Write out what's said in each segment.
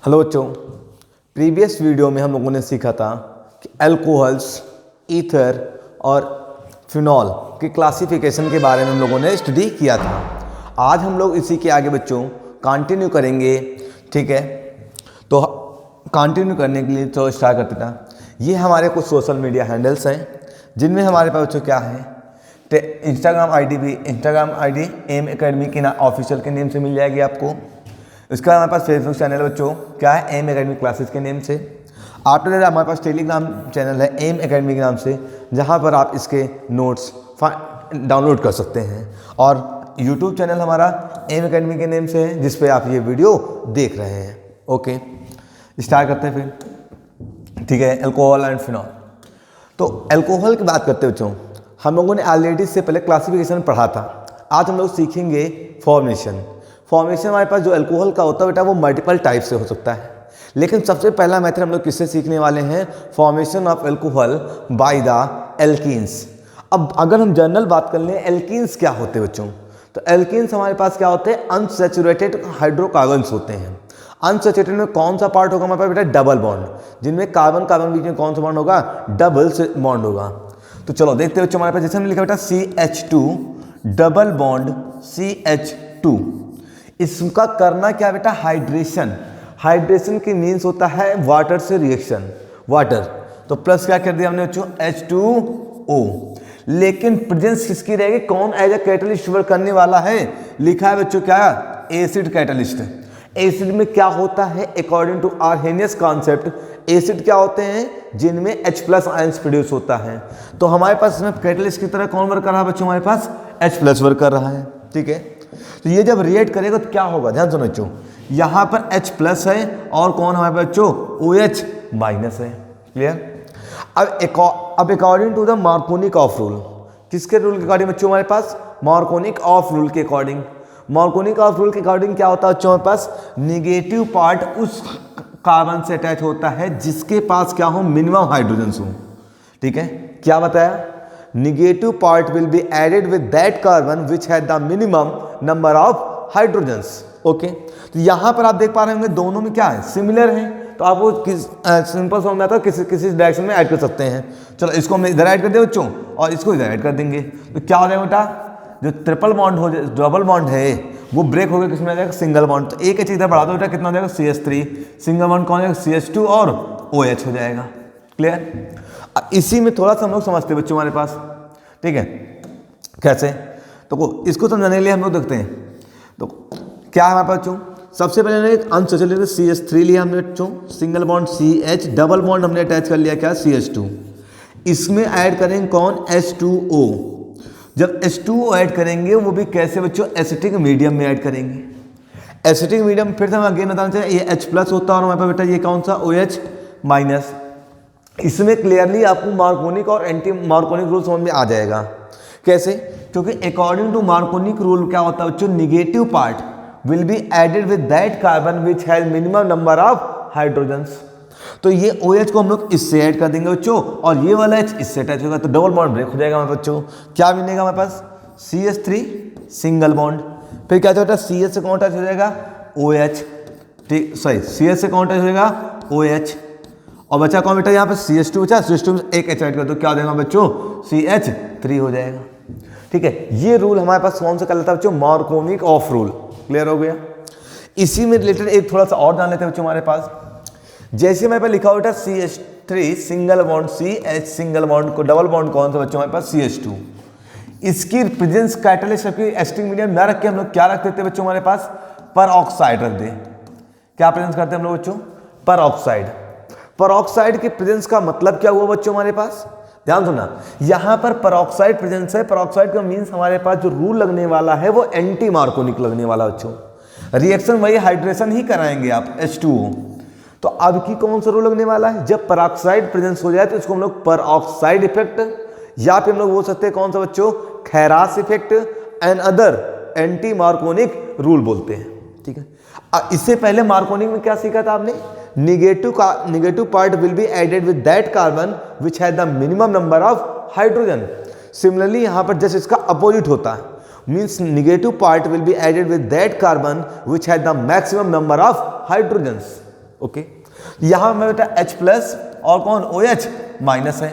Hello बच्चों, previous video में हम लोगों ने सीखा था कि अल्कोहल्स, ईथर और फिनॉल के क्लासिफिकेशन के बारे में हम लोगों ने स्टडी किया था। आज हम लोग इसी के आगे बच्चों कंटिन्यू करेंगे। ठीक है, तो कंटिन्यू करने के लिए तो स्टार्ट करते था। ये हमारे कुछ सोशल मीडिया हैंडल्स हैं जिनमें हमारे पास बच्चों क्या है, इंस्टाग्राम आईडी एम एकेडमी के ऑफिशियल के नेम से मिल जाएगी आपको। इसका हमारे पास फेसबुक चैनल है बच्चों, क्या है, एम एकेडमी क्लासेस के नेम से। आफ्टर दैट हमारे पास टेलीग्राम चैनल है एम एकेडमी के नाम से, जहां पर आप इसके नोट्स डाउनलोड कर सकते हैं। और यूट्यूब चैनल हमारा एम एकेडमी के नेम से है, जिस पे आप ये वीडियो देख रहे हैं। ओके, स्टार्ट करते हैं फिर। ठीक है, अल्कोहल एंड फिनॉल। तो अल्कोहल की बात करते हैं बच्चों, हम लोगों ने ऑलरेडी इससे पहले क्लासिफिकेशन पढ़ा था। आज हम लोग सीखेंगे फॉर्मेशन। हमारे पास जो अल्कोहल का होता है बेटा, वो मल्टीपल टाइप से हो सकता है, लेकिन सबसे पहला मेथड हम लोग किससे सीखने वाले हैं, formation of alcohol by the alkenes. अब अगर हम जनरल बात कर लें, एल्कीन्स क्या होते हैं बच्चों, तो एल्कीन्स हमारे पास क्या होते हैं, अनसैचुरेटेड हाइड्रोकार्बन्स होते हैं। अनसैचुरेटेड में कौन सा पार्ट होगा हमारे पास बेटा, डबल बॉन्ड, जिनमें कार्बन कार्बन बीच में कौन सा बॉन्ड होगा, डबल बॉन्ड होगा। तो चलो देखते हैं बच्चों, हमारे पास जैसे हमने लिखा बेटा CH2 डबल बॉन्ड CH2, इसका करना क्या बेटा, हाइड्रेशन की मीन्स होता है वाटर से रिएक्शन, वाटर। तो प्लस क्या कर दिया हमने बच्चों, H2O। लेकिन प्रेजेंस किसकी रहेगी, कौन एज ए कैटलिस्ट वर्क करने वाला है, लिखा है बच्चों क्या, एसिड कैटलिस्ट। एसिड में क्या होता है, according to Arrhenius concept, acid क्या होते हैं, जिनमें H+ आयंस प्रोड्यूस होता है। तो हमारे पास इसमें कैटलिस्ट की तरह कौन वर्क कर रहा है बच्चों, हमारे पास H+ वर्क कर रहा है। ठीक है, तो ये जब रिएक्ट करेगा तो क्या होगा, ध्यान सुनो बच्चों, यहाँ पर H+ है और कौन हमारे पास बच्चों, OH- है। क्लियर। अब according to the Markovnikov rule, किसके रूल के अकॉर्डिंग बच्चों, हमारे पास मार्कोनिक ऑफ रूल के अकॉर्डिंग। मार्कोनिक ऑफ रूल के अकॉर्डिंग क्या होता है बच्चों, हमारे पास निगेटिव पार्ट उस कार्बन से अटैच होता है जिसके पास क्या हो, मिनिमम हाइड्रोजन हो। ठीक है, क्या बताया, negative part will be added with that carbon which had the minimum number of hydrogens। Okay, तो यहाँ पर आप देख पा रहे होंगे दोनों में क्या है, सिमिलर है। तो आप वो सिंपल समझ में आता है, किसी डायरेक्शन में ऐड कर सकते हैं। चलो इसको हम इधर ऐड कर दें बच्चों और इसको इधर ऐड कर देंगे, तो क्या हो जाएगा बेटा, जो ट्रिपल बॉन्ड हो जाए, डबल बॉन्ड है, वो ब्रेक हो गया, किसमें आ जाएगा, सिंगल बॉन्ड। तो एक चीज इधर बढ़ा दो बेटा, कितना हो जाएगा, CH3, सिंगल बॉन्ड कौन हो जाएगा, CH2 और OH हो जाएगा। क्लियर। अब इसी में थोड़ा सा हम लोग समझते हैं बच्चों हमारे पास। ठीक है, कैसे, तो इसको समझाने के लिए हम लोग देखते हैं। तो क्या है हमारे पास बच्चों, सबसे पहले एक अनसैचुरेटेड CH3 लिया हमने बच्चों, single bond CH, double bond हमने अटैच कर लिया क्या, CH2। इसमें ऐड करेंगे कौन, H2O। जब H2O ऐड करेंगे वो भी कैसे बच्चों, एसिटिक मीडियम में ऐड करेंगे। एसिटिक मीडियम फिर से हम अगेन बताना चाहिए, ये H+ होता है और हमारे पास बेटा ये कौन सा, OH-। इसमें क्लियरली आपको मार्कोनिक और एंटी मार्कोनिक रूल समझ में आ जाएगा। कैसे, क्योंकि अकॉर्डिंग टू मार्कोनिक रूल क्या होता है बच्चों, negative part will be added with that carbon which has minimum number of hydrogens. तो ये OH को हम लोग इससे ऐड कर देंगे बच्चों, और ये वाला H इससे अटैच होगा, तो डबल बॉन्ड ब्रेक हो जाएगा हमारे बच्चों। क्या मिलेगा हमारे पास, CH3 सिंगल बॉन्ड, फिर क्या होता है, CH से कौन अटैच हो जाएगा, OH। ठीक, सॉरी, CH से कौन अटैच हो जाएगा, OH। और बचा कौन बेटा, यहाँ पे CH2 बचा, CH2 में एक H ऐड कर दो, क्या देगा बच्चों, CH3 हो जाएगा। ठीक है, ये रूल हमारे पास कौन सा कहलाता है बच्चों, मार्कोनिक ऑफ रूल। क्लियर हो गया। इसी में रिलेटेड एक थोड़ा सा और जान लेते हैं बच्चों हमारे पास। जैसे हमारे पास लिखा हुआ बेटा CH3 single bond CH, single bond को डबल बॉन्ड कौन सा बच्चों, हमारे पास CH2। इसकी प्रेजेंस कैटलिस्ट एसिटिक मीडियम ना रख के हम लोग क्या रख देते हैं बच्चों, हमारे पास परऑक्साइड रख दे। क्या प्रेजेंस करते हैं हम लोग बच्चों, परऑक्साइड। परऑक्साइड के प्रेजेंस का मतलब क्या हुआ बच्चों, हमारे पास ध्यान सुनना, यहां पर परऑक्साइड प्रेजेंस है। परऑक्साइड का मींस हमारे पास जो रूल लगने वाला है वो एंटी मार्कोनिक लगने वाला बच्चों। रिएक्शन वही हाइड्रेशन ही कराएंगे आप, H2O। तो अब की कौन सा रूल लगने वाला है, जब परऑक्साइड प्रेजेंस हो जाए तो इसको हम लोग परऑक्साइड इफेक्ट, या फिर हम लोग बोल सकते हैं कौन सा बच्चों, Kharasch effect and other anti Markovnikov rule बोलते हैं। ठीक है, इससे पहले मार्कोनिक में क्या सीखा था आपने, negative part will be added with that carbon which has the minimum number of hydrogen। Similarly यहाँ पर जैसे इसका अपोजिट होता है, means negative part will be added with that carbon which has the maximum number of hydrogens। Okay, यहाँ में बेटा H plus और कौन OH माइनस है।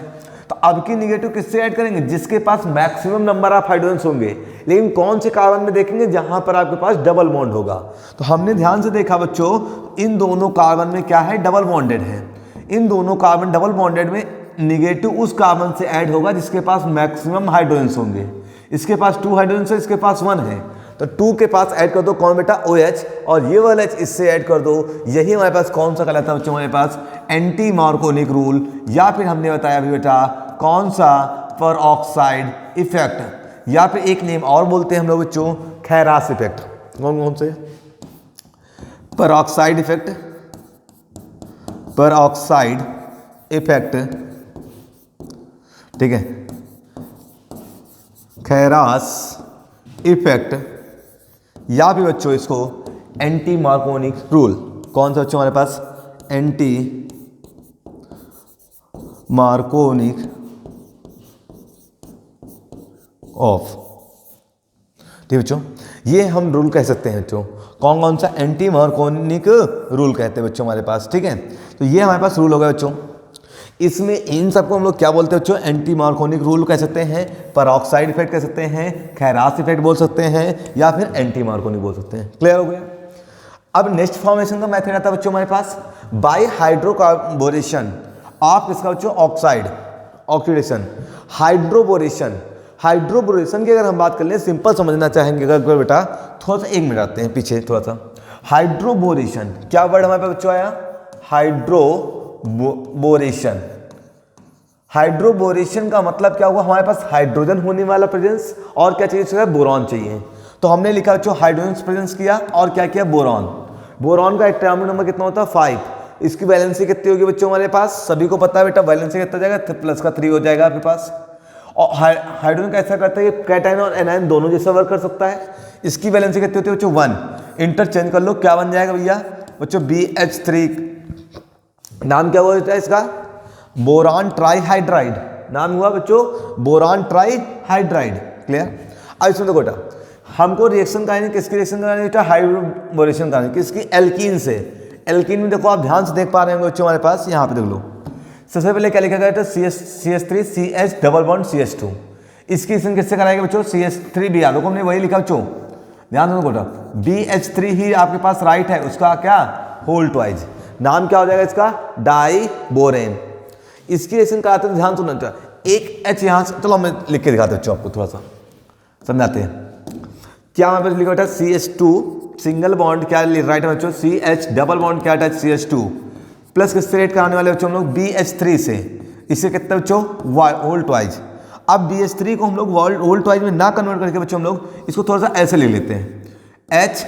तो अब की निगेटिव किससे ऐड करेंगे? जिसके पास मैक्सिमम नंबर ऑफ हाइड्रोजन्स होंगे। लेकिन कौन से कार्बन में देखेंगे? जहां पर आपके पास डबल बॉन्ड होगा। तो हमने ध्यान से देखा बच्चों, इन दोनों कार्बन में क्या है? डबल बॉन्डेड है। इन दोनों कार्बन डबल बॉन्डेड में निगेटिव उस कार्बन से ऐड होगा जिसके पास मैक्सिमम हाइड्रोजन्स होंगे। इसके पास 2 हाइड्रोजन्स है, इसके पास 1 है, तो 2 के पास ऐड कर दो कौन बेटा? OH, और ये वाला H इससे ऐड कर दो। यही हमारे पास कौन सा कहलाता है बच्चों? हमारे पास एंटी मार्कोनिक रूल, या फिर हमने बताया अभी बेटा कौन सा? परऑक्साइड इफेक्ट, या फिर एक नेम और बोलते हैं हम लोग बच्चों, खैरास इफेक्ट। कौन कौन से? परऑक्साइड इफेक्ट, परऑक्साइड इफेक्ट, ठीक है, खैरास इफेक्ट, या भी बच्चों इसको एंटी मार्कोनिक रूल। कौन सा बच्चों हमारे पास? एंटी मार्कोनिक ऑफ, ठीक है बच्चों, ये हम रूल कह सकते हैं बच्चों। कौन कौन सा? एंटी मार्कोनिक रूल कहते हैं बच्चों हमारे पास, ठीक है। तो ये हमारे पास रूल होगा बच्चों। इसमें इन सबको हम लोग क्या बोलते हैं बच्चों? एंटी मार्कोनिक रूल कह सकते हैं, परऑक्साइड इफेक्ट कह सकते हैं, खैरास इफेक्ट बोल सकते हैं, या फिर एंटी मार्कोनिक बोल सकते हैं। क्लियर हो गया? अब नेक्स्ट फॉर्मेशन का मेथड आता है बच्चों हमारे पास बाय हाइड्रोकार्बोरेशन ऑफ किसका बच्चों? Oxide, oxidation, hydroboration. हाइड्रोबोरेशन की अगर हम बात कर लें, सिंपल समझना चाहेंगे अगर बेटा, थोड़ा सा 1 मिनट आते हैं पीछे थोड़ा सा। हाइड्रोबोरेशन, क्या वर्ड हमारे पास बच्चों आया? हाइड्रोबोरेशन। हाइड्रोबोरेशन का मतलब क्या हुआ? हमारे पास हाइड्रोजन होने वाला प्रेजेंस, और क्या चाहिए? बोरॉन चाहिए। तो हमने लिखा बच्चों हाइड्रोजन प्रेजेंस किया, और क्या किया? बोरॉन। बोरॉन का एटॉमिक नंबर कितना होता है? 5। इसकी वैलेंसी कितनी होगी बच्चों हमारे पास? सभी को पता है बेटा, वैलेंसी कितना जाएगा? प्लस का 3 हो जाएगा आपके पास। और हाइड्रोजन कैसा करता है? कैटायन और एनायन दोनों जैसा वर्क कर सकता है। इसकी वैलेंसी कितनी होती है बच्चों? 1। इंटरचेंज कर लो, क्या बन जाएगा भैया बच्चों? BH3। नाम क्या हुआ बेटा इसका? बोरान ट्राईहाइड्राइड। नाम हुआ बच्चों बोरान ट्राईहाइड्राइड। क्लियर? अब इसमें देखो बेटा, हमको रिएक्शन करानी, किसकी रिएक्शन करानी बेटा? हाइड्रोबोरेशन करानी, किसकी? एल्कीन से। एल्कीन में देखो, आप ध्यान से देख पा रहे होंगे बच्चों हमारे पास, यहाँ पे देख लो। सबसे पहले क्या लिखा गया था? CH3 CH double bond CH2। इसकी रिएक्शन किससे कराएंगे बच्चों? CH3 भी। याद हमने वही लिखा बच्चों, ध्यान दो बेटा। BH3 ही आपके पास राइट है, उसका क्या? Whole twice. नाम क्या हो जाएगा इसका? डाइबोरेन। इसकी रिएक्शन कराते हैं, ध्यान सुनना चाहिए। एक H यहाँ से, चलो मैं लिख के दिखाता हूँ आपको, थोड़ा सा समझाते हैं। क्या हमारे पास लिखा बेटा? CH2 सिंगल बॉन्ड क्या राइट है बच्चों? CH डबल बॉन्ड क्या है? CH2 प्लस किससे रेट कराने वाले बच्चों हम लोग? BH3 से। इससे कितना बच्चों? Whole twice. अब BH3 को हम लोग होल ट्वाइज में ना कन्वर्ट करके बच्चों हम लोग इसको थोड़ा सा ऐसे ले लेते हैं, H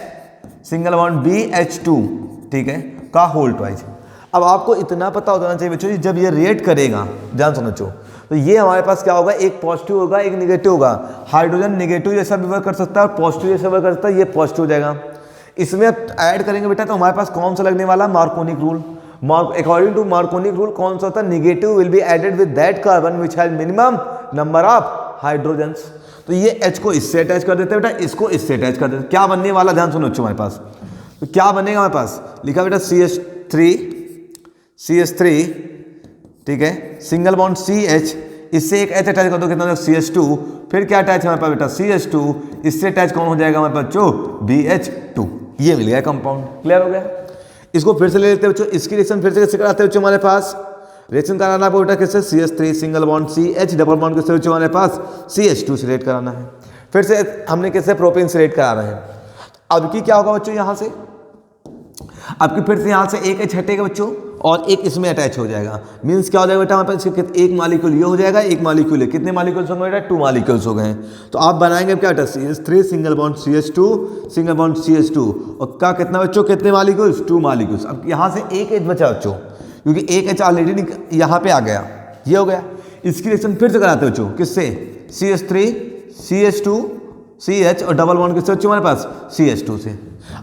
सिंगल बॉन्ड BH2, ठीक है, का होल ट्वाइज। अब आपको इतना पता होना चाहिए बच्चों, जब ये रिएक्ट करेगा, ध्यान सुनो बच्चों, तो ये हमारे पास क्या होगा? एक पॉजिटिव होगा, एक नेगेटिव होगा। हाइड्रोजन नेगेटिव जैसा भी वर्क कर सकता है और पॉजिटिव जैसा वर्क कर सकता है, ये पॉजिटिव हो जाएगा। इसमें ऐड करेंगे बेटा तो हमारे पास कौन सा लगने वाला? Markovnikov rule. According to Markovnikov rule कौन सा होता है? Negative will be added with that carbon which has minimum number of hydrogens. तो ये H को इससे अटैच कर देते हैं बेटा, इसको इससे अटैच कर देते हैं। क्या बनने वाला? ध्यान सुनो बच्चों हमारे पास, तो क्या बनेगा हमारे पास? लिखा बेटा CH3, ठीक है, सिंगल बॉन्ड CH, इससे एक H अटैच कर दो, कितना हो जाएगा? CH2। फिर क्या अटैच है हमारे पास बेटा? CH2, इससे अटैच कौन हो जाएगा हमारे पास बच्चों? BH2। ये मिल गया कंपाउंड। क्लियर हो गया? इसको फिर से ले लेते हैं बच्चों, इसकी रिएक्शन फिर से कैसे कराते हैं बच्चों हमारे पास? रिएक्शन कराना है बेटा किससे? CH3 single bond CH double bond किससे बच्चों हमारे पास? CH2 से रिएक्ट कराना है। फिर से हमने किससे? प्रोपेन से रिएक्ट करा रहे हैं। अब की क्या होगा बच्चों? यहाँ से अब की फिर से यहाँ से एक H हटेगा बच्चों और एक इसमें अटैच हो जाएगा। मीन्स क्या हो जाएगा बेटा हमारे पास? एक मालिक्यूल ये हो जाएगा, एक मालिक्यूल है। कितने मालिक्यूल्स होंगे बेटा? 2 मालिक्यूल्स हो गए। तो आप बनाएंगे क्या बेटा? CH3 single bond CH2 single bond CH2 और का कितना बच्चों? कितने मालिक्यूल्स? 2 मालिक्यूल्स। अब यहाँ से एक H बचा बच्चों, क्योंकि एक H ऑलरेडी यहाँ पे आ गया, ये हो गया। इसकी रिएक्शन फिर से कराते बच्चों, किससे? CH3 CH2 CH और डबल बॉन्ड किससे बच्चों हमारे पास? CH2 से।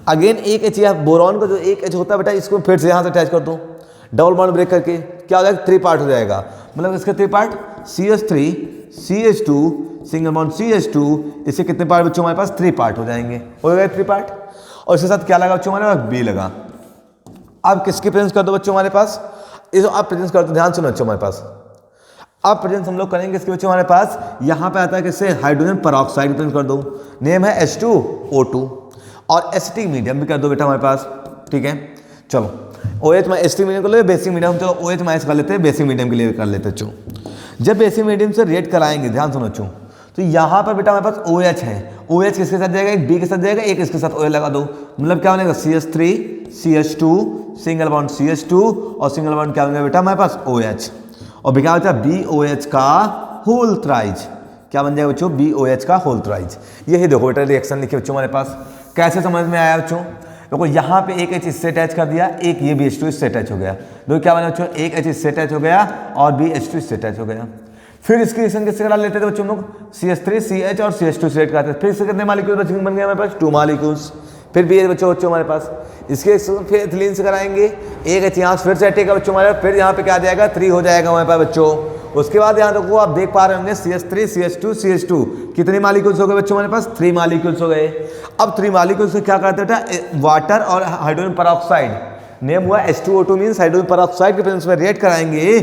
अगेन एक H, या बोरॉन का जो एक H होता है बेटा, इसको फिर से यहाँ से अटैच कर दो, डबल बॉन्ड ब्रेक करके क्या हो जाएगा? 3 पार्ट हो जाएगा। मतलब इसका 3 part, CH3 CH2 single bond CH2, इससे कितने पार्ट बच्चों हमारे पास? 3 पार्ट हो जाएंगे। हो गए 3 पार्ट। और इसके साथ क्या लगा बच्चों हमारे पास? B लगा। अब किसकी प्रेजेंस कर दो बच्चों हमारे पास, इस आप प्रेजेंस कर दो, ध्यान सुनो बच्चों हमारे पास। अब प्रेजेंस हम लोग करेंगे इसके बच्चों हमारे पास, यहाँ पे आता है किससे, हाइड्रोजन पेरोक्साइड प्रेजेंस कर दो, नेम है H2O2, और एसिटिक मीडियम भी कर दो बेटा हमारे पास, ठीक है। चलो OH एसिटिक मीडियम कर लो, बेसिक मीडियम, चलो OH माइनस कर लेते हैं, बेसिक मीडियम के लिए कर लेते हैं बच्चों। जब बेसिक मीडियम से रिएक्ट कराएंगे, ध्यान सुनो बच्चों, तो यहाँ पर बेटा हमारे पास OH है, OH किसके साथ जाएगा, एक B के साथ जाएगा, एक इसके साथ OH लगा दो, मतलब क्या बनेगा CH3 CH2 single bond CH2 और सिंगल बॉन्ड क्या बनेगा बेटा हमारे पास OH, और क्या बचा BOH का होल थ्राइज, क्या बन जाएगा बच्चों, BOH का होल थ्राइज। यही देखो बेटा रिएक्शन लिखे बच्चों हमारे पास, कैसे समझ में आया बच्चों, देखो यहाँ पे एक H इससे अटैच कर दिया, एक ये भी H2 इससे अटैच हो गया, दो क्या बना बच्चों, एक H इससे अटैच हो गया और B H2 इससे अटैच हो गया। फिर इसकी रिएक्शन किससे करा लेते थे बच्चों हम लोग, CH3 CH और CH2 से कराते थे, फिर इससे कितने मॉलिक्यूल बन गए हमारे पास, 2 मॉलिक्यूल्स। फिर भी बच्चों हमारे पास इसके फिर एथिलीन से कराएंगे, एक H यहाँ फिर से हटेगा बच्चों हमारे, फिर यहाँ पे क्या आ जाएगा 3 हो जाएगा हमारे पास बच्चों। उसके बाद यहाँ देखो आप देख पा रहे होंगे CH3 CH2 CH2 कितने मॉलिक्यूल्स हो गए बच्चों हमारे पास, 3 मॉलिक्यूल्स हो गए। अब 3 मॉलिक्यूल्स से क्या करते बेटा, वाटर और हाइड्रोजन पेरोक्साइड, नेम हुआ H2O2 मींस हाइड्रोजन पेरोक्साइड के प्रेजेंस में रिएक्ट कराएंगे,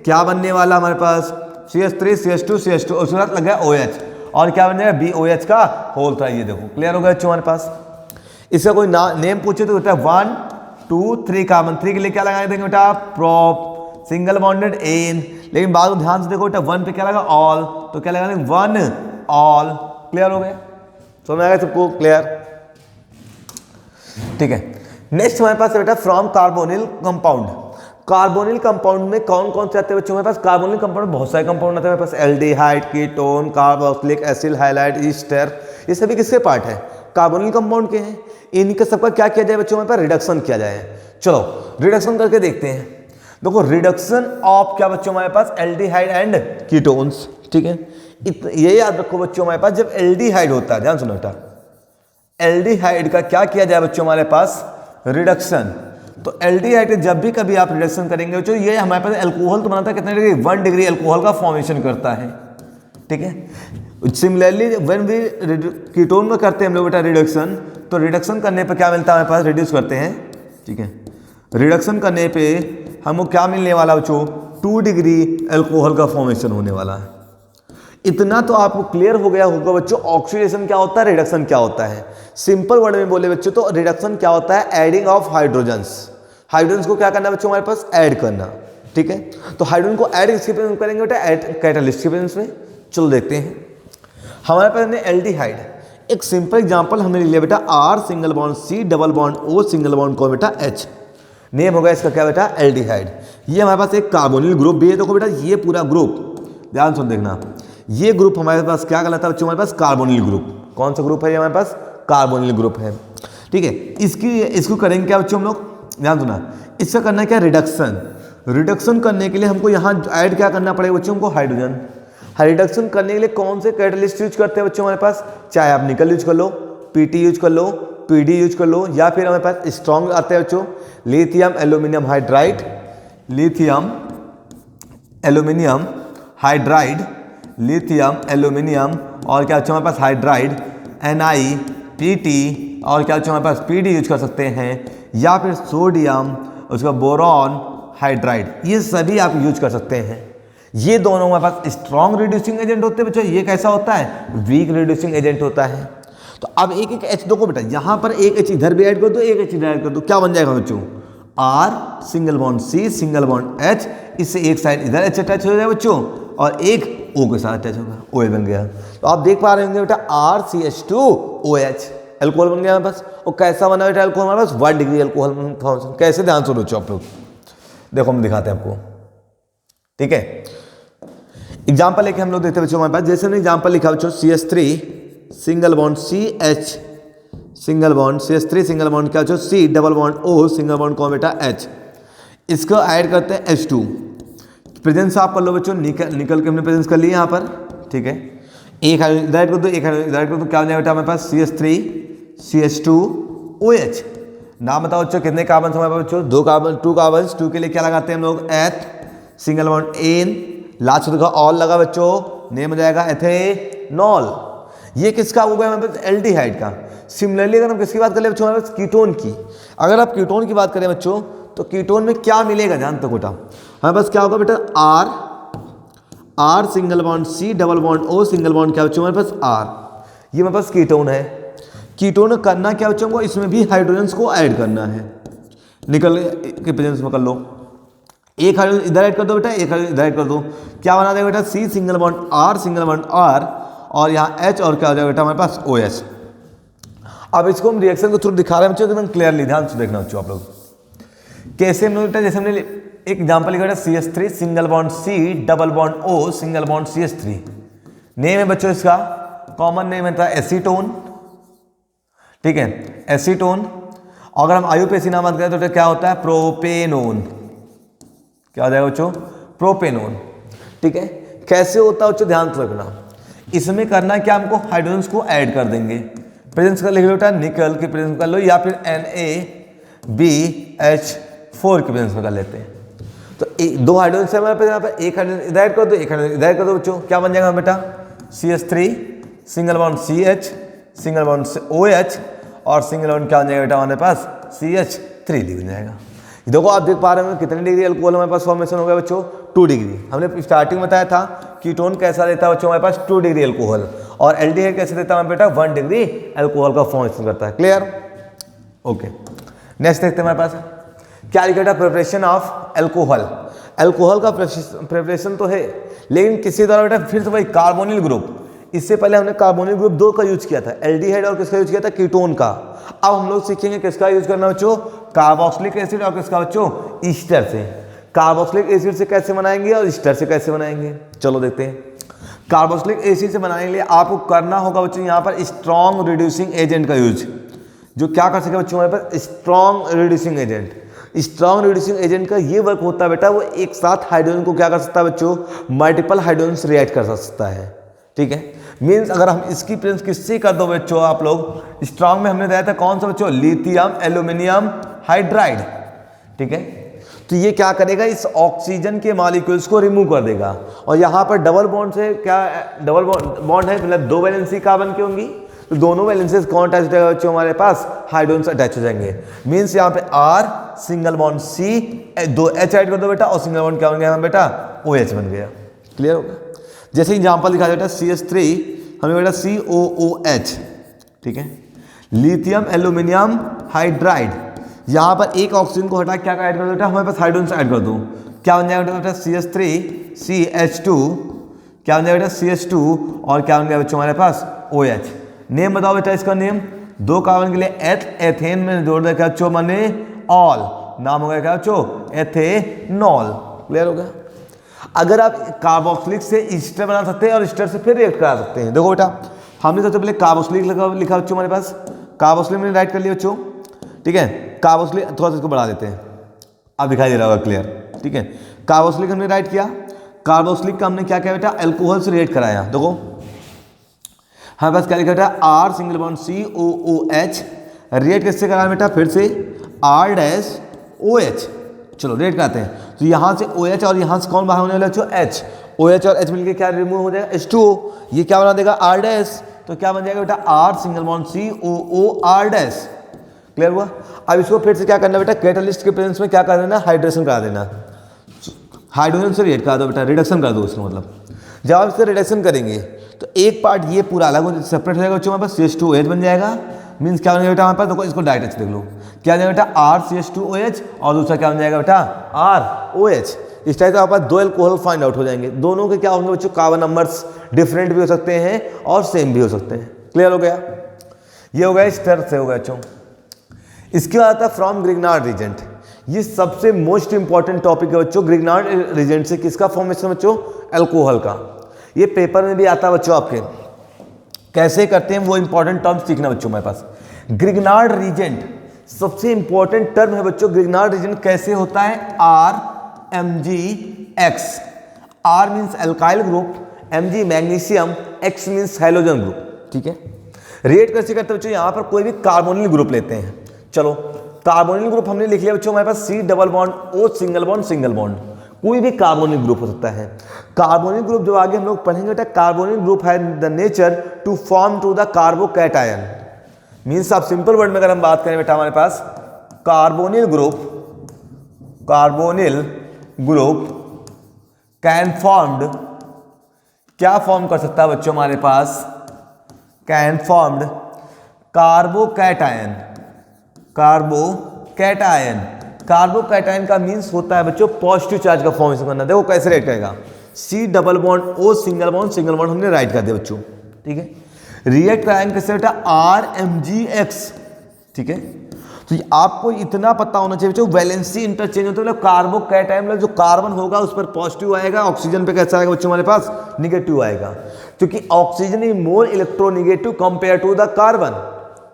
क्या बनने वाला हमारे पास CH3 CH2 CH2 उसके साथ लग गया OH, और क्या बन जाएगा BOH का होल था। ये देखो क्लियर हो गया बच्चों हमारे पास। इसका कोई नेम पूछे तो बेटा 1 2 3 कार्बन, 3 के लिए क्या लगा देंगे बेटा, प्रोप सिंगल बॉन्डेड एन, लेकिन बाद में ध्यान से देखो बेटा 1 पे क्या लगा ऑल, तो क्या लगा 1 ऑल। क्लियर हो गया, समझ में आएगा सबको, क्लियर, ठीक है। नेक्स्ट हमारे पास है बेटा from carbonyl compound. Carbonyl compound में कौन कौन से आते हैं बच्चों हमारे पास, कार्बोनिल कंपाउंड में बहुत सारे कंपाउंड आते हैं हमारे पास, एल्डिहाइड, कीटोन, कार्बोक्सिलिक एसिड, हाइलाइट, ईस्टर, ये सभी किसके पार्ट है, कार्बोनिल कंपाउंड के हैं। इनका सबका क्या किया जाए बच्चों हमारे पास, रिडक्शन किया जाए। चलो रिडक्शन करके देखते हैं। देखो रिडक्शन ऑफ क्या बच्चों हमारे पास, एल्डिहाइड एंड कीटोन्स, ठीक है। ये याद रखो बच्चों हमारे पास जब एल्डिहाइड होता है, ध्यान सुनो बेटा, एल्डिहाइड का क्या किया जाए बच्चों हमारे पास, रिडक्शन। तो एल्डिहाइड जब भी कभी आप रिडक्शन करेंगे बच्चों, ये हमारे पास अल्कोहल तो बनाता है कितने डिग्री, 1 डिग्री अल्कोहल का फॉर्मेशन करता है, ठीक है। सिमिलरली व्हेन वी कीटोन में करते हैं हम लोग बेटा रिडक्शन, तो रिडक्शन करने पर क्या मिलता है हमारे पास, रिड्यूस करते हैं, ठीक है। रिडक्शन करने पे हमको क्या मिलने वाला बच्चों, 2 डिग्री अल्कोहल का फॉर्मेशन होने वाला है। इतना तो आपको क्लियर हो गया होगा बच्चों, ऑक्सीडेशन क्या होता है, रिडक्शन क्या होता है। सिंपल वर्ड में बोले बच्चों तो रिडक्शन क्या होता है, एडिंग ऑफ हाइड्रोजन्स। हाइड्रोजन्स को क्या करना है बच्चों हमारे पास, ऐड करना, ठीक है। तो हाइड्रोजन को ऐड किसके प्रेजेंस करेंगे बेटा, ऐड कैटालिस्ट के प्रेजेंस में। चलो देखते हैं हमारे पास एल्डिहाइड, एक सिंपल एग्जांपल हमने लिया बेटा, R single bond C double bond O single bond को बेटा H, नेम होगा इसका क्या बेटा, एल्डिहाइड। ये हमारे पास एक कार्बोनिल ग्रुप भी है। देखो बेटा ये पूरा ग्रुप ध्यान सुन देखना, ये ग्रुप हमारे पास क्या कहलाता है बच्चों, हमारे पास कार्बोनिल ग्रुप। कौन सा ग्रुप है ये हमारे पास, कार्बोनिल ग्रुप है, ठीक है। इसको करेंगे क्या बच्चों हम लोग, ध्यान सुना, इसका करना क्या, रिडक्शन। रिडक्शन करने के लिए हमको यहाँ ऐड क्या करना पड़ेगा बच्चों, हमको हाइड्रोजन। रिडक्शन करने के लिए कौन से कैटलिस्ट यूज करते हैं बच्चों हमारे पास, चाहे आप निकल यूज कर लो, PT यूज कर लो, PD यूज कर लो, या फिर हमारे पास स्ट्रॉन्ग आते हैं बच्चों, lithium aluminium hydride, lithium aluminium hydride, lithium aluminium और क्या बच्चों हमारे पास हाइड्राइड, NiPT, और क्या बच्चों हमारे पास PD यूज कर सकते हैं, या फिर सोडियम उसका बोरॉन हाइड्राइड, ये सभी आप यूज कर सकते हैं। ये दोनों हमारे पास स्ट्रॉन्ग रिड्यूसिंग एजेंट होते हैं बच्चों, ये कैसा होता है, वीक रिड्यूसिंग एजेंट होता है। तो अब एक एक H देखो बेटा, यहाँ पर एक H इधर भी ऐड कर दो, एक H इधर ऐड कर दो, क्या बन जाएगा बच्चों, R single bond C single bond H, इससे एक साइड इधर H अटैच हो जाएगा बच्चों और एक O के साथ अटैच होगा, OH बन गया। तो आप देख पा रहे होंगे बेटा RCH2OH अल्कोहल बन गया हमारे पास। और कैसा बना बेटा अल्कोहल हमारे पास, 1 डिग्री अल्कोहल फॉर्मेशन। कैसे, ध्यान से बच्चों आप लोग देखो, हम दिखाते हैं आपको, ठीक है। एग्जाम्पल लेके हम लोग देखते हैं बच्चों हमारे पास, जैसे हमने एग्जाम्पल लिखा बच्चों, CH3 single bond CH single bond, CH3 single bond क्या बच्चों, C double bond O single bond कौन बेटा H, इसको ऐड करते हैं H2। प्रेजेंस आप कर लो बच्चों, निकल के हमने प्रेजेंस कर लिया यहाँ पर, ठीक है। एक इधर कर दो, एक इधर कर दो, क्या हो जाएगा बेटा हमारे पास, CH3 CH2OH। नाम बताओ बच्चों कितने कार्बन हमारे पास बच्चों, 2 कार्बन, 2 कार्बन, 2 के लिए क्या लगाते हैं हम लोग, H single bond N, last का ऑल लगा बच्चों, नेम हो जाएगा एथेनॉल। ये किसका हो गया हमारे पास, एल्डिहाइड का। सिमिलरली अगर हम किसकी बात करें बच्चों, हमारे पास कीटोन की, अगर आप कीटोन की बात करें बच्चों, तो कीटोन में क्या मिलेगा ध्यान तो बेटा, हमारे पास क्या होगा बेटा, R single bond C double bond O single bond, क्या बच्चों हमारे पास आर, ये हमारे पास कीटोन है। कीटोन करना क्या बच्चों को, इसमें भी हाइड्रोजन्स को ऐड करना है, निकल के प्रेजेंस में कर लो, एक हाइड्रोजन इधर ऐड कर दो बेटा, एक हाइड्रोजन इधर ऐड कर दो, क्या बना देगा बेटा, सी सिंगल बॉन्ड आर, और यहाँ H और क्या हो जाएगा बेटा हमारे पास OH। अब इसको हम रिएक्शन के थ्रू दिखा रहे हैं बच्चों, एकदम क्लियरली ध्यान से देखना बच्चों आप लोग। कैसे हमने बेटा, जैसे हमने एक एग्जांपल लिखा बेटा CH3 single bond C double bond O single bond CH3, name है बच्चों इसका, कॉमन नेम है एसीटोन, ठीक है, एसीटोन। अगर हम IUPAC नाम करें तो क्या होता है, प्रोपेनोन, क्या हो जाएगा बच्चों, प्रोपेनोन, ठीक है। कैसे होता है बच्चों, ध्यान से रखना, इसमें करना क्या, हमको हाइड्रोजन्स को ऐड कर देंगे, प्रेजेंस का लिख लो बेटा, निकल के प्रेजेंस कर लो, या फिर NaBH4 के प्रेजेंस में कर लेते हैं। तो दो हाइड्रोजन से हमारे पास यहाँ पर एक हाइड्रोजन इधर ऐड कर दो, एक हाइड्रोजन इधर ऐड कर दो बच्चों, क्या बन जाएगा बेटा, CH3 single bond CH single bond OH और सिंगल बॉन्ड क्या बन जाएगा बेटा हमारे पास CH3 बन जाएगा। देखो आप देख पा रहे हैं कितने डिग्री अल्कोहल हमारे पास फॉर्मेशन हो गया बच्चों, 2 डिग्री। हमने स्टार्टिंग में बताया था कीटोन कैसा देता है बच्चों हमारे पास 2 डिग्री अल्कोहल, और एल्डिहाइड कैसे देता है बेटा 1 डिग्री अल्कोहल का फॉर्मेशन करता है। Clear, okay. नेक्स्ट देखते हैं हमारे पास क्या लिखा था, प्रिपरेशन ऑफ अल्कोहल। अल्कोहल का प्रिपरेशन तो है, लेकिन किसी द्वारा बेटा फिर से वही कार्बोनिल ग्रुप, इससे पहले हमने कार्बोनिल ग्रुप 2 का यूज किया था, एल्डिहाइड और किसका यूज किया था, कीटोन का। अब हम लोग सीखेंगे किसका यूज करना बच्चों, कार्बोक्सिलिक एसिड और किसका बच्चों, ईस्टर से। कार्बोक्सिलिक एसिड से कैसे बनाएंगे और ईस्टर से कैसे बनाएंगे, चलो देखते हैं। कार्बोक्सिलिक एसिड से बनाने के लिए आपको करना होगा बच्चों यहाँ पर स्ट्रॉन्ग रिड्यूसिंग एजेंट का यूज, जो क्या कर सके बच्चों हमारे पास, strong reducing agent. Strong reducing agent का ये वर्क होता है बेटा, वो एक साथ हाइड्रोजन को क्या कर सकता है बच्चों, मल्टीपल हाइड्रोजन से रिएक्ट कर सकता है, ठीक है। मीन्स अगर हम इसकी प्रेजेंस किससे कर दो बच्चों, आप लोग स्ट्रॉन्ग में हमने दिया था कौन सा बच्चों, लिथियम एल्यूमिनियम हाइड्राइड, ठीक है। तो ये क्या करेगा, इस ऑक्सीजन के मॉलिक्यूल्स को रिमूव कर देगा, और यहाँ पर डबल बॉन्ड से क्या, डबल बॉन्ड है मतलब 2 वैलेंसी कार्बन की होंगी, तो दोनों वैलेंसीज कौन अटैच हो जाएगा बच्चों हमारे पास, हाइड्रोजन से अटैच हो जाएंगे। मीन्स यहाँ पे R single bond C 2 H add कर दो बेटा, और सिंगल बॉन्ड क्या बन गया बेटा, OH बन गया। क्लियर हो गया। जैसे एग्जाम्पल दिखा बेटा CH3 हमें बेटा COOH, ठीक है, लिथियम एल्यूमिनियम हाइड्राइड, यहाँ पर एक ऑक्सीजन को हटा क्या ऐड कर दो बेटा, हमारे पास हाइड्रोजन से ऐड कर दो, क्या बन जाएगा बेटा CH3 CH2, क्या बन जाएगा बेटा CH2, और क्या बन गया बच्चों हमारे पास OH। नेम बताओ बेटा इसका नेम, 2 कार्बन के लिए एथेन में जोड़ दे क्या बच्चों, माने ऑल, नाम हो गया क्या बच्चों, एथेनॉल। क्लियर हो गया। अगर आप कार्बोक्सिलिक से ईस्टर बना सकते हैं और ईस्टर से फिर रिएक्ट करा सकते हैं। देखो बेटा हमने सबसे पहले कार्बोक्सिलिक लिखा बच्चों हमारे पास, कार्बोक्सिलिक में राइट कर लिया बच्चों, ठीक है। कार्बोक्सिलिक थोड़ा सा इसको बढ़ा देते हैं, अब दिखाई दे रहा होगा क्लियर, ठीक है। कार्बोक्सिलिक हमने राइट किया, कार्बोक्सिलिक का हमने क्या किया बेटा, अल्कोहल से रिएक्ट कराया। देखो हमारे पास क्या लिखा बेटा, R single bond COOH, react किससे कराया बेटा, फिर से R-OH, चलो रेड कराते हैं। तो यहाँ से OH और यहाँ से कौन बाहर होने वाला बच्चों, H, OH और H मिलके क्या रिमूव हो जाएगा, H2O, ये क्या बना देगा R-, तो क्या बन जाएगा बेटा, R single bond COOR-। Clear हुआ। अब इसको फिर से क्या करना बेटा, कैटलिस्ट के प्रेजेंस में क्या कर देना, हाइड्रेशन करा देना, हाइड्रोजन से रिएक्ट करा दो बेटा, रिडक्शन कर दो उसका मतलब। जब आप इससे रिडक्शन करेंगे तो एक पार्ट ये पूरा अलग हो सेपरेट हो जाएगा बच्चों, हमारे पास CH2OH बन जाएगा। मीन्स क्या बन जाएगा बेटा हमारे पास, देखो इसको डायरेक्ट देख लो, क्या बन जाएगा बेटा RCH2OH, और दूसरा क्या बन जाएगा बेटा ROH। इस टाइप से हमारे पास 2 अल्कोहल फाइंड आउट हो जाएंगे। दोनों के क्या होंगे बच्चों, कार्बन नंबर्स डिफरेंट भी हो सकते हैं और सेम भी हो सकते हैं। क्लियर हो गया। ये हो गया इस तरह से हो गया बच्चों। इसके बाद आता है फ्रॉम ग्रिग्नार्ड रीजेंट, ये सबसे मोस्ट इंपॉर्टेंट टॉपिक है बच्चों। ग्रिग्नार्ड रीजेंट से किसका फॉर्मेशन बच्चों, अल्कोहल का। ये पेपर में भी आता है बच्चों आपके, कैसे करते हैं वो इंपॉर्टेंट टर्म सीखना बच्चों हमारे पास। ग्रिग्नार्ड रीजेंट सबसे इंपॉर्टेंट टर्म है बच्चों। ग्रिग्नार्ड रीजेंट कैसे होता है, RMgX, R means alkyl group, Mg magnesium, X means halogen group, ठीक है। रिएक्ट कैसे करते हैं बच्चों, यहाँ पर कोई भी कार्बोनिल ग्रुप लेते हैं। चलो कार्बोनिल ग्रुप हमने लिख लिया बच्चों, हमारे पास C double bond O single bond, कोई भी कार्बोनिल ग्रुप हो सकता है। कार्बोनिल ग्रुप जो आगे हम लोग पढ़ेंगे बेटा, कार्बोनिल ग्रुप है the nature to form to the carbocation. Means आप सिंपल वर्ड में अगर हम बात करें बेटा, हमारे पास carbonyl group carbonyl group can formed, क्या फॉर्म कर सकता है बच्चों हमारे पास, can formed carbocation. Carbocation, carbocation का मीन्स होता है बच्चों पॉजिटिव चार्ज का फॉर्मेशन करना। देखो कैसे राइट करेगा, C double bond O single bond हमने राइट कर दिया बच्चों, ठीक है। रिएक्ट कराएंगे कैसे बेटा, RMgX, ठीक है। तो आपको इतना पता होना चाहिए बच्चों, वैलेंसी इंटरचेंज होता है, मतलब कार्बोकैटायन मतलब जो कार्बन होगा उस पर पॉजिटिव आएगा, ऑक्सीजन पे कैसा आएगा बच्चों हमारे पास, निगेटिव आएगा, क्योंकि oxygen is more electronegative compare to the carbon,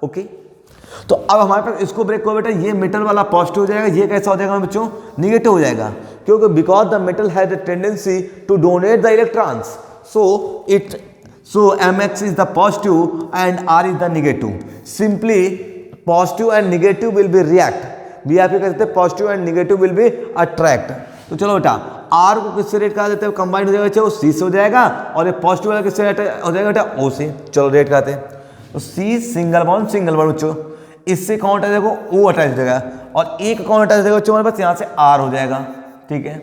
okay. तो अब हमारे पास इसको ब्रेक करो बेटा, ये मेटल वाला पॉजिटिव हो जाएगा, ये कैसा हो जाएगा बच्चों, निगेटिव हो जाएगा, क्योंकि because the metal has the tendency to donate the electrons, so Mx is the positive and R is the negative. Simply positive and negative will be react. भी आप ये कहते हैं positive and negative will be attract. तो चलो बेटा R को किससे रेट करा देते हैं, कंबाइंड हो जाएगा, वो C से हो जाएगा, और ये पॉजिटिव वाला किससे हो जाएगा बेटा, O से। चलो रेट कराते हैं, तो C सिंगल बॉन्ड बच्चों, इससे कौन अटैच देखो, O अटैच हो जाएगा, और एक कौन अटैच देखो बच्चों हमारे पास, यहाँ से R हो जाएगा, ठीक है।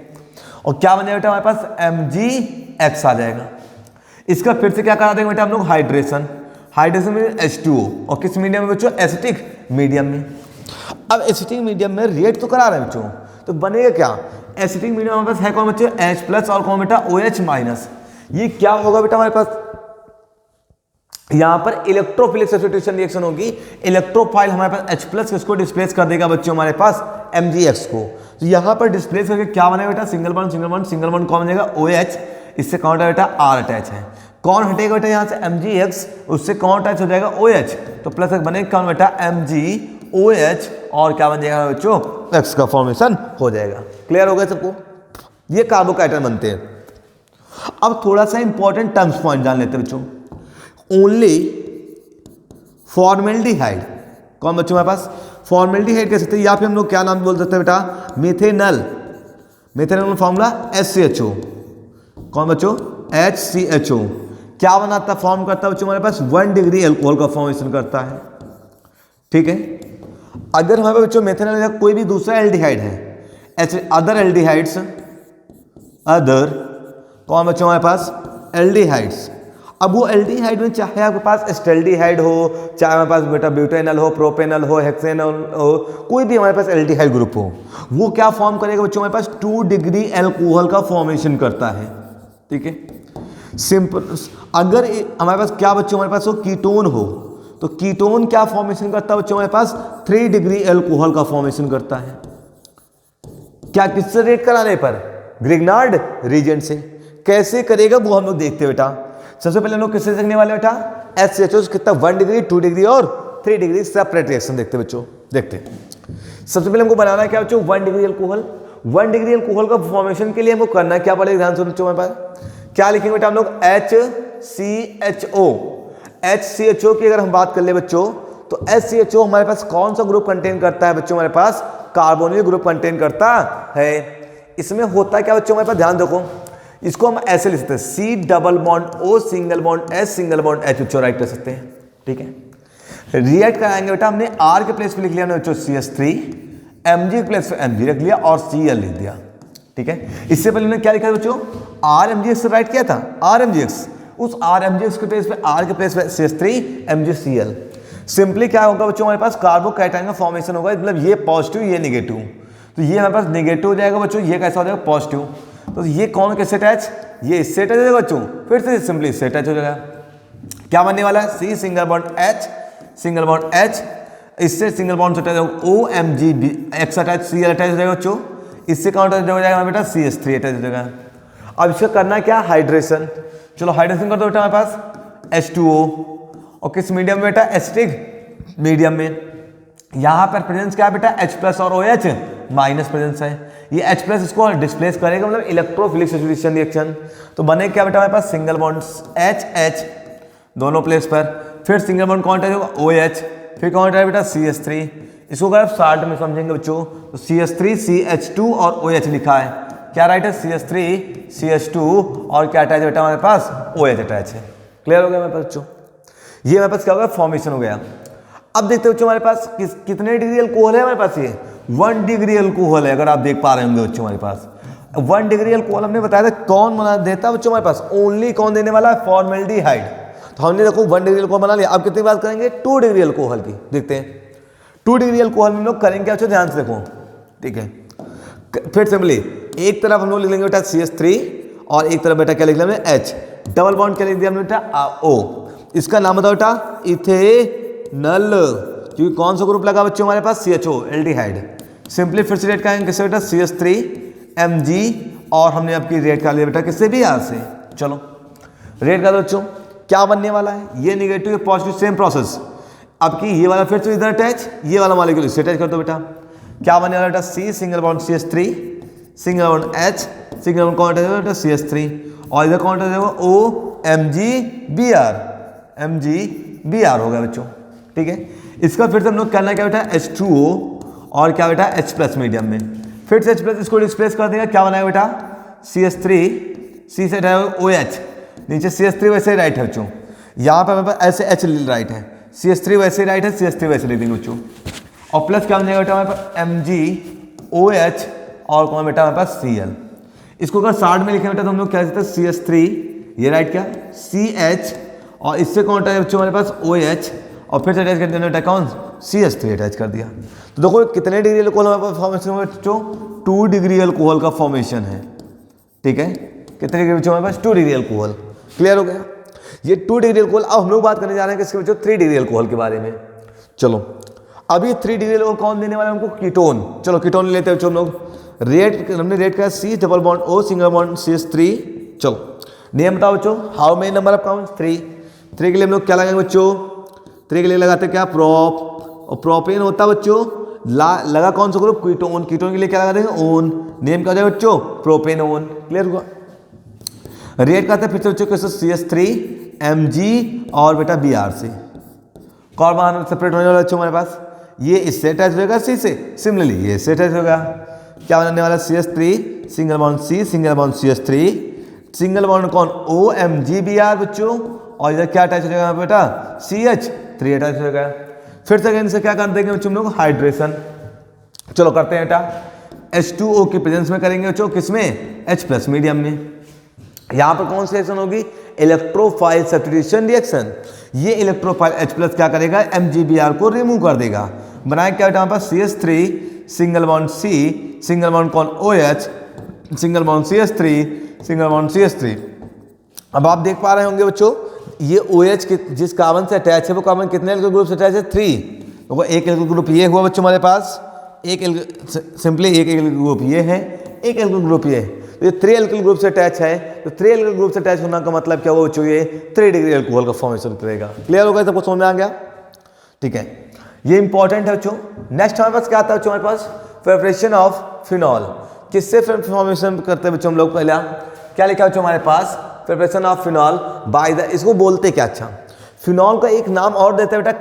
और क्या बन जाएगा बेटा हमारे पास, Mgx आ जाएगा। इसका फिर से क्या करा देंगे बेटा हम लोग, हाइड्रेशन। हाइड्रेशन में H2O, और किस मीडियम में बच्चों, एसिटिक मीडियम में। अब एसिटिक मीडियम में रिएक्ट तो करा रहे हैं बच्चों, तो बनेगा क्या, एसिटिक मीडियम हमारे पास है कौन बच्चों, H+ और कौन बेटा, OH-। ये क्या होगा बेटा हमारे पास, यहां पर इलेक्ट्रोफिलिक सब्स्टिट्यूशन रिएक्शन होगी, इलेक्ट्रोफाइल हमारे पास H+ किसको डिस्प्लेस कर देगा बच्चों हमारे पास, Mgx को। तो यहां पर डिस्प्लेस करके क्या बनेगा बेटा, सिंगल बॉन्ड कौन बनेगा, OH, इससे कौन है बेटा, R अटैच है, कौन हटेगा बेटा यहाँ से, Mgx, उससे कौन अटैच हो जाएगा, OH, तो प्लस बनेगा कौन बेटा, MgOH, और क्या बन जाएगा बच्चों, X का फॉर्मेशन हो जाएगा। क्लियर हो गया सबको, ये कार्बोकैटायन बनते हैं। अब थोड़ा सा इंपॉर्टेंट टर्म्स पॉइंट जान लेते हैं बच्चों, ओनली फॉर्मेल्डिहाइड, कौन बच्चों हमारे पास, फॉर्मेल्डिहाइड कह सकते हैं, या फिर हम लोग क्या नाम बोल सकते हैं बेटा, मिथेनल। मिथेनल फॉर्मूला HCHO, कौन बच्चों, HCHO, क्या बनाता, फॉर्म करता है बच्चों हमारे पास, 1 डिग्री एल्कोहल का फॉर्मेशन करता है, ठीक है। अगर हमारे पास बच्चों मेथेनॉल या कोई भी दूसरा एल्डिहाइड है, अदर एल्डिहाइड्स, अदर कौन बच्चों हमारे पास, एल्डिहाइड्स। अब वो एल्डिहाइड में चाहे आपके पास एस्टेल्डिहाइड हो, चाहे हमारे पास बेटा ब्यूटेनल हो, प्रोपेनल हो, हेक्सेनल हो, कोई भी हमारे पास एल्डिहाइड ग्रुप हो, वो क्या फॉर्म करेगा बच्चों हमारे पास, 2 डिग्री एल्कोहल का फॉर्मेशन करता है, ठीक है। सिंपल, अगर हमारे पास क्या बच्चों हमारे पास वो कीटोन हो, तो कीटोन क्या फॉर्मेशन करता है बच्चों हमारे पास, 3 डिग्री एल्कोहल का फॉर्मेशन करता है। क्या किससे रेट कराने पर, ग्रिग्नार्ड रीजेंट से। कैसे करेगा वो हम लोग देखते हैं बेटा। सबसे पहले हम लोग किससे देखने वाले बेटा, HCHO कितना, 1 डिग्री, 2 डिग्री और 3 डिग्री सेपरेट रिएक्शन देखते बच्चों, देखते हैं। सबसे पहले हमको बनाना है क्या बच्चों, 1 डिग्री एल्कोहल। 1 डिग्री एल्कोहल का फॉर्मेशन के लिए हमको करना क्या पड़ेगा, ध्यान से बच्चों हमारे पास क्या लिखेंगे बेटा हम लोग, HCHO। HCHO की अगर हम बात कर ले बच्चों, तो HCHO हमारे पास कौन सा ग्रुप कंटेन करता है बच्चों, हमारे पास कार्बोनिल ग्रुप कंटेन करता है। इसमें होता है क्या बच्चों हमारे पास, ध्यान देखो, इसको हम ऐसे लिख सकते हैं, C double bond O single bond S single bond H बच्चों राइट कर सकते हैं, ठीक है। रिएक्ट कराएंगे बेटा, हमने R के प्लेस पे लिख लिया हमने बच्चों CH3, Mg के प्लेस पे Mg रख लिया और Cl लिख दिया, ठीक है। इससे पहले हमने क्या लिखा है बच्चों, RMgX से राइट किया था, RMgX, उस RMgX के प्लेस पे R के प्लेस पे CH3 MgCl। सिंपली क्या होगा बच्चों हमारे पास, कार्बोकैटायन का फॉर्मेशन होगा, मतलब ये पॉजिटिव ये निगेटिव, तो ये हमारे पास निगेटिव हो जाएगा बच्चों, ये कैसा हो जाएगा पॉजिटिव। तो ये कौन कैसे अटैच, ये इससे अटैच हो जाएगा बच्चों, फिर से सिंपली इससे अटैच हो जाएगा। क्या बनने वाला है, C single bond H single bond H, इससे सिंगल बॉन्ड अटैच होगा OMgX अटैच, Cl अटैच हो जाएगा बच्चों, इससे कौन अटैच हो जाएगा बेटा, CH3 अटैच हो जाएगा। अब इसका करना क्या, हाइड्रेशन। चलो हाइड्रेशन कर दो बेटा हमारे पास H2O, और किस मीडियम में बेटा, एसिटिक मीडियम में। यहाँ पर प्रेजेंस क्या है बेटा, H+ और OH माइनस प्रेजेंस है। ये H+ इसको डिस्प्लेस करेगा, मतलब इलेक्ट्रोफिलिक सब्स्टिट्यूशन रिएक्शन। तो बने क्या बेटा हमारे पास, सिंगल बॉन्ड्स H दोनों प्लेस पर, फिर सिंगल बॉन्ड कौन अटैच होगा, OH, फिर कौन अटैच बेटा, CH3। इसको अगर आप शार्ट में समझेंगे बच्चों, तो CH3 CH2 और OH लिखा है, क्या राइट है, CH3 CH2 और क्या अटैच बेटा हमारे पास, OH अटैच है। क्लियर हो गया हमारे पास बच्चों, ये हमारे पास क्या हो गया, फॉर्मेशन हो गया। अब देखते हो बच्चों हमारे पास कितने डिग्री एल्कोहल है हमारे पास, ये 1 डिग्री अल्कोहल है, अगर आप देख पा रहे होंगे बच्चों हमारे पास 1 डिग्री अल्कोहल हमने बताया था कौन बना देता है बच्चों हमारे पास, ओनली कौन देने वाला है, फॉर्मेल्डिहाइड। तो हमने देखो 1 डिग्री अल्कोहल बना लिया। अब कितनी बात करेंगे, 2 डिग्री अल्कोहल की, देखते हैं 2 डिग्री अल्कोहल में हम लोग करेंगे क्या, ध्यान से देखो, ठीक है। फिर सिंपली एक तरफ हम लोग लिख लेंगे बेटा CH3 और एक तरफ बेटा क्या लिख लेंगे H, डबल बॉन्ड क्या लिख दिया हमने बेटा O। इसका नाम बताओ बेटा इथेनल, क्योंकि कौन सा ग्रुप लगा बच्चों हमारे पास, CHO एल्डिहाइड। सिंपली फिर से रेट करेंगे किससे बेटा, CH3 Mg, और हमने आपकी रेट कर लिया बेटा किससे, Br से। चलो रेट कर दो बच्चों, क्या बनने वाला है, ये नेगेटिव ये पॉजिटिव, सेम प्रोसेस। अब की ये वाला फिर से इधर अटैच, ये वाला मॉलिक्यूल इससे अटैच कर दो बेटा, क्या बनने वाला बेटा, C single bond CH3 single bond H single bond कौन अटैच होगा बेटा, CH3, और इधर कौन अटैच होगा, O MgBr हो गया बच्चों, ठीक है। इसका फिर से हम लोग करना क्या बेटा, H2O और क्या बेटा H+ मीडियम में, फिर से H+ इसको डिस्प्लेस कर देगा, क्या बनाएगा बेटा CH3, C से OH, नीचे CH3 वैसे राइट है बच्चों, यहाँ पर हमारे पास ऐसे H राइट है, CH3 वैसे राइट है, CH3 वैसे लिख देंगे बच्चों, और प्लस क्या बनेगा बेटा हमारे पास MgOH और कौन बेटा हमारे पास Cl। इसको अगर 60 में लिखे बेटा तो हम लोग क्या कहते हैं, CH3 ये राइट क्या CH, और इससे कौन अटैच बच्चों हमारे पास OH, और फिर से अटैच कर दिया बेटा कौन, CH3 अटैच कर दिया। तो देखो कितने डिग्री अल्कोहल हमारे पास फॉर्मेशन है बच्चों, 2 डिग्री अल्कोहल का फॉर्मेशन है, ठीक है। कितने डिग्री बच्चों हमारे पास, 2 डिग्री अल्कोहल, क्लियर हो गया ये 2 डिग्री अल्कोहल। अब हम लोग बात करने जा रहे हैं किसके बच्चों, 3 डिग्री अल्कोहल के बारे में। चलो अभी 3 डिग्री अल्कोहल कौन देने वाला है हमको, कीटोन। चलो कीटोन लेते हैं बच्चों हम लोग, रेट हमने रेट का C double bond O single bond CH3। चलो नेम बताओ बच्चों, how many number of count, 3 के लिए हम लोग क्या लगाएंगे बच्चों, 3 के लिए लगाते हैं क्या, प्रोप, और प्रोपेन होता है बच्चों लगा कौन सा ग्रुप, कीटोन, कीटोन के लिए क्या लगा देंगे, ओन, नेम क्या हो जाएगा बच्चों, प्रोपेनोन, क्लियर हुआ। रेट का था फिर से बच्चों कैसे, CH3 Mg और बेटा Br से, कौन सेपरेट होने वाला बच्चों हमारे पास, ये इससे अटैच होगा C से, सिमिलरली ये इससे अटैच होगा, क्या बनाने वाला, CH3 single bond C single bond CH3 single bond कौन, O MgBr बच्चों, और इधर क्या अटैच हो जाएगा बेटा, CH3 अटैच हो जाएगा। फिर से इनसे क्या कर देंगे बच्चों हम लोग, हाइड्रेशन। चलो करते हैं बेटा, H2O की प्रेजेंस में करेंगे बच्चों, किसमें, H+ मीडियम में। यहाँ पर कौन सी रिएक्शन होगी, इलेक्ट्रोफाइल सब्स्टिट्यूशन रिएक्शन। ये इलेक्ट्रोफाइल H+ क्या करेगा, MgBr को रिमूव कर देगा, बनाए क्या बेटा हमारे पास, CH3 single bond C single bond कौन, OH single bond CH3 single bond CH3। अब आप देख पा रहे होंगे बच्चों, ये OH जिस कार्बन से अटैच है वो कार्बन कितने एल्किल ग्रुप से अटैच है, 3। तो एक एल्किल ग्रुप ये हुआ बच्चों हमारे पास, सिंपली एक एल्किल ग्रुप ये है, एक एल्किल ग्रुप ये है, तो ये 3 एल्किल ग्रुप से अटैच है। तो 3 एल्किल ग्रुप से अटैच होना का मतलब क्या हुआ बच्चों, ये 3 डिग्री अल्कोहल का फॉर्मेशन करेगा। क्लियर हो गया, सबको समझ में आ गया, ठीक है, ये इंपॉर्टेंट है बच्चों। नेक्स्ट हमारे पास क्या आता है बच्चों, हमारे पास प्रिपरेशन ऑफ फिनॉल, किससे फॉर्मेशन करते हैं बच्चों हम लोग, पहला क्या लिखा बच्चों हमारे पास, preparation of phenol by the, इसको बोलते क्या, अच्छा फिनॉल का एक नाम और देते हैं बेटा,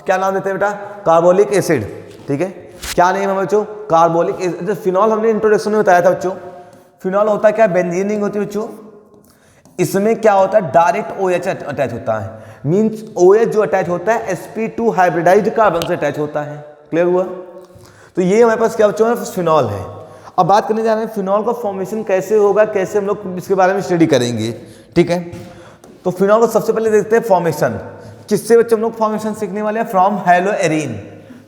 क्या नाम देते हैं बेटा, कार्बोलिक एसिड, ठीक है। क्या नेम है बच्चों, कार्बोलिक एसिड। फिनॉल हमने इंट्रोडक्शन में बताया था बच्चों, फिनॉल होता है क्या, बेंजीन रिंग होती है बच्चों, इसमें क्या होता है, डायरेक्ट OH अटैच होता है, मींस OH जो अटैच होता है sp2 हाइब्रिडाइज्ड कार्बन से अटैच होता है, क्लियर हुआ। तो ये हमारे पास क्या बच्चों है, फिनॉल है। अब बात करने जा रहे हैं फिनॉल का फॉर्मेशन कैसे होगा, कैसे हम लोग इसके बारे में स्टडी करेंगे, ठीक है। तो फिनॉल को सबसे पहले देखते हैं फॉर्मेशन, किससे बच्चों हम लोग फॉर्मेशन सीखने वाले हैं, फ्रॉम हेलोएरीन।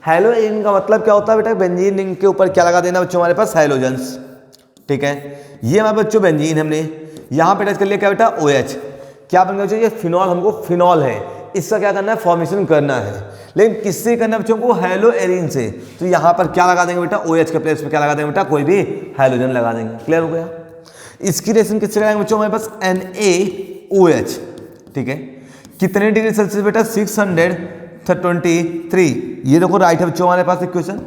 हेलोएरीन का मतलब क्या होता है बेटा, बेंजीन रिंग के ऊपर क्या लगा देना बच्चों हमारे पास, हाइड्रोजन्स, ठीक है। ये हमारे बच्चों बेंजीन हमने यहाँ पे अटैच कर लिया क्या बेटा, OH, क्या बन गया बच्चों, ये फिनॉल, हमको फिनॉल है, इसका क्या करना है, फॉर्मेशन करना है, लेकिन किससे करना है बच्चों को, हेलोएरीन से। तो यहाँ पर क्या लगा देंगे बेटा, OH के प्लेस पे क्या लगा देंगे बेटा, कोई भी हाइड्रोजन लगा देंगे, क्लियर हो गया। इसकी रिएक्शन किससे लगाएंगे बच्चों हमारे पास, NaOH, ठीक है। कितने डिग्री सेल्सियस बेटा, 623, ये देखो राइट है बच्चों हमारे पास इक्वेशन,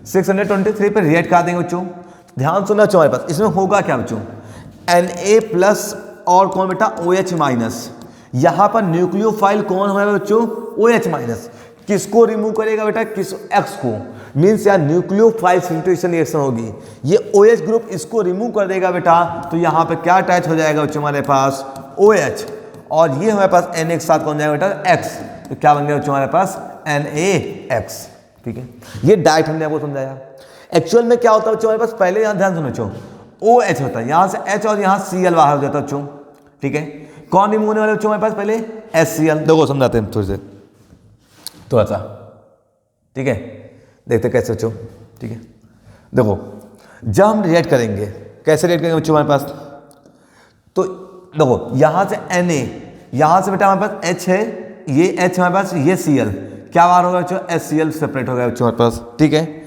623 पे रिएक्ट कर देंगे बच्चों। ध्यान सुनना बच्चों हमारे पास, इसमें होगा क्या बच्चों, Na+ और कौन बेटा, OH-। यहाँ पर न्यूक्लियोफाइल कौन हमारे बच्चों, OH-। किसको रिमूव करेगा बेटा, किस X को, मीन्स यार न्यूक्लियोफाइल सब्स्टिट्यूशन रिएक्शन होगी, ये OH ग्रुप इसको रिमूव कर देगा बेटा, तो यहाँ पे क्या अटैच हो जाएगा बच्चों हमारे पास, OH, और ये हमारे पास Na के साथ कौन जाएगा बेटा, X, तो क्या बन गया बच्चों हमारे पास, NaX, ठीक है, ये डाइट हमने आपको समझाया। एक्चुअल में क्या होता है बच्चों हमारे पास, पहले यहाँ ध्यान सुनो बच्चों, OH होता है, यहाँ से H और यहाँ Cl बाहर हो जाता है बच्चों, ठीक है। कौन रिमूव होने वाले बच्चों हमारे पास, पहले HCl। देखो समझाते हैं थोड़ी देर, थोड़ा सा, ठीक है, देखते कैसे बच्चों, ठीक है। देखो जब हम रिएक्ट करेंगे, कैसे रिएक्ट करेंगे बच्चों हमारे पास, तो देखो यहाँ से Na, यहाँ से बेटा हमारे पास H है, ये H हमारे पास, ये Cl, क्या बाहर होगा बच्चों, HCl सेपरेट हो गया बच्चों हमारे पास, ठीक है।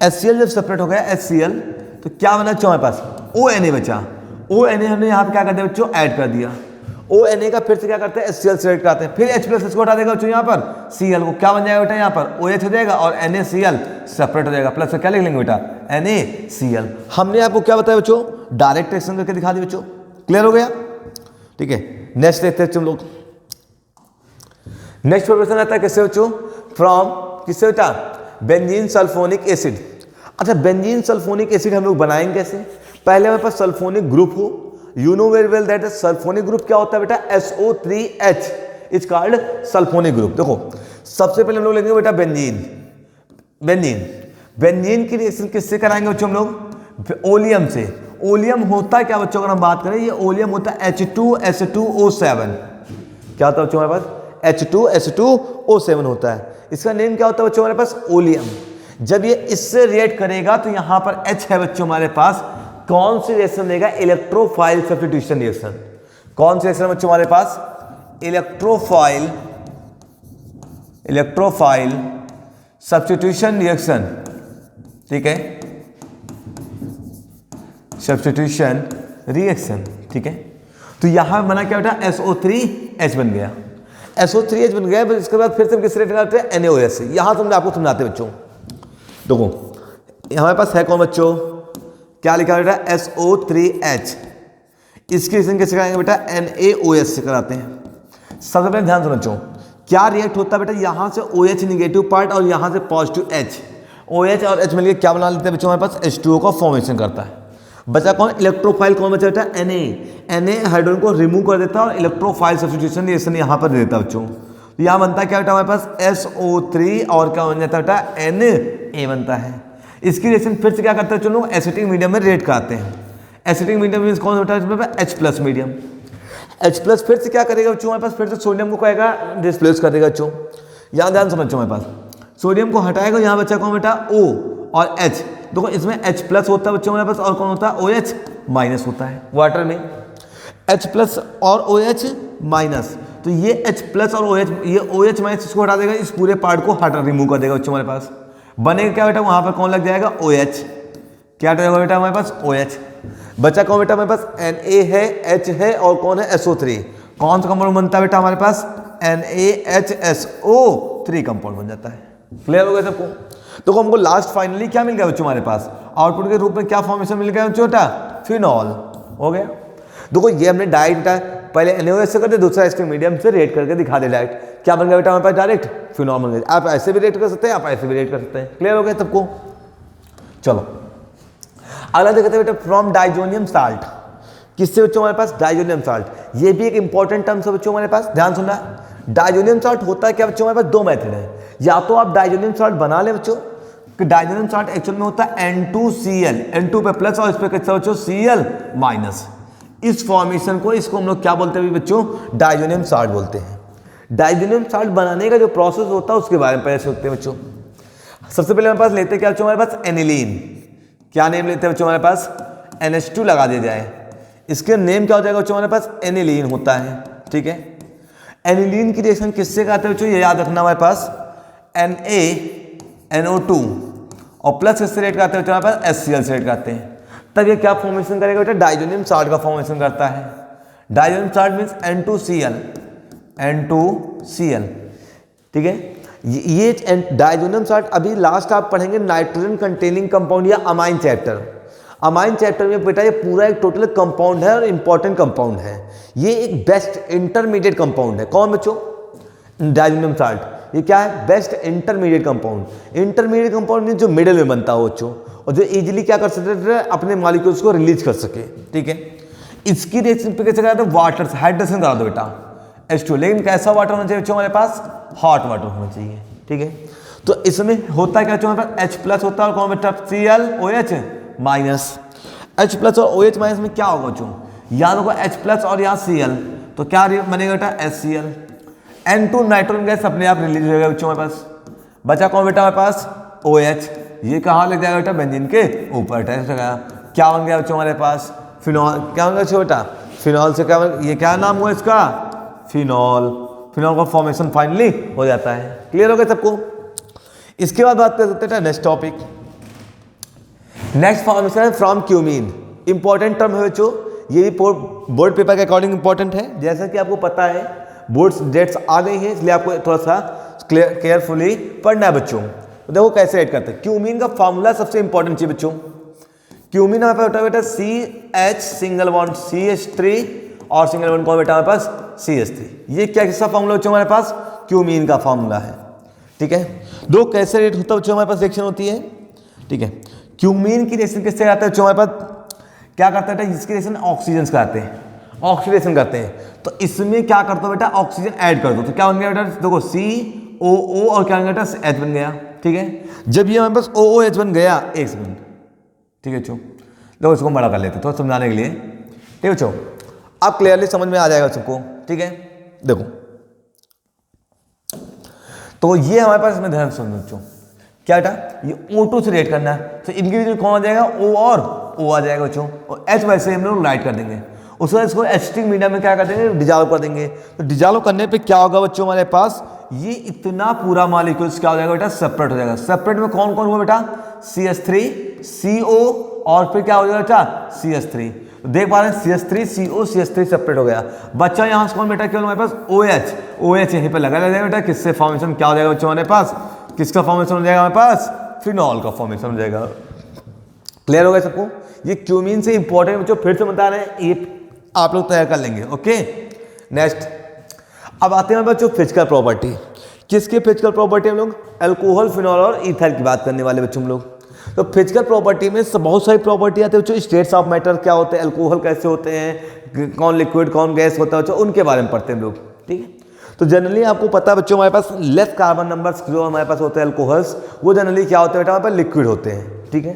HCl जब सेपरेट हो गया HCl, तो क्या बना बच्चों हमारे पास, ONA बचा। ONA हमने यहाँ पे क्या कर दिया बच्चों, ऐड कर दिया। ONA का फिर से क्या करते हैं, HCl सेलेक्ट करते हैं, फिर H प्लस इसको हटा देगा बच्चों यहाँ पर, Cl को क्या बन जाएगा बेटा, यहाँ पर OH हो जाएगा और NaCl सेपरेट हो जाएगा, प्लस से क्या लिख लेंगे बेटा, NaCl। हमने आपको क्या बताया बच्चों, डायरेक्ट रिएक्शन करके दिखा दी बच्चों, क्लियर हो गया, ठीक है। नेक्स्ट देखते हैं तुम लोग, नेक्स्ट प्रिपरेशन आता है किससे बच्चों, फ्रॉम किससे बेटा, बेंजीन सल्फोनिक एसिड। अच्छा बेंजीन सल्फोनिक एसिड हम लोग बनाएंगे कैसे, पहले हमारे पास सल्फोनिक ग्रुप हो, you know very well that sulphonic group क्या होता है बेटा, SO3H is called sulphonic group. देखो सबसे पहले हम लोग लेंगे बेटा बेंजीन, बेंजीन की रिएक्शन किससे कराएंगे बच्चों हम लोग, ओलियम से। ओलियम होता है क्या बच्चों, अगर हम बात करें, ये ओलियम होता है H2SO7, क्या होता है बच्चों हमारे पास, H2SO7 होता है, इसका नेम क्या होता है बच्चों हमारे पास, ओलियम। जब ये इससे रिएक्ट करेगा तो यहां पर H है बच्चों हमारे पास, कौन सी रिएक्शन देगा, इलेक्ट्रोफाइल सब्स्टिट्यूशन रिएक्शन। कौन सी रिएक्शन बच्चों हमारे पास, इलेक्ट्रोफाइल सब्स्टिट्यूशन रिएक्शन, ठीक है, सब्स्टिट्यूशन रिएक्शन, ठीक है। तो यहां बना क्या बेटा, SO3H बन गया, SO3H बन गया। इसके बाद फिर से हम किस रिएक्ट करते हैं, NaOH से। यहां तुमने आपको समझाते बच्चों, देखो हमारे पास है कौन बच्चों, क्या लिखा बेटा, SO3H, इसकी रिएक्शन कैसे कराएंगे बेटा, NaOH से कराते हैं। सबसे पहले ध्यान सुनो बच्चों, क्या रिएक्ट होता है बेटा, यहां से OH नेगेटिव पार्ट और यहां से पॉजिटिव H, OH और H मिलकर क्या बना लेते हैं बच्चों हमारे पास, H2O का फॉर्मेशन करता है। बचा कौन, इलेक्ट्रोफाइल कौन बचा बेटा, Na हाइड्रोजन को रिमूव कर देता है और इलेक्ट्रोफाइल सब्स्टिट्यूशन रिएक्शन यहां पर दे देता है बच्चों। तो यहां बनता है क्या बेटा हमारे पास, SO3 और क्या बन जाता है बेटा, Na बनता है। इसकी रिएक्शन फिर से क्या करते हैं चलो, एसिटिक मीडियम में रिएक्ट कराते हैं। एसिटिक मीडियम मींस कौन होता है, H plus medium. H plus फिर से क्या करेगा बच्चों हमारे पास, फिर से सोडियम को कहेगा डिस्प्लेस कर देगा बच्चों। यहाँ ध्यान समझो हमारे पास, सोडियम को हटाएगा, यहाँ बच्चा कौन बेटा, O और H। देखो इसमें H प्लस होता है बच्चों हमारे पास, और कौन होता है, OH माइनस होता है। वाटर में H प्लस और OH माइनस, तो ये H प्लस और OH, ये OH माइनस इसको हटा देगा, इस पूरे पार्ट को हटा रिमूव कर देगा बच्चों हमारे पास। बनेगा क्या बेटा, वहां पर कौन लग जाएगा, OH। क्या हटेगा बेटा हमारे पास, OH। बचा कौन बेटा हमारे पास, Na है, H है और कौन है, SO3। कौन सा कंपाउंड बनता है बेटा हमारे पास, NaHSO3 कंपाउंड बन जाता है। क्लियर हो गया सबको। तो हमको लास्ट फाइनली क्या मिल गया बच्चों हमारे पास, आउटपुट के रूप में क्या फॉर्मेशन मिल गया बच्चों बेटा, फिनॉल हो गया। देखो ये हमने डायरेक्ट पहले NaOH से करते, दूसरा एसिटिक मीडियम से रेट करके दिखा दे डायरेक्ट, क्या बन गया बेटा हमारे पास, डायरेक्ट फिनॉल बन गया। आप ऐसे भी रेट कर सकते हैं, आप ऐसे भी रेट कर सकते हैं। क्लियर हो गया सबको। चलो अगला देखते हैं बेटा, फ्रॉम डाइजोनियम साल्ट, किससे बच्चों हमारे पास, डाइजोनियम साल्ट। ये भी एक इंपॉर्टेंट टर्म है बच्चों हमारे पास, ध्यान सुनना। डाइजोनियम साल्ट होता है क्या बच्चों हमारे पास, दो मेथड है, या तो आप डाइजोनियम साल्ट बना ले बच्चों, कि डाइजोनियम साल्ट एक्चुअल में होता है N2Cl, N2 पे प्लस और इस पे कितना बच्चों, Cl माइनस। इस फॉर्मेशन को, इसको हम लोग क्या बोलते हैं बच्चों, डाइजोनियम साल्ट बोलते हैं। डाइजोनियम साल्ट बनाने का जो प्रोसेस होता है उसके बारे में पहले सोचते हैं बच्चों। सबसे पहले हमारे पास लेते हैं क्या बच्चों, हमारे पास एनिलीन। क्या नेम लेते हैं बच्चों हमारे पास, NH2 लगा दिया जाए, इसके नेम क्या हो जाएगा बच्चों हमारे पास, एनिलीन होता है, ठीक है। एनिलीन की रिएक्शन किससे करते हैं बच्चों, ये याद रखना हमारे पास, NaNO2 और प्लस किससे रेट करते हैं बच्चों हमारे पास, HCl से रेट करते हैं। तब ये क्या फॉर्मेशन करेगा बेटा, डाइजोनियम साल्ट का फॉर्मेशन करता है। डाइजोनियम साल्ट मीन्स N2Cl, ठीक है। ये डाइजोनियम साल्ट अभी लास्ट आप पढ़ेंगे नाइट्रोजन कंटेनिंग कंपाउंड या अमाइन चैप्टर। अमाइन चैप्टर में बेटा ये पूरा एक टोटल कंपाउंड है और इंपॉर्टेंट कंपाउंड है। ये एक बेस्ट इंटरमीडिएट कंपाउंड है। कौन बच्चों, डाइजोनियम साल्ट। ये क्या है, best intermediate compound. Intermediate compound mean जो मिडिल में बनता हो बच्चों, और जो इजीली क्या कर सकते हैं, अपने मॉलिक्यूल्स को रिलीज कर सके, ठीक है। इसकी रिएक्शन पे कैसे कराते हैं, वाटर से हाइड्रेशन करा दो बेटा H2, लेकिन कैसा वाटर होना चाहिए बच्चों हमारे पास, हॉट वाटर होना चाहिए, ठीक है। तो इसमें होता है क्या बच्चों, हमारे पास H प्लस होता है और कौन बेटा ClOH माइनस। H प्लस और OH माइनस में क्या होगा बच्चों, याद होगा H प्लस और यहाँ Cl, तो क्या बनेगा बेटा HCl। N2 नाइट्रोजन गैस अपने आप रिलीज हो गया बच्चों हमारे पास, बचा कौन बेटा हमारे पास OH, ये कहाँ लग जाएगा बेटा बेंजीन के ऊपर अटैच हो गया, क्या बन गया बच्चों हमारे पास फिनॉल। क्या बन गया बेटा फिनॉल से क्या ये क्या नाम हुआ इसका फिनॉल, फिनॉल का फॉर्मेशन फाइनली हो जाता है। क्लियर हो गया सबको। इसके बाद बात कर सकते हैं नेक्स्ट टॉपिक, नेक्स्ट फॉर्मेशन है फ्रॉम क्यूमीन। इंपॉर्टेंट टर्म है बच्चों, ये भी बोर्ड पेपर के अकॉर्डिंग इंपॉर्टेंट है, जैसा कि आपको पता है बोर्ड्स डेट्स आ गई हैं, इसलिए आपको थोड़ा सा केयरफुली पढ़ना है बच्चों। तो देखो कैसे ऐड करते हैं, क्यूमीन का फॉर्मूला सबसे इंपॉर्टेंट चीज बच्चों, क्यूमीन हमारे पास बेटा CH सिंगल बॉन्ड CH3 और सिंगल बॉन्ड कौन बेटा हमारे पास CH3, ये क्या किसका फॉर्मूला बच्चों हमारे पास क्यूमीन का फॉर्मूला है। ठीक है, दो कैसे रेट होता है बच्चों हमारे पास रिएक्शन होती है। ठीक है, क्यूमीन की रिएक्शन किससे आता है बच्चों हमारे पास, क्या करता है जिसकी रिएक्शन ऑक्सीजन कराते हैं, ऑक्सीडेशन करते हैं, तो इसमें क्या करता हो बेटा ऑक्सीजन ऐड कर दो, तो क्या बन गया बेटा देखो COO और क्या बन गया बेटा H बन गया। ठीक है, जब ये हमारे पास OOH बन गया एक सेकंड, ठीक है बच्चों देखो इसको बड़ा कर लेते हैं थोड़ा समझाने के लिए। ठीक है बच्चों, अब क्लियरली समझ में आ जाएगा सबको। ठीक है, देखो तो ये हमारे पास इसमें ध्यान समझो बच्चों, क्या बेटा ये O2 से रेट करना है, तो इनके बीच में कौन आ जाएगा O और O आ जाएगा बच्चों, और H वैसे हम लोग राइट कर देंगे, उसके बाद इसको एसिटिक मीडियम में क्या कर देंगे डिजॉल्व कर देंगे। तो डिजॉल्व करने पे क्या होगा बच्चों हमारे पास ये इतना पूरा मॉलिक्यूल्स क्या हो जाएगा बेटा सेपरेट हो जाएगा। सेपरेट में कौन कौन हुआ बेटा CH3 CO और फिर क्या हो जाएगा बेटा CH3, तो देख पा रहे हैं CH3 CO CH3 सेपरेट हो गया, बच्चा यहाँ से कौन बेटा केवल हमारे पास OH यहीं पे लगा जाएगा बेटा, किससे फॉर्मेशन क्या हो जाएगा बच्चों हमारे पास, किसका फॉर्मेशन हो जाएगा हमारे पास फिनॉल का फॉर्मेशन हो जाएगा। क्लियर हो गया सबको, ये क्यूमीन से इंपॉर्टेंट बच्चों फिर से बता रहे हैं, ये आप लोग तैयार कर लेंगे। ओके नेक्स्ट, अब आते हैं बच्चों फिजिकल प्रॉपर्टी, किसके फिजिकल प्रॉपर्टी हम लोग अल्कोहल फिनॉल और ईथर की बात करने वाले बच्चों हम लोग। तो फिजिकल प्रॉपर्टी में बहुत सारी प्रॉपर्टी आती है बच्चों, स्टेट्स ऑफ मैटर क्या होते हैं, अल्कोहल कैसे होते हैं, कौन लिक्विड कौन गैस होता है बच्चों, उनके बारे में पढ़ते हैं हम लोग। ठीक है, तो जनरली आपको पता है बच्चों हमारे पास लेस कार्बन नंबर्स जो हमारे पास होते हैं अल्कोहल्स, वो जनरली क्या होते हैं बेटा हमारे पास लिक्विड होते हैं। ठीक है,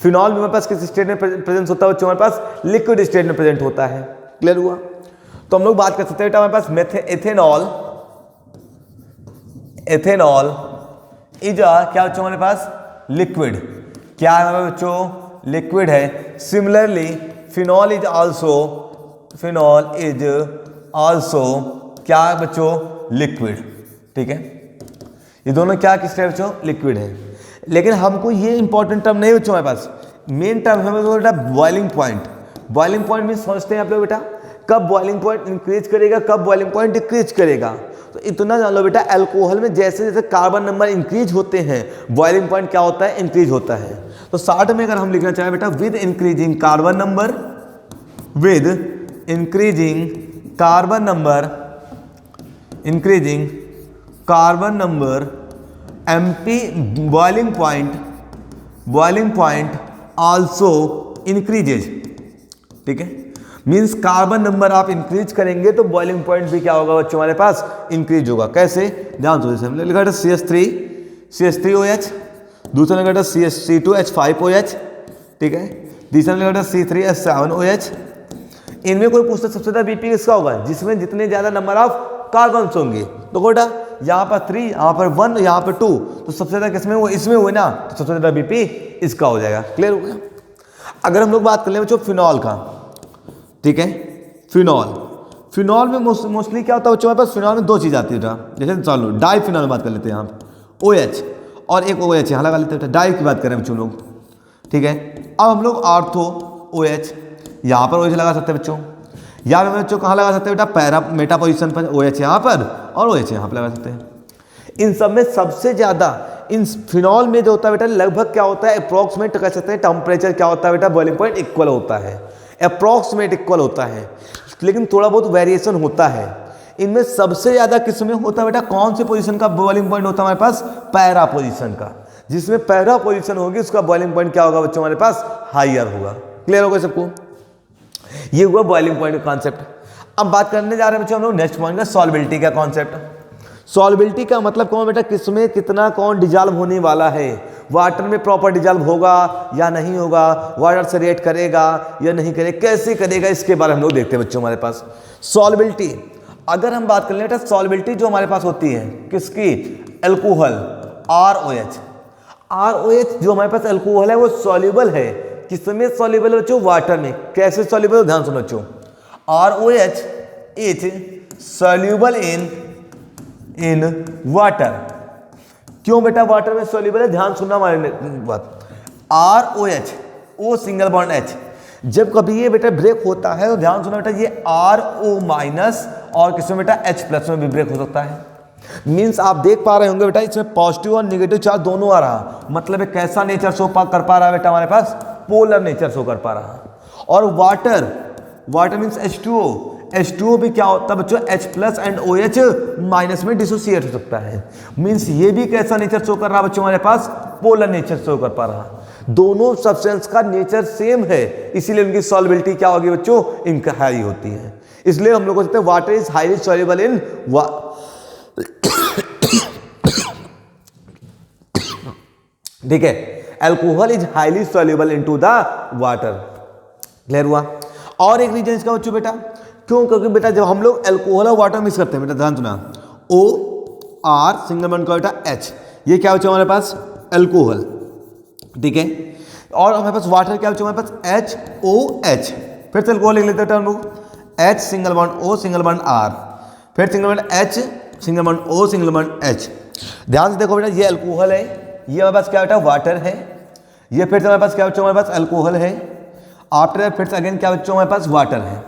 फिनॉल में हमारे पास किस स्टेट में प्रेजेंट होता है बच्चों हमारे पास लिक्विड स्टेट में प्रेजेंट होता है। क्लियर हुआ, तो हम लोग बात कर सकते हैं बेटा हमारे पास एथेनॉल, एथेनॉल इज क्या बच्चों हमारे पास लिक्विड, क्या है बच्चों लिक्विड है। Similarly phenol is also, phenol is also क्या है बच्चों लिक्विड। ठीक है, ये दोनों क्या किस टाइप बच्चों लिक्विड है, लेकिन हमको ये इंपॉर्टेंट टर्म नहीं बच्चों हमारे पास, मेन टर्म है बेटा बॉइलिंग पॉइंट। बॉइलिंग पॉइंट में समझते हैं आप लोग बेटा, कब बॉइलिंग पॉइंट इंक्रीज करेगा कब बॉइलिंग पॉइंट डिक्रीज करेगा। तो इतना जान लो बेटा अल्कोहल में जैसे जैसे कार्बन नंबर इंक्रीज होते हैं बॉइलिंग पॉइंट क्या होता है इंक्रीज होता है। तो शॉर्ट में अगर हम लिखना चाहें बेटा with increasing carbon number, with increasing carbon number, increasing carbon number MP boiling point also increases. ठीक है, मीन्स कार्बन नंबर आप इंक्रीज करेंगे तो बॉइलिंग पॉइंट भी क्या होगा बच्चों हमारे पास इंक्रीज होगा। कैसे ध्यान दो, जैसे हमने लिखा था CH3OH, दूसरा लिखा था CH2H5OH। ठीक है, तीसरा लिखा था C3H7OH। इनमें कोई पूछता सबसे ज्यादा BP किसका होगा, जिसमें जितने ज्यादा नंबर ऑफ कार्बन होंगे। तो बेटा यहाँ पर 3, यहाँ पर 1, यहाँ पर 2, तो सबसे ज्यादा किसमें हुआ इसमें हुए ना, तो सबसे ज्यादा BP इसका हो जाएगा। क्लियर हो गया। अगर हम लोग बात कर ले बच्चों फिनॉल का, ठीक है, फिनॉल में मोस्टली क्या होता है बच्चों हमारे पास, फिनॉल में दो चीज़ आती है बेटा, जैसे चलो डाई फिनॉल में बात कर लेते हैं यहाँ पे OH और एक OH यहाँ लगा लेते हैं, डाई की बात करें बच्चों लोग। ठीक है, अब हम लोग ऑर्थो OH यहाँ पर OH लगा सकते हैं बच्चों, यहाँ पे बच्चों कहाँ लगा सकते हैं बेटा पैरा मेटा पोजिशन पर OH यहाँ पर और OH यहाँ पर लगा सकते हैं। इन सब में सबसे ज़्यादा इन फिनॉल में जो होता है बेटा लगभग क्या होता है अप्रॉक्सीमेट कह सकते हैं टेम्परेचर क्या होता है बेटा बॉइलिंग पॉइंट इक्वल होता है, अप्रॉक्सीमेट इक्वल होता है, लेकिन थोड़ा बहुत वेरिएशन होता है। इनमें सबसे ज़्यादा किस में होता है बेटा, कौन से पोजीशन का बॉइलिंग पॉइंट होता है हमारे पास, पैरा पोजीशन का। जिसमें पैरा पोजीशन होगी उसका बॉइलिंग पॉइंट क्या होगा बच्चों हमारे पास हायर होगा। क्लियर होगा सबको, ये हुआ बॉइलिंग पॉइंट का कॉन्सेप्ट। अब बात करने जा रहे हैं बच्चों हम लोग नेक्स्ट पॉइंट का सॉल्बिलिटी का कॉन्सेप्ट। सॉल्युबिलिटी का मतलब कौन बेटा, किसमें कितना कौन डिजॉल्व होने वाला है, वाटर में प्रॉपर डिजॉल्व होगा या नहीं होगा, वाटर से रिएक्ट करेगा या नहीं करेगा, कैसे करेगा, इसके बारे में हम लोग देखते हैं बच्चों हमारे पास। सॉल्युबिलिटी, अगर हम बात कर लें बेटा सॉल्युबिलिटी जो हमारे पास होती है किसकी, एल्कोहल ROH। ROH जो हमारे पास एल्कोहल है वो सॉल्युबल है, किसमें सॉल्युबल है बच्चों, वाटर में। कैसे सॉल्युबल है, ध्यान सुनो बच्चों, ROH is soluble in water. क्यों बेटा वाटर में सॉल्युबल है, ध्यान सुनना हमारे बात। ROH O single bond H, जब कभी ये बेटा ब्रेक होता है तो ध्यान सुना बेटा ये RO माइनस और किसमें बेटा H+ में भी ब्रेक हो सकता है। मीन्स आप देख पा रहे होंगे बेटा इसमें पॉजिटिव और नेगेटिव चार्ज दोनों आ रहा, मतलब एक कैसा नेचर शो कर पा रहा है बेटा हमारे पास, पोलर नेचर शो कर पा रहा। और वाटर मीन्स H2O भी क्या होता है बच्चों, H+ एंड OH- में डिसोसिएट हो सकता है। मीन्स ये भी कैसा नेचर शो कर रहा बच्चों हमारे पास, पोलर नेचर शो कर पा रहा। दोनों सब्सटेंस का नेचर सेम है, इसीलिए उनकी सॉल्युबिलिटी क्या होगी बच्चों, इनका हाई होती है। इसलिए हम लोग कहते हैं water is highly soluble in ठीक है, alcohol is highly soluble into the water. Clear हुआ। और एक रीजन इसका बच्चों बेटा, क्यों, क्योंकि बेटा जब हम लोग एल्कोहल और वाटर मिक्स करते हैं बेटा, ध्यान सुना, OR सिंगल बॉन्ड का बेटा H, ये क्या बच्चों हमारे पास, एल्कोहल, ठीक है। और हमारे पास वाटर क्या बच्चों हमारे पास, HOH, फिर से एल्कोहल लिख लेते हैं हम लोग, H single bond O single bond R, फिर single bond H single bond O single bond H। ध्यान से देखो बेटा ये एल्कोहल है, ये हमारे पास क्या बेटा वाटर है, ये फिर से हमारे पास क्या बच्चों हमारे पास एल्कोहल है, आफ्टर फिर से अगेन क्या बच्चों हमारे पास वाटर है।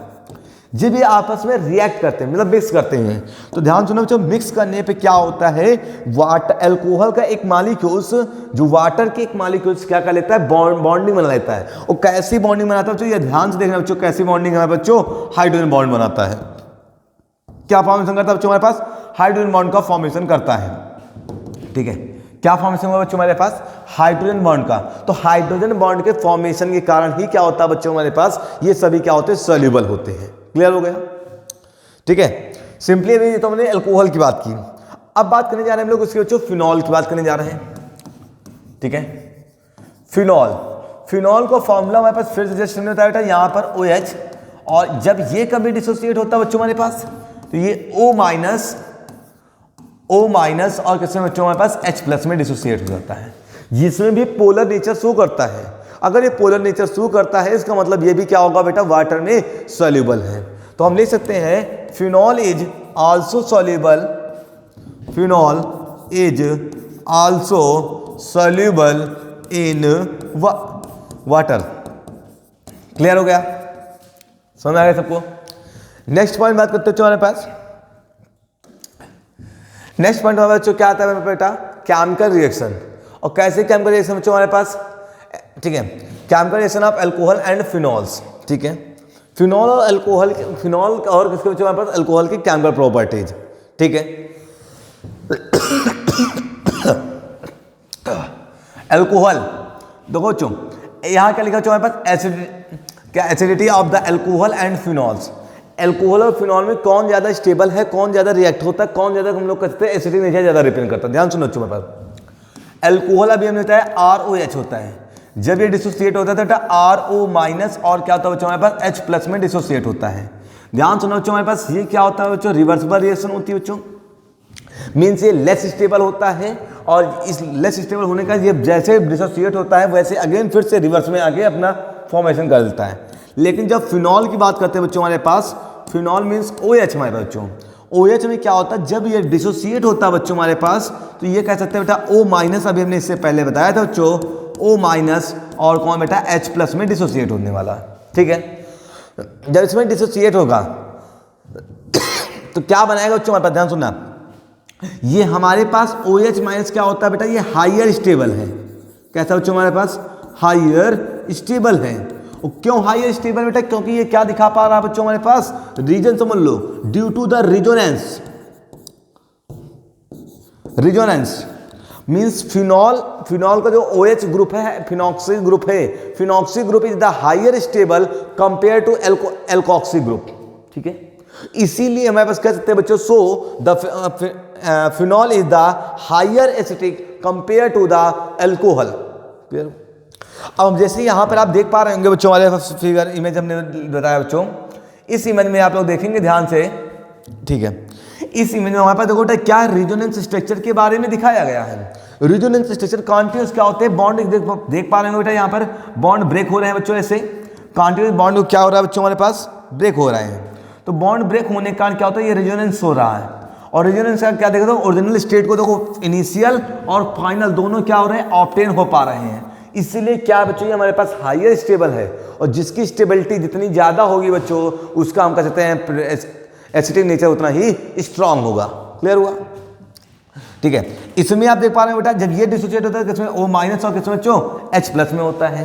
जब ये आपस में रिएक्ट करते हैं मतलब मिक्स करते हैं, तो ध्यान सुनो बच्चों, मिक्स करने पे क्या होता है, वाटर एल्कोहल का एक मॉलिक्यूल्स जो वाटर के एक मॉलिक्यूल्स क्या कर लेता है, बॉन्डिंग बना लेता है। और कैसी बॉन्डिंग बनाता है बच्चों, ये ध्यान से देखना बच्चों, कैसी बॉन्डिंग है बच्चों, हाइड्रोजन बॉन्ड बनाता है। क्या फॉर्मेशन करता है बच्चों हमारे पास, हाइड्रोजन बॉन्ड का फॉर्मेशन करता है, ठीक है। क्या फॉर्मेशन हुआ बच्चों हमारे पास, हाइड्रोजन बॉन्ड का। तो हाइड्रोजन बॉन्ड के फॉर्मेशन के कारण ही क्या होता है बच्चों हमारे पास, ये सभी क्या होते हैं, सॉल्युबल होते हैं। क्लियर हो गया, ठीक है। सिंपली अभी तो हमने एल्कोहल की बात की, अब बात करने जा रहे हैं हम लोग उसके बच्चों फिनॉल की बात करने जा रहे हैं, ठीक है। फिनॉल का फॉर्मूला हमारे पास फिर से जस्ट हमने बताया था यहाँ पर OH, और जब ये कभी डिसोसिएट होता है बच्चों हमारे पास तो ये O माइनस और किसमें बच्चों हमारे पास H+ में डिसोसिएट हो जाता है, जिसमें भी पोलर नेचर शो करता है। अगर ये पोलर नेचर शो करता है इसका मतलब ये भी क्या होगा बेटा, वाटर में सॉल्युबल है। तो हम लिख सकते हैं phenol is also soluble in water. Clear हो गया, समझ आ गया सबको। नेक्स्ट पॉइंट बात करते हैं हमारे पास, नेक्स्ट पॉइंट हमारे बच्चों क्या आता है बेटा, केमिकल रिएक्शन। और कैसे केमिकल रिएक्शन बच्चों हमारे पास, ठीक है, chemical reaction of alcohol and phenols, ठीक है। फिनॉल और एल्कोहल, फिनॉल और किसके बच्चों हमारे पास, एल्कोहल की केमिकल प्रॉपर्टीज, ठीक है। एल्कोहल देखो बच्चों, यहाँ क्या लिखा हमारे पास, acidity of the alcohol and phenols. Alcohol और फिनॉल में कौन ज्यादा स्टेबल है, कौन ज्यादा रिएक्ट होता है, कौन ज्यादा हम लोग कहते हैं एसिडिक नेचर ज्यादा रिपेयर करता है। ध्यान सुनो बच्चों मेरे पास, एल्कोहल अभी हमने बताया ROH होता है, जब ये डिसोसिएट होता है तो RO माइनस और क्या होता है बच्चों हमारे पास H+ में डिसोसिएट होता है। ध्यान सुनो बच्चों हमारे पास, ये क्या होता है बच्चों, रिवर्सिबल रिएक्शन होती है बच्चों। मीन्स ये लेस स्टेबल होता है, और इस लेस स्टेबल होने का ये जैसे डिसोसिएट होता है वैसे अगेन फिर से रिवर्स में आके अपना फॉर्मेशन कर देता है। लेकिन जब फिनॉल की बात करते हैं बच्चों हमारे पास, फिनॉल मीन्स OH हमारे पास बच्चों, OH में क्या होता है, जब ये डिसोसिएट होता है बच्चों हमारे पास तो ये कह सकते हैं बेटा O-, अभी हमने इससे पहले बताया था बच्चों, O- और कौन बेटा H+ में डिसोसिएट होने वाला, ठीक है। जब इसमें डिसोसिएट होगा तो क्या बनाएगा बच्चों हमारे पास, ध्यान सुनना, ये हमारे पास OH- क्या होता है बेटा, ये हाइयर स्टेबल है। कैसा बच्चों हमारे पास, हाइयर स्टेबल है। क्यों हाइयर स्टेबल बेटा, क्योंकि ये क्या दिखा पा रहा है बच्चों हमारे पास, रीजन समझ लो, due to the resonance means phenol का जो OH ग्रुप है, फिनॉक्सी ग्रुप है, phenoxy group is the higher stable compare to alkoxy group, ठीक है। इसीलिए हमारे पास कह सकते हैं बच्चों, so the phenol is the higher acidic compare to the alcohol. अब जैसे यहाँ पर आप देख पा रहे होंगे बच्चों, हमारे फिगर इमेज हमने बताया बच्चों, इस इमेज में आप लोग देखेंगे ध्यान से, ठीक है। इस इमेज में हमारे पास देखो बेटा क्या रेजोनेंस स्ट्रक्चर के बारे में दिखाया गया है। रेजोनेंस स्ट्रक्चर कॉन्टिन्यूस क्या होते हैं, बॉन्ड देख पा रहे होंगे बेटा, यहाँ पर बॉन्ड ब्रेक हो रहे हैं बच्चों, ऐसे कॉन्टिन्यूस बॉन्ड क्या हो रहा है बच्चों, हमारे पास ब्रेक हो रहे हैं। तो बॉन्ड ब्रेक होने के कारण क्या होता है, ये रेजोनेंस हो रहा है। और रेजोनेंस का क्या देखो, ओरिजिनल स्टेट को देखो, इनिशियल और फाइनल दोनों क्या हो रहे हैं, ऑब्टेन हो पा रहे हैं। इसलिए क्या बच्चों, ये हमारे पास हायर स्टेबल है, और जिसकी स्टेबिलिटी जितनी ज़्यादा होगी बच्चों, उसका हम कह सकते हैं एसिटिक नेचर उतना ही स्ट्रांग होगा। क्लियर हुआ, ठीक है। इसमें आप देख पा रहे हैं बेटा, जब ये डिसोसिएट होता है किसमें, O माइनस और किसमें बच्चों, H प्लस में होता है।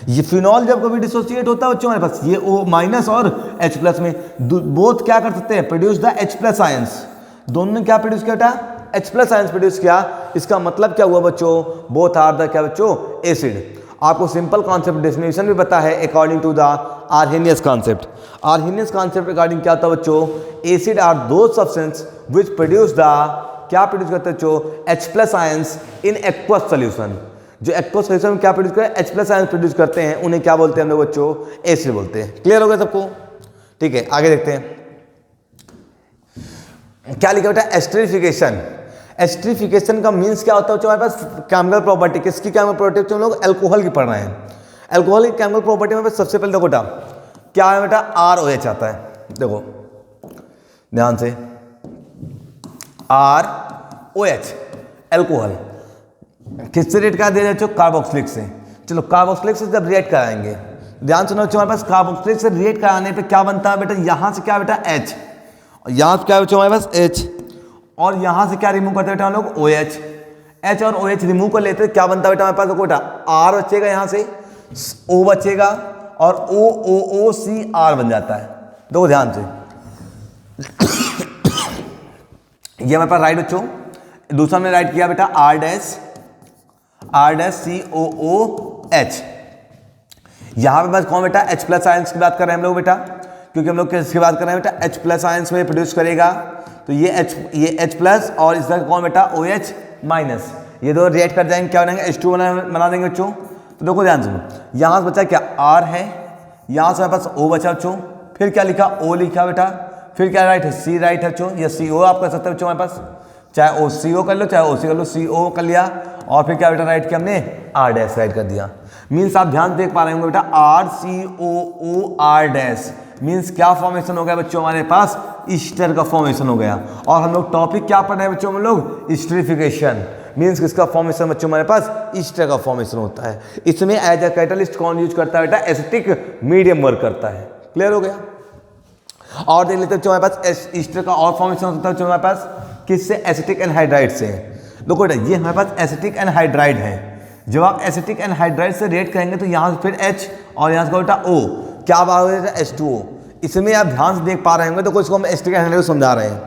ये फिनॉल जब कभी डिसोसिएट होता है बच्चों हमारे पास, ये O माइनस और H प्लस में, बोथ क्या कर सकते हैं, produce the H plus ions. दोनों ने क्या प्रोड्यूस किया बेटा, H प्लस आयंस प्रोड्यूस किया। इसका मतलब क्या हुआ बच्चों, बोथ आर द क्या बच्चों, एसिड। आपको सिंपल कॉन्सेप्ट डेफिनेशन भी पता है according to the Arrhenius concept. Arrhenius concept according क्या होता है बच्चों, acid are those substance which produce the, क्या प्रोड्यूस करते हैं बच्चों, H plus ions in aqueous solution. जो एक्वस सोल्यूशन में क्या प्रोड्यूस करते हैं, H प्लस आयंस प्रोड्यूस करते हैं, उन्हें क्या बोलते हैं हम लोग बच्चों, एसिड बोलते हैं। क्लियर हो गया सबको, ठीक है। आगे देखते हैं क्या लिखा बेटा, एस्टरिफिकेशन। एस्टरिफिकेशन का मीन्स क्या होता है बच्चों, हमारे पास केमिकल प्रॉपर्टी, किसकी केमिकल प्रॉपर्टी, हम लोग एल्कोहल की पढ़ रहे हैं। एल्कोहल की केमिकल प्रॉपर्टी में सबसे पहले देखो बेटा क्या है बेटा, ROH आता है। देखो ध्यान से, ROH एल्कोहल किससे रिएक्ट करा दे रहे हो, कार्बोक्सिलिक से। चलो कार्बोक्सिलिक से जब रिएक्ट कराएंगे, ध्यान सुनो बच्चों, हमारे पास कार्बोक्सिलिक से रिएक्ट कराने पे क्या बनता है बेटा, यहाँ से क्या बेटा H, यहाँ से क्या बच्चों हमारे पास H, और यहाँ से क्या रिमूव करते बेटा हम लोग, OH। H और OH रिमूव कर लेते हैं, क्या बनता है बेटा हमारे पास, देखो बेटा R बचेगा, यहाँ से O बचेगा, और OOOCR बन जाता है। देखो ध्यान से, ये हमारे पास राइट बच्चों। दूसरा में राइट किया बेटा R' COOH। यहाँ पे बस कौन बेटा, H प्लस आयंस की बात कर रहे हैं हम लोग बेटा, क्योंकि हम लोग किसकी बात कर रहे हैं बेटा, H प्लस आयंस में प्रोड्यूस करेगा। तो ये H प्लस और इसका कौन बेटा, OH माइनस, ये दो रिएक्ट कर जाएंगे, क्या बनाएंगे, H2 बना देंगे बच्चों। तो देखो ध्यान सुनो, यहाँ से बचा क्या, R है, यहाँ से हमारे पास O बचा बच्चों, फिर क्या लिखा, O लिखा बेटा, फिर क्या राइट है, C राइट है बच्चों, या CO आप कर सकते हो बच्चों हमारे पास, चाहे OCO कर लो चाहे OC कर लो, CO कर लिया, और फिर क्या बेटा राइट किया हमने, R' राइट कर दिया। मीन्स आप ध्यान देख पा रहे होंगे बेटा, RCOOR' मीन्स क्या फॉर्मेशन हो गया बच्चों हमारे पास, ईस्टर का फॉर्मेशन हो गया। और हम लोग टॉपिक क्या पढ़ रहे हैं बच्चों, हम लोग एस्टरिफिकेशन, मीन्स किसका फॉर्मेशन बच्चों हमारे पास, ईस्टर का फॉर्मेशन होता है। इसमें एज अ कैटलिस्ट कौन यूज करता है बेटा, एसिटिक मीडियम वर्क करता है। क्लियर हो गया। और देख लेते बच्चों हमारे पास ईस्टर का और फॉर्मेशन होता है बच्चों हमारे पास, किससे, एसिटिक एनहाइड्राइड से। देखो बेटा ये हमारे पास एसिटिक एनहाइड्राइड है, जब आप एसिटिक एनहाइड्राइड से रिएक्ट करेंगे तो यहाँ से फिर H और यहाँ से बेटा O, क्या बात हो जाएगा, H2O। इसमें आप ध्यान से देख पा रहे होंगे, तो इसको हम एसिटिक एनहाइड्राइड समझा रहे हैं।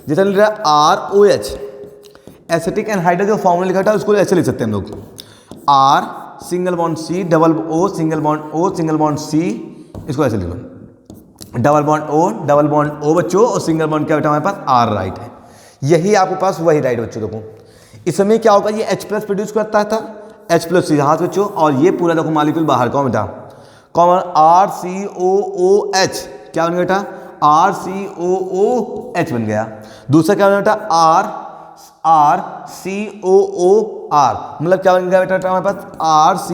जैसे लिख रहा है ROH, एसिटिक एनहाइड्राइड जो फॉर्मूला लिखा था उसको ऐसे लिख सकते हैं हम लोग, R single bond C double O single bond O single bond C, इसको ऐसे लिखो, डबल बॉन्ड O बच्चों, और सिंगल बॉन्ड क्या बेटा हमारे पास R राइट है। यही आपके पास वही राइट बच्चों। देखो इसमें क्या होगा, ये H प्लस प्रोड्यूस करता था, H प्लस यहाँ से बच्चों, और ये पूरा देखो मालिक्यूल बाहर कौन बेटा, कौन, RCOOH, क्या बन गया बेटा, RCOOH बन गया। दूसरा क्या बन गया बेटा, RCOOR, मतलब क्या बन गया बेटा हमारे पास,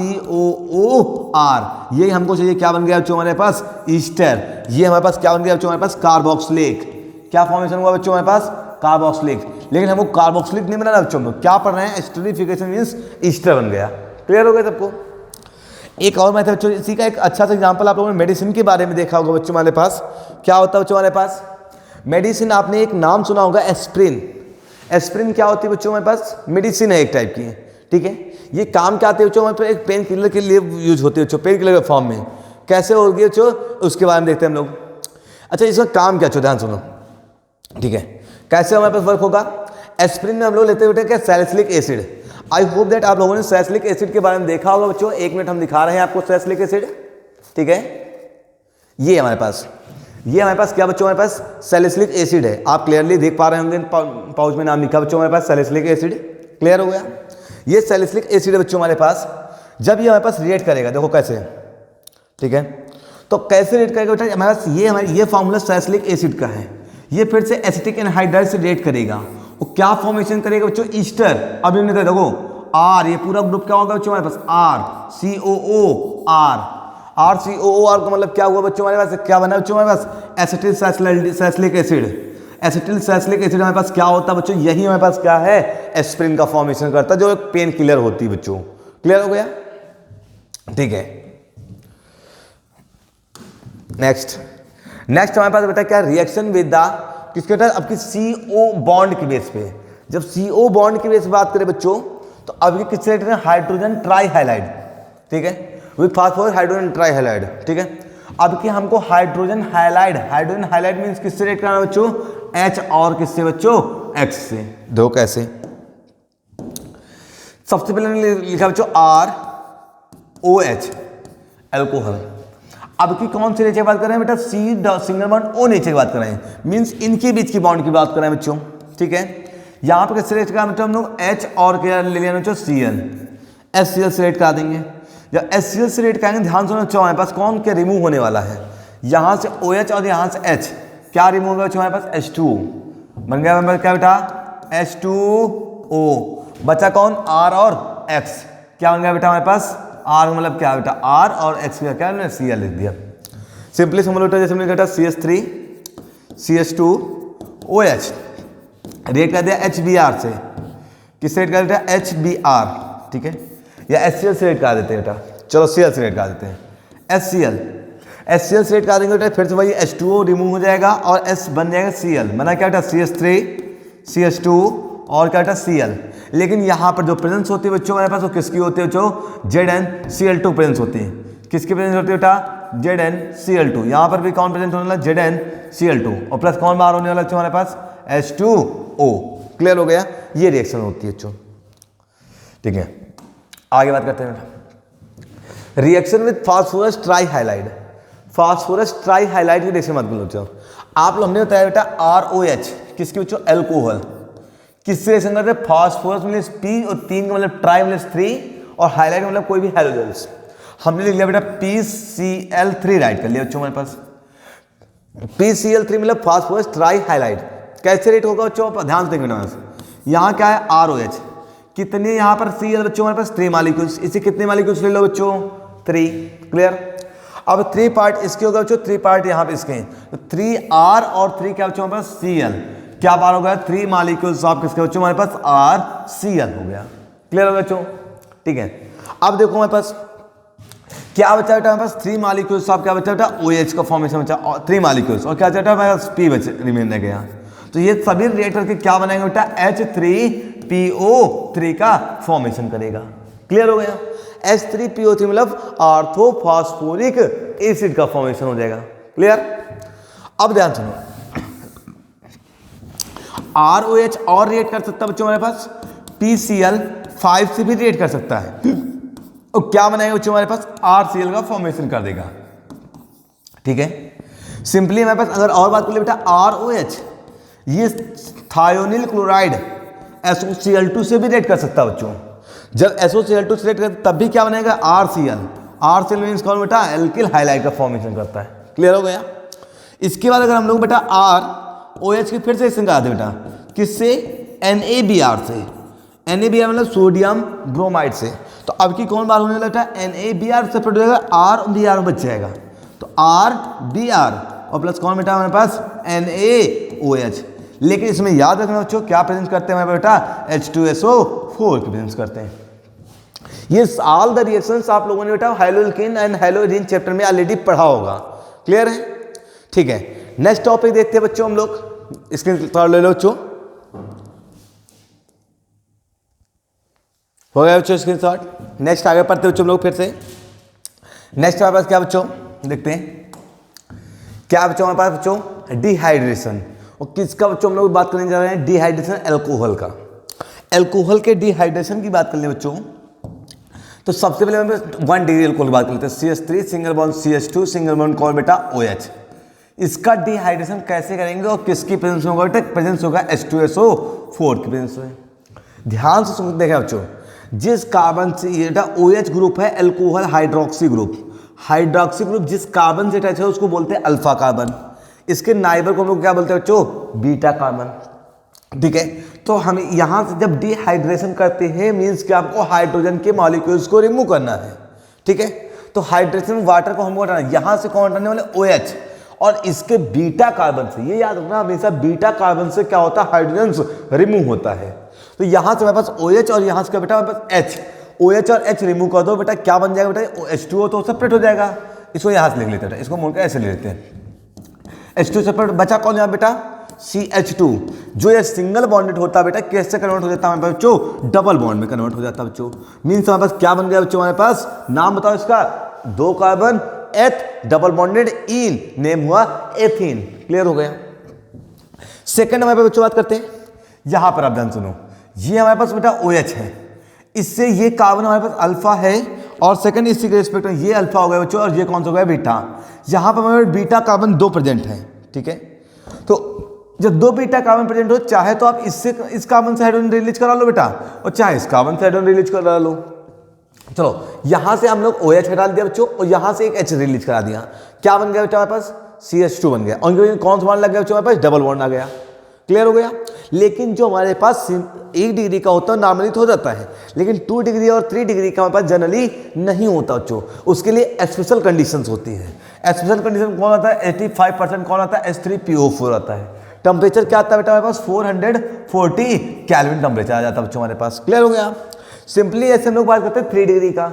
RCOOR। ये हमको चाहिए, क्या बन गया बच्चों हमारे पास, ईस्टर। ये हमारे पास क्या बन गया बच्चों हमारे पास, कार्बोक्सिलिक। क्या फॉर्मेशन हुआ बच्चों हमारे पास, कार्बोक्सिलिक। लेकिन हमको कार्बोक्सिलिक नहीं बनाना बच्चों, में क्या पढ़ रहे हैं, एस्टरिफिकेशन मींस ईस्टर बन गया। क्लियर हो गया सबको। एक और मेथड बच्चों, इसी का एक अच्छा सा एग्जांपल आप लोगों ने मेडिसिन के बारे में देखा होगा बच्चों हमारे पास। क्या होता है बच्चों हमारे पास मेडिसिन, आपने एक नाम सुना होगा, एस्प्रिन। एस्प्रिन क्या होती है बच्चों हमारे पास, मेडिसिन है एक टाइप की, ठीक है। ये काम क्या आती है बच्चों हमारे पास, एक पेन किलर के लिए यूज होती है बच्चों, पेन किलर के फॉर्म में। कैसे होगी बच्चों, उसके बारे में देखते हैं हम लोग। अच्छा इसका काम क्या बच्चों, ध्यान सुनो, ठीक है। कैसे हमारे पास वर्क होगा, एस्प्रिन में हम लोग लेते हुए क्या, salicylic acid. I hope that आप लोगों ने सैलिसिलिक एसिड के बारे में देखा होगा बच्चों। 1 मिनट हम दिखा रहे हैं आपको सैलिसिलिक एसिड, ठीक है। ये हमारे पास ये हमारे पास क्या बच्चों, हमारे पास सैलिसिलिक एसिड है। आप क्लियरली देख पा रहे होंगे पाउच में नाम लिखा बच्चों हमारे पास सैलिसिलिक एसिड। क्लियर हो गया। ये सैलिसिलिक एसिड है बच्चों हमारे पास। जब ये हमारे पास रिएक्ट करेगा, देखो कैसे, ठीक है, तो कैसे रिएक्ट करेगा बेटा, हमारे पास ये फार्मूला सैलिसिलिक एसिड का है। ये फिर से एसिटिक एनहाइड्राइड से रिएक्ट करेगा। वो क्या फॉर्मेशन करेगा बच्चों, ईस्टर। अभी हमने देखो आर, ये पूरा ग्रुप क्या होगा बच्चों हमारे पास, RCOOR। RCOOR का मतलब क्या हुआ बच्चों हमारे पास, क्या बना बच्चों हमारे पास, acetyl salicylic acid. Acetyl salicylic acid हमारे पास क्या होता है बच्चों, यही हमारे पास क्या है, एस्पिरिन का फॉर्मेशन करता है, जो एक पेन किलर होती है बच्चों। क्लियर हो गया, ठीक है। नेक्स्ट हमारे पास बेटा क्या, रिएक्शन विद द, किसके बेटा, आपकी CO बॉन्ड के बेस पे। जब CO बॉन्ड के बेस पे बात करें बच्चों, तो अब ये किससे रिलेटेड है, हाइड्रोजन ट्राईहाइलाइड, ठीक है, विद फास्फोरस हाइड्रोजन ट्राईहाइलाइड, ठीक है। अब कि हमको हाइड्रोजन हाइलाइड मींस किससे रिएक्ट करना बच्चों, H और किससे बच्चों, X से। दो कैसे, सबसे पहले हमने लिखा बच्चों ROH, अल्कोहल। अब की कौन से नेचर की बात कर रहे हैं बेटा, C single bond O nature की बात कर रहे हैं, मींस इनके बीच की बॉन्ड की बात कर रहे हैं बच्चों, ठीक है। यहां पर किससे रिएक्ट करना हम लोग, H और क्या ले लिया बच्चों, Cl, HCl से रिएक्ट करा देंगे। जब HCl से रिएक्ट करेंगे, ध्यान सुनो बच्चों, हमारे पास कौन क्या रिमूव होने वाला है, यहां से OH और यहां से H, क्या रिमूव होगा बच्चों हमारे पास, H2O बन गया हमारे पास क्या बेटा, H2O। बचा कौन, R और X, क्या बन गया बेटा हमारे पास, R मतलब क्या बेटा, R और X का क्या है, Cl लिख दिया। सिंपली समझ लो जैसे हमने कहा CH3 CH2OH रिएक्ट कर दिया HBr से, किससे रिएक्ट कर दिया, HBr, ठीक है, या HCl से रिएक्ट कर देते हैं बेटा, चलो Cl से रिएक्ट कर देते हैं, HCl से रिएक्ट कर देंगे बेटा, फिर से वही H2O रिमूव हो जाएगा और S बन जाएगा Cl, बना क्या बेटा, CH3 CH2 और क्या बेटा Cl। लेकिन यहाँ पर जो प्रेजेंस होती है बच्चों हमारे पास, वो किसकी होती है बच्चों, ZnCl2 प्रेजेंस होती है। किसकी प्रेजेंस होती है बेटा, ZnCl2। यहाँ पर भी कौन प्रेजेंट होने वाला, ZnCl2, और प्लस कौन बाहर होने वाला बच्चों हमारे पास, H2O। क्लियर हो गया, ये रिएक्शन होती है बच्चों, ठीक है। आगे बात करते हैं, रिएक्शन विद फास्फोरस ट्राईहाइलाइड। फास्फोरस ट्राईहाइलाइड की रिएक्शन मत बोलो बच्चों। आप लोग हमने बताया बेटा ROH, किसकी बच्चों, अल्कोहल, किससे रिएक्शन करते हैं, फास्फोरस मतलब P और 3 का मतलब ट्राई मतलब 3 और हाइलाइट मतलब कोई भी हैलोजेंस। हमने लिख लिया बेटा PCl3 राइट कर लिया बच्चों हमारे पास, PCl3 मतलब फास्फोरस ट्राईहाइलाइड। कैसे रेट होगा बच्चों, ध्यान से देखना, यहाँ क्या है ROH, कितने यहाँ पर Cl बच्चों हमारे पास 3 मॉलिक्यूल्स, इसे कितने मॉलिक्यूल्स ले लो बच्चों, 3। क्लियर। अब 3 पार्ट इसके होगा बच्चों, 3 पार्ट यहाँ पे इसके, तो 3R और 3 क्या बच्चों हमारे पास, Cl, क्या बार हो गया, 3 मॉलिक्यूल्स ऑफ किसके बच्चों हमारे पास, RCl हो गया। क्लियर हो गया बच्चों, ठीक है। अब देखो हमारे पास क्या बचा बेटा, हमारे पास 3 मॉलिक्यूल्स ऑफ क्या बचा बेटा, OH का फॉर्मेशन बचा, 3 मॉलिक्यूल्स, और क्या बचा बेटा हमारे पास P बचे रिमेन रह गया। तो ये सभी रिएक्टर के क्या बनाएंगे बेटा, H3PO3 का फॉर्मेशन करेगा। क्लियर हो गया, H3PO3 मतलब ऑर्थोफॉस्फोरिक एसिड का फॉर्मेशन हो जाएगा। क्लियर। अब ध्यान सुनो, ROH और रिएक्ट कर सकता है बच्चों हमारे पास, PCl5 से भी रिएक्ट कर सकता है, और क्या बनाएगा बच्चों हमारे पास, RCl का फॉर्मेशन कर देगा। ठीक है, सिंपली हमारे पास अगर और बात कर ले बेटा, ROH ये थायोनिल क्लोराइड SOCl2 से भी रिएक्ट कर सकता है बच्चों। जब SOCl2 से रिएक्ट करता तब भी क्या बनेगा, RCl। RCl मींस कौन बेटा, एल्किल हाइलाइड का फॉर्मेशन करता है। क्लियर हो गया। इसके बाद अगर हम लोग बेटा ROH की फिर से रिएक्शन करा दे बेटा, किससे, NaBr से। NaBr मतलब सोडियम ब्रोमाइड से। तो अब की कौन बार होने वाला बेटा, NaBr से प्रोड्यूस होगा, RBr बच जाएगा, तो RBr और प्लस कौन बेटा हमारे पास, NaOH। लेकिन इसमें याद रखना बच्चों, क्या प्रेजेंट करते हैं हमारे बेटा, H2SO4 की प्रेजेंट करते हैं। ये ऑल द रिएक्शंस आप लोगों ने बेटा हाइलोएल्केन एंड हाइलोएरीन चैप्टर में ऑलरेडी पढ़ा होगा। क्लियर है, ठीक है। नेक्स्ट टॉपिक देखते हैं बच्चों हम लोग, स्क्रीन थोड़ा ले लो बच्चों, हो गया बच्चों स्क्रीन शॉट। नेक्स्ट आगे पढ़ते बच्चों हम लोग फिर से। नेक्स्ट हमारे पास क्या बच्चों देखते हैं, क्या बच्चों हमारे पास बच्चों, डिहाइड्रेशन। और किसका बच्चों हम लोग बात करने जा रहे हैं, डिहाइड्रेशन, अल्कोहल का। अल्कोहल के डिहाइड्रेशन की बात कर ले बच्चों, तो सबसे पहले हम 1 डिग्री अल्कोहल की बात कर लेते हैं। CH3 single bond CH2 single bond कौन बेटा, OH। इसका डिहाइड्रेशन कैसे करेंगे और किसकी प्रेजेंस में होगा बेटा? प्रेजेंस होगा H2SO4 की प्रेजेंस में। ध्यान से सुन देखें बच्चों, जिस कार्बन से ये OH ग्रुप है alcohol hydroxy group, hydroxy group जिस कार्बन से अटैच है उसको बोलते हैं अल्फा कार्बन, इसके नाइबर को हम लोग क्या बोलते हैं बच्चों? Beta carbon. ठीक है, तो हम यहां से जब डिहाइड्रेशन करते हैं मींस कि आपको हाइड्रोजन के मॉलिक्यूल्स को रिमूव करना है। ठीक है, तो हाइड्रेशन वाटर को हमको हटाना, यहां से कौन हटाने वाले? OH, और इसके बीटा कार्बन से, ये याद रखना हमेशा, बीटा कार्बन से क्या होता है? हाइड्रोजन रिमूव होता है। तो यहां से हमारे पास OH और यहां से बेटा हमारे पास H, OH और H रिमूव कर दो बेटा, क्या बन जाएगा बेटा? H2O तो सेपरेट हो जाएगा। इसको यहां से लिख लेते हैं, इसको मोड़ के ऐसे ले लेते हैं। H2 सेपरेट, बचा कौन यहाँ बेटा? CH2, जो ये सिंगल बॉन्डेड होता है बेटा, कैसे कन्वर्ट हो जाता है हमारे पास बच्चों? डबल बॉन्ड में कन्वर्ट हो जाता है बच्चों। मीन्स हमारे पास क्या बन गया बच्चों? हमारे पास नाम बताओ इसका, 2 कार्बन एथ डबल बॉन्डेड इन, नेम हुआ एथीन। क्लियर हो गया। सेकंड हमारे पास बच्चों बात करते हैं, यहां पर आप ध्यान सुनो, ये हमारे पास बेटा OH है, इससे ये कार्बन हमारे पास अल्फा है, और सेकंड इसी के रिस्पेक्ट में ये अल्फा हो गया बच्चों, और ये कौन सा हो गया? बीटा। यहां पर हमारे बीटा कार्बन 2 प्रेजेंट है। ठीक है, तो जब 2 बीटा कार्बन प्रेजेंट हो, चाहे तो आप इससे इस कार्बन से हाइड्रोजन रिलीज करा लो बेटा, और चाहे इस कार्बन से हाइड्रोजन रिलीज करा लो। चलो, यहां से हम लोग OH हटा दिया बच्चों, और यहां से एक H रिलीज करा दिया, क्या बन गया बेटा हमारे पास? CH2 बन गया, और कौन सा बॉन्ड लग गया बच्चों? हमारे पास डबल बॉन्ड आ गया। क्लियर हो गया। लेकिन जो हमारे पास 1 डिग्री का होता है नॉर्मली तो हो जाता है, लेकिन 2 डिग्री और 3 डिग्री का हमारे पास जनरली नहीं होता बच्चों, उसके लिए स्पेशल कंडीशंस होती है। स्पेशल कंडीशन कौन आता है? 85% कौन आता है? H3PO4 आता है। टेम्परेचर क्या आता है बेटा हमारे पास? 440 केल्विन टेम्परेचर आ जाता है बच्चों हमारे पास। क्लियर हो गया। सिंपली ऐसे हम लोग बात करते हैं 3 डिग्री का।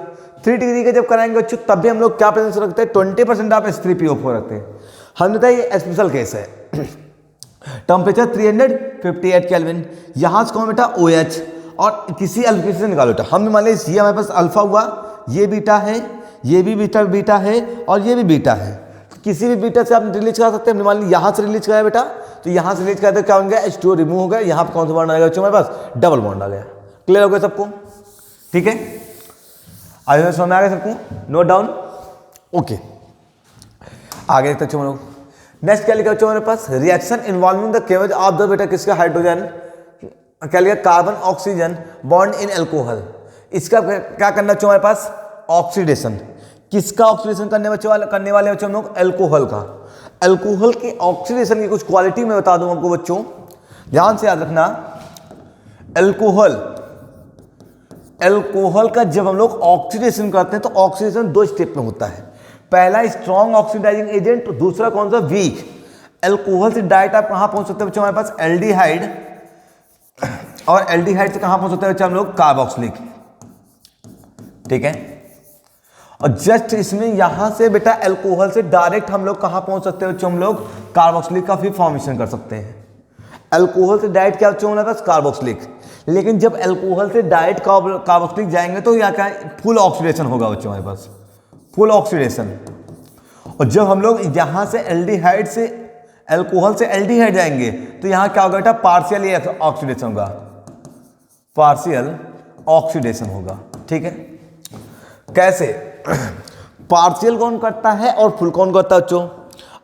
3 डिग्री का जब कराएंगे बच्चों, तब भी हम लोग क्या प्रेजेंस रखते हैं? 20% आप H3PO4 रखते हैं। हम बताइए ये स्पेशल केस है। टेम्परेचर 358 केल्विन, यहां से कौन बेटा? OH, और किसी अल्फा से निकालो बेटा। हम मान लीजिए ये हमारे पास अल्फा हुआ, ये बीटा है, ये भी बीटा है, और ये भी बीटा है। किसी भी बीटा से आप रिलीज करा सकते हैं। हमने मान लीजिए यहां से रिलीज कराया बेटा, तो यहां से रिलीज कराया तो क्या बन गया? H2O रिमूव हो गया। यहां पर कौन सा बॉन्ड आ गया बच्चों हमारे पास? डबल बॉन्ड आ गया। क्लियर हो गया सबको? ठीक है, आगे समझ में आ गया सबको? Note down. ओके, आगे देखते बच्चों हम लोग। नेक्स्ट क्या लिखा बच्चों हमारे पास? Reaction involving the chemical of the बेटा किसका? हाइड्रोजन, क्या लिखा? Carbon oxygen bond in alcohol. इसका क्या करना बच्चों हमारे पास? ऑक्सीडेशन। किसका ऑक्सीडेशन करने वाले बच्चों हम लोग? अल्कोहल का। अल्कोहल के ऑक्सीडेशन की कुछ क्वालिटी मैं बता दूं आपको बच्चों, ध्यान से याद रखना। अल्कोहल का जब हम लोग ऑक्सीडेशन करते हैं तो ऑक्सीडेशन 2 स्टेप में होता है। पहला स्ट्रॉन्ग ऑक्सीडाइजिंग एजेंट, दूसरा कौन सा? वीक। अल्कोहल से डायरेक्ट आप कहां पहुंच सकते हैं बच्चों हमारे पास? एल्डिहाइड, और एल्डिहाइड से कहां पहुंच सकते हैं बच्चों हम लोग? कार्बोक्सिलिक। ठीक है, और जस्ट इसमें यहां से बेटा अल्कोहल से डायरेक्ट हम लोग कहां पहुंच सकते हैं बच्चों? हम लोग कार्बोक्सिलिक का भी फॉर्मेशन कर सकते हैं। अल्कोहल से डायरेक्ट क्या बच्चों हमारे पास? कार्बोक्सिलिक। लेकिन जब अल्कोहल से डायरेक्ट कार्बोक्सिलिक जाएंगे तो यहाँ क्या? फुल ऑक्सीडेशन होगा बच्चों हमारे पास, फुल ऑक्सीडेशन। और जब हम लोग यहां से एल्डिहाइड से अल्कोहल से एल्डिहाइड जाएंगे तो यहां क्या होगा बेटा? पार्शियल ऑक्सीडेशन होगा, पार्शियल ऑक्सीडेशन होगा। ठीक है, कैसे? पार्शियल कौन करता है और फुल कौन करता है बच्चों?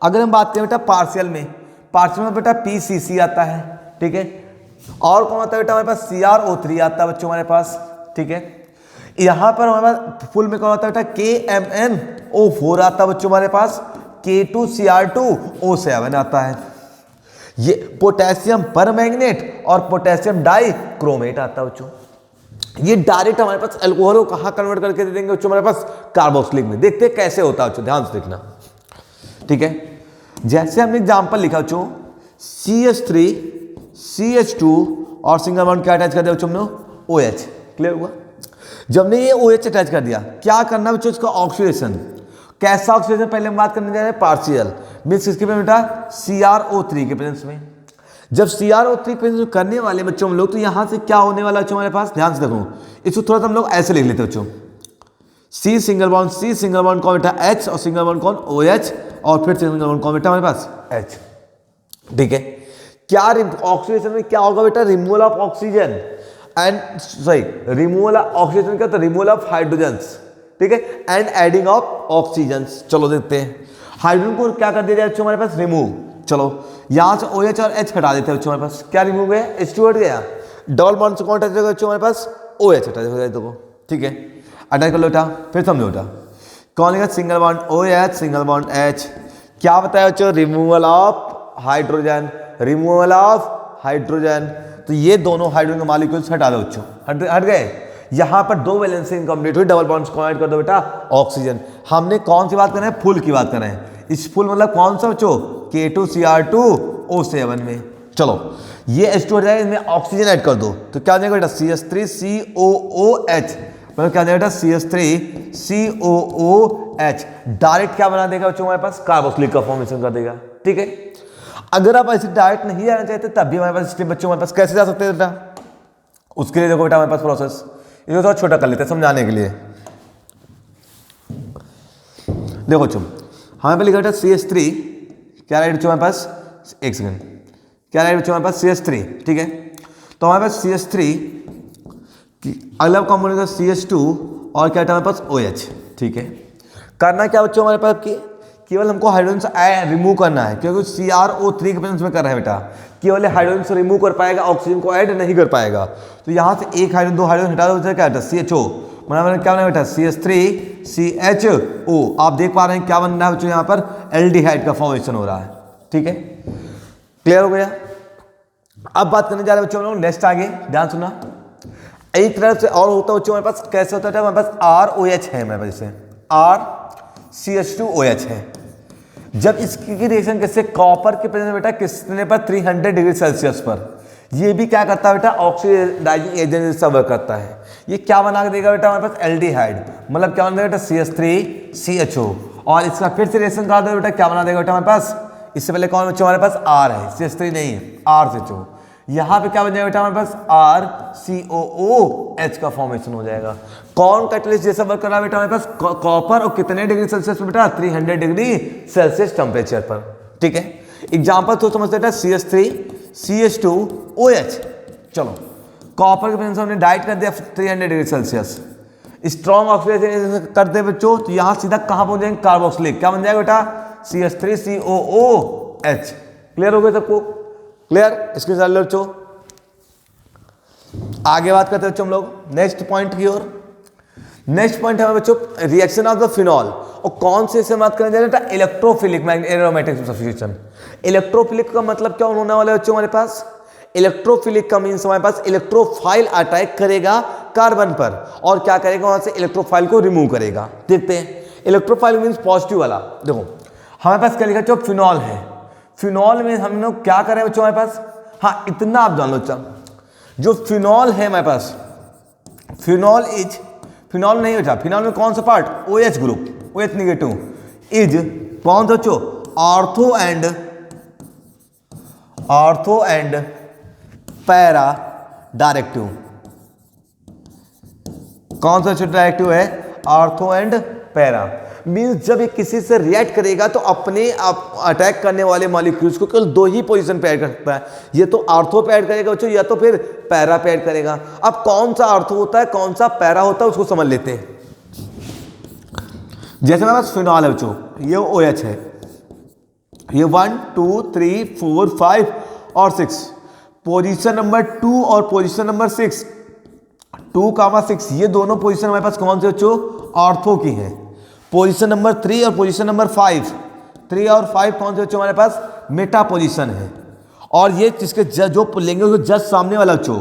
अगर हम बात करें बेटा पार्शियल में बेटा PCC आता है। ठीक है, और कौन आता है बेटा हमारे पास? CrO3 आता है बच्चों हमारे पास। ठीक है, यहां पर हमारे पास फुल में कौन आता है बेटा? KMnO4 आता है बच्चों हमारे पास। K2Cr2O7 आता है। ये पोटेशियम परमैंगनेट और पोटेशियम डाइक्रोमेट आता है बच्चों। ये डायरेक्ट हमारे पास अल्कोहल को कहां कन्वर्ट करके दे देंगे बच्चों? हमारे पास कार्बोक्सिलिक में। देखते हैं कैसे होता है बच्चों, ध्यान से देखना। ठीक है, जैसे हमने एग्जांपल लिखा बच्चों, CH3 CH2 और सिंगल बॉन्ड क्या अटैच कर दिया बच्चों हमने? OH। क्लियर हुआ। जब हमने ये OH अटैच कर दिया, क्या करना बच्चों? इसका ऑक्सीडेशन। कैसा ऑक्सीडेशन? पहले हम बात करने जा रहे हैं पार्शियल, मीन्स किसके प्रेजेंस बेटा? CrO3 के प्रेजेंस में। जब CrO3 प्रेजेंस करने वाले बच्चों हम लोग, तो यहां से क्या होने वाला बच्चों हमारे पास? ध्यान से देखो, इसको थोड़ा सा हम लोग ऐसे लिख लेते बच्चों। C सिंगल बॉन्ड कौन बेटा? H, और सिंगल बॉन्ड कौन? OH, और फिर सिंगल बॉन्ड कौन बेटा हमारे पास? H। ठीक है, क्या ऑक्सीडेशन में क्या होगा बेटा? Removal of oxygen and removal oxygen क्या? तो रिमूवल ऑफ हाइड्रोजन। ठीक है, एंड एडिंग ऑफ ऑक्सीजन। चलो देखते हैं। हाइड्रोजन को क्या कर दिया जाए बच्चों हमारे पास, रिमूव। चलो यहाँ से OH और H हटा देते हैं बच्चों हमारे पास, क्या रिमूव गया, H2 हट गया। डबल बॉन्ड से कौन हटा देगा बच्चों हमारे पास, OH हटा देगा देखो, ठीक है। अटैच कर लो बेटा, फिर समझो बेटा कौन लिखा, single bond OH single bond H, क्या बताया बच्चों, removal of hydrogen, removal of hydrogen. तो ये दोनों हाइड्रोजन के मॉलिक्यूल्स हटा दो बच्चों, हट गए। यहाँ पर दो वैलेंसी इनकम्प्लीट हुई, डबल बॉन्ड्स को ऐड कर दो बेटा, ऑक्सीजन। हमने कौन सी बात कर रहे हैं, फुल की बात कर रहे हैं। इस फुल मतलब कौन सा बच्चों, K2Cr2O7 में। चलो ये H2 हो जाएगा, इसमें ऑक्सीजन ऐड कर दो तो क्या हो जाएगा बेटा, CH3COOH, मतलब क्या हो जाएगा बेटा, CH3COOH। डायरेक्ट क्या बना देगा बच्चों हमारे पास, कार्बोक्सिलिक का फॉर्मेशन कर देगा, ठीक है। अगर आप ऐसे डायरेक्ट नहीं जाना चाहते तब भी हमारे पास स्टेप बच्चों हमारे पास कैसे जा सकते हैं बेटा, उसके लिए देखो बेटा हमारे पास प्रोसेस, इसको थोड़ा छोटा कर लेते हैं समझाने के लिए। देखो बच्चों हमारे पास लिखा बेटा CH3, क्या राइट बच्चों हमारे पास, एक सेकंड, क्या राइट बच्चों हमारे पास CH3, ठीक है। तो हमारे पास CH3 अलग कॉम्पोनेंट का CH2 और क्या हमारे पास OH, ठीक है। करना क्या बच्चों हमारे पास की, केवल हमको हाइड्रोजन से रिमूव करना है, क्योंकि CrO3 के प्रेजेंस में कर रहा है बेटा, केवल हाइड्रोजन से रिमूव कर पाएगा, ऑक्सीजन को ऐड नहीं कर पाएगा। तो यहाँ से एक हाइड्रोजन, दो हाइड्रोजन हटा दो, क्या बेटा CHO, मतलब क्या बना बेटा CH3CHO। आप देख पा रहे हैं क्या बन रहा है बच्चों, यहाँ पर एल्डिहाइड का फॉर्मेशन हो रहा है, ठीक है। क्लियर हो गया। अब बात करने जा रहे हैं बच्चों हम लोग नेक्स्ट, आगे ध्यान सुना। एक तरफ से और होता है बच्चों हमारे पास, कैसे होता है, हमारे पास ROH है, हमारे पास जैसे RCH2OH है। जब इसकी रिएक्शन किससे, कॉपर के प्रेजेंस में बेटा किसने पर 300 डिग्री सेल्सियस पर, ये भी क्या करता है बेटा, ऑक्सीडाइजिंग एजेंट से वर्क करता है। ये क्या बना के देगा बेटा हमारे पास, एल्डिहाइड, मतलब क्या बना देगा बेटा CH3CHO। और इसका फिर से रिएक्शन कर दो बेटा, क्या बना देगा बेटा हमारे पास, इससे पहले कौन बच्चों हमारे पास R है, CH3 नहीं है, RCHO। यहाँ पे क्या बन जाएगा बेटा हमारे पास, RCOOH का फॉर्मेशन हो जाएगा। कौन कैटलिस्ट जैसा वर्क कर रहा है बेटा हमारे पास, कॉपर, और कितने डिग्री सेल्सियस पर बेटा, 300 डिग्री सेल्सियस टेम्परेचर पर, ठीक है। एग्जाम्पल तो समझते बेटा CH3CH2OH। चलो कॉपर के प्रेजेंस हमने डाइट कर दिया 300 डिग्री सेल्सियस, स्ट्रॉन्ग ऑक्सीडेशन कर दे बच्चों, तो यहाँ सीधा कहाँ पहुंच जाएंगे, कार्बोक्सिलिक, क्या बन जाएगा बेटा CH3COOH। क्लियर हो गया सबको, क्लियर। इसके साथ बच्चों आगे बात करते हैं बच्चों हम लोग नेक्स्ट पॉइंट की ओर। नेक्स्ट पॉइंट है बच्चों रिएक्शन ऑफ द फिनॉल, और कौन से से बात करने जा रहे हैं, इलेक्ट्रोफिलिक एरोमेटिक सब्स्टिट्यूशन। इलेक्ट्रोफिलिक का मतलब क्या होने वाला है बच्चों हमारे पास, इलेक्ट्रोफिलिक का मीन्स हमारे पास इलेक्ट्रोफाइल अटैक करेगा कार्बन पर, और क्या करेगा वहां से इलेक्ट्रोफाइल को रिमूव करेगा। देखते हैं इलेक्ट्रोफाइल मीन्स पॉजिटिव वाला। देखो हमारे पास क्या लिखा जो फिनॉल है, फिनॉल में हम लोग क्या करें बच्चों हमारे पास, हाँ इतना आप जान लो बच्चा, जो फिनॉल है हमारे पास, फिनॉल इज, फिनॉल नहीं बचा, फिनॉल में कौन सा part, OH group, OH negative, is कौन सा बच्चों, ऑर्थो एंड पैरा डायरेक्टिव। कौन सा डायरेक्टिव है, ऑर्थो एंड पैरा। मीन्स जब ये किसी से रिएक्ट करेगा तो अपने आप अटैक करने वाले मॉलिक्यूल्स को केवल दो ही पोजीशन पे ऐड कर सकता है, ये तो आर्थो पे ऐड करेगा बच्चों, या तो फिर पैरा पे ऐड करेगा। अब कौन सा आर्थो होता है कौन सा पैरा होता है उसको समझ लेते हैं। जैसे मेरे पास फिनॉल है बच्चों, ये OH है, ये 1 2 3 4 5 और 6, पोजीशन नंबर 2 और पोजीशन नंबर 6, 2,6 ये दोनों पोजीशन हमारे पास कौन से बच्चों, ऑर्थो की है। पोजीशन नंबर 3 और पोजीशन नंबर 5, 3 और 5 कौन से बच्चों हमारे पास, मेटा पोजीशन है। और ये जिसके जो लेंगे उसको जस्ट सामने वाला बच्चों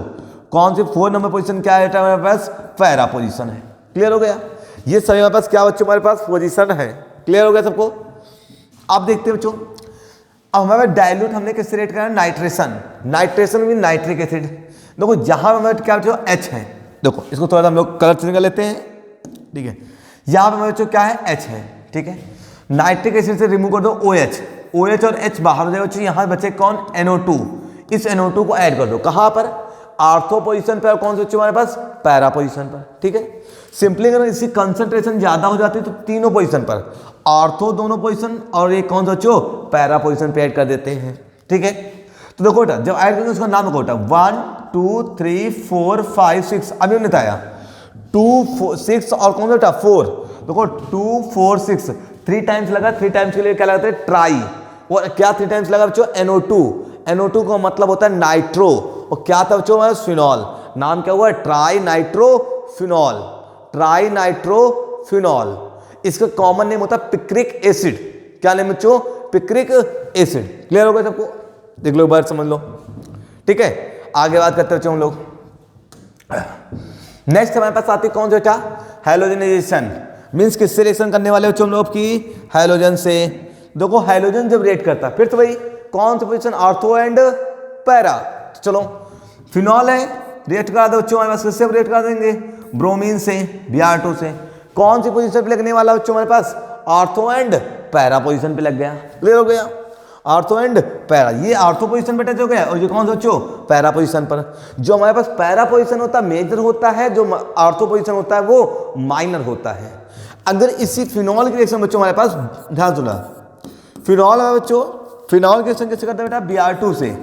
कौन से 4 नंबर पोजीशन क्या है हमारे पास, पैरा पोजीशन है। क्लियर हो गया, ये सभी हमारे पास क्या बच्चों हमारे पास पोजीशन है। क्लियर हो गया सबको। अब देखते हैं बच्चों, अब हमारे डाइल्यूट हमने किससे रेट करा, nitration, nitration mean nitric acid. देखो जहां हमारे क्या बच्चों H है, देखो इसको थोड़ा हम लोग कलर चेंज कर लेते हैं, ठीक है। यहाँ पे बच्चों क्या है, H है, ठीक है। नाइट्रिक एसिड से रिमूव कर दो OH, OH और H बाहर हो जाएगा बच्चों, यहाँ बचे कौन, NO2। इस NO2 को ऐड कर दो कहाँ पर, आर्थो पोजीशन पर, और कौन से बच्चों हमारे पास, पैरा पोजीशन पर, ठीक है। सिंपली अगर इसकी कंसंट्रेशन ज्यादा हो जाती है तो तीनों पोजीशन पर, आर्थो दोनों पोजीशन और ये कौन सा बच्चों, पैरा पोजीशन पे ऐड कर देते हैं, ठीक है। तो देखो बेटा जब ऐड करेंगे उसका नाम देखो बेटा, 1 2 3 4 5 6, अभी हमने बताया 2 4 6 और कौन सा बेटा 4, देखो 2 4 6 3 टाइम्स लगा, 3 टाइम्स के लिए क्या लगाते हैं, ट्राई। और क्या 3 टाइम्स लगा बच्चों, NO2। NO2 का मतलब होता है नाइट्रो, और क्या था बच्चों हमारे फिनॉल, नाम क्या हुआ, ट्राई नाइट्रोफिनॉल, ट्राई नाइट्रोफिनॉल। इसका कॉमन नेम होता है पिक्रिक एसिड। क्या नेम बच्चों, पिक्रिक एसिड। क्लियर हो गया सबको, देख लो बार समझ लो, ठीक है। आगे बात करते बच्चों हम लोग। नेक्स्ट हमारे पास आती कौन सा बेटा, हैलोजनाइजेशन। मीन्स किससे रिएक्शन करने वाले बच्चों हम लोग की, हैलोजन से। देखो हैलोजन जब रिएक्ट करता है, फिर तो भाई कौन सा पोजीशन, ऑर्थो एंड पैरा। चलो फिनॉल है, रिएक्ट करा दो बच्चों हमारे पास, किससे रिएक्ट कर देंगे, ब्रोमीन से, Br2 से। कौन सी पोजीशन पे लगने वाला बच्चों हमारे पास, ऑर्थो एंड पैरा पोजीशन पे लग गया। क्लियर हो गया, ऑर्थो एंड पैरा, ये ऑर्थो पोजीशन पे टच हो गया, और ये कौन सा बच्चों, पैरा पोजीशन पर। जो हमारे पास पैरा पोजीशन होता है मेजर होता है, जो ऑर्थो पोजीशन होता है वो माइनर होता है। अगर इसी फिनॉल की रिएक्शन बच्चों हमारे पास, ध्यान सुना, फिनॉल है बच्चों, फिनॉल की रिएक्शन किससे करते हैं बेटा, Br2 से,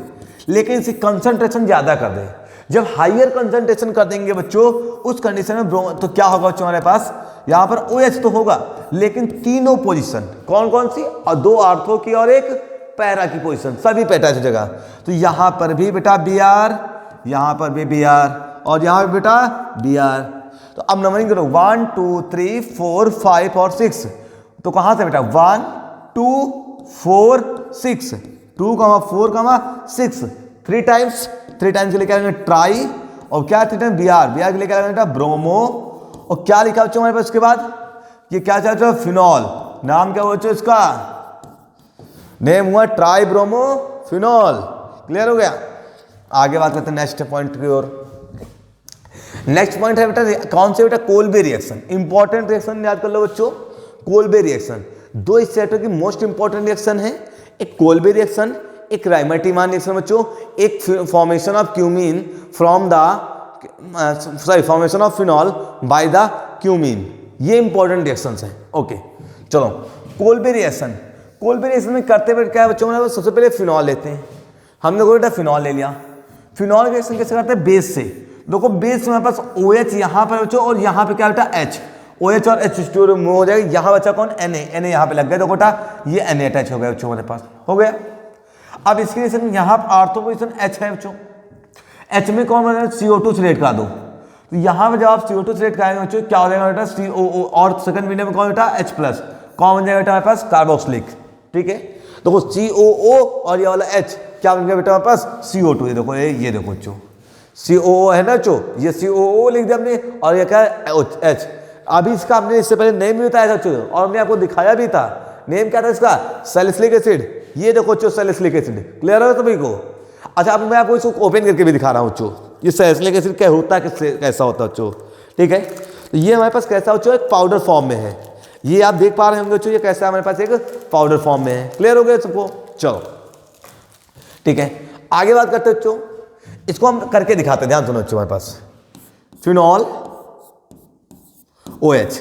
लेकिन इसी कंसंट्रेशन ज्यादा कर दे। जब हाइयर कंसंट्रेशन कर देंगे बच्चों, उस कंडीशन में तो क्या होगा बच्चों हमारे पास, यहां पर OH तो होगा, लेकिन तीनों पोजीशन कौन कौन सी, और 2 ऑर्थो की और एक पैरा की पोजीशन, सभी पे अटैच हो जाएगा। तो यहां पर भी बेटा Br, यहां पर भी Br, और यहां पर बेटा Br। तो अब नंबरिंग करो, 1 2 3 4 5 और 6। तो कहां से बेटा, 1 2 4 6, 2 4 6, 3 टाइम्स, 3 टाइम्स के लिए क्या करेंगे, ट्राई, और क्या 3 टाइम्स Br के लिए क्या करेंगे, ब्रोमो, और क्या लिखा बच्चों हमारे पास उसके बाद, ये क्या चाहते हो, फिनॉल। नाम क्या बच्चों इसका, नेम हुआ ट्राई ब्रोमो फिनॉल। क्लियर हो गया। आगे बात करते हैं नेक्स्ट पॉइंट की ओर। नेक्स्ट पॉइंट है बेटा, कौन से बेटा, कोल्बे रिएक्शन। इंपॉर्टेंट रिएक्शन याद कर लो बच्चों, कोल्बे रिएक्शन। 2 इस चैप्टर की मोस्ट इंपॉर्टेंट रिएक्शन है, एक कोल्बे रिएक्शन, एक राइमर-टीमान रिएक्शन बच्चों, एक formation of cumene from the formation of phenol by the cumene. ये इंपॉर्टेंट रिएक्शंस हैं। ओके चलो, कोल्बे रिएक्शन। कोल्बे रिएक्शन में करते हुए क्या है बच्चों, सबसे पहले फिनॉल लेते हैं। हमने कोई बेटा फिनॉल ले लिया। फिनॉल रिएक्शन कैसे करते हैं, बेस से। देखो बेस में हमारे पास OH यहाँ पर बच्चों, और यहाँ पे क्या बेटा H, OH और H2 रिमूव हो जाएगा। यहाँ बचा कौन, Na यहाँ पे लग गया, देखो बेटा ये Na अटैच हो गया बच्चों हमारे पास, हो गया। अब इसके रिएक्शन यहाँ ऑर्थो पोजीशन H है बच्चों, H में कौन बना, CO2 से रिएक्ट करा दो। तो यहाँ पे जब आप CO2 से रिएक्ट कराएंगे बच्चों, क्या हो जाएगा बेटा, COO, और सेकंड मीडियम में कौन बेटा, H+, कौन बन जाएगा बेटा हमारे पास, कार्बोक्सिलिक। ठीक है, देखो COO और ये वाला H क्या बन गया बेटा हमारे पास, CO2। ये देखो, ये देखो बच्चों COO है ना बच्चों, ये COO लिख दिया हमने, और ये क्या है H। अभी इसका हमने इससे पहले नेम भी बताया था बच्चों, और हमने आपको दिखाया भी था। नेम क्या था इसका, सैलिसिलिक एसिड। ये देखो बच्चों सैलिसिलिक एसिड। क्लियर हो सभी को। अच्छा, अब मैं आपको इसको ओपन करके भी दिखा रहा हूँ बच्चों, ये सैलिसिलिक एसिड क्या होता है, कैसा होता है बच्चों। ठीक है, तो ये हमारे पास कैसा बच्चों, एक पाउडर फॉर्म में है। ये आप देख पा रहे होंगे बच्चों, ये कैसा हमारे पास एक पाउडर फॉर्म में है। क्लियर हो गया सबको। चलो ठीक है, आगे बात करते हैं बच्चों, इसको हम करके दिखाते हैं। ध्यान सुनो बच्चों, हमारे पास phenol OH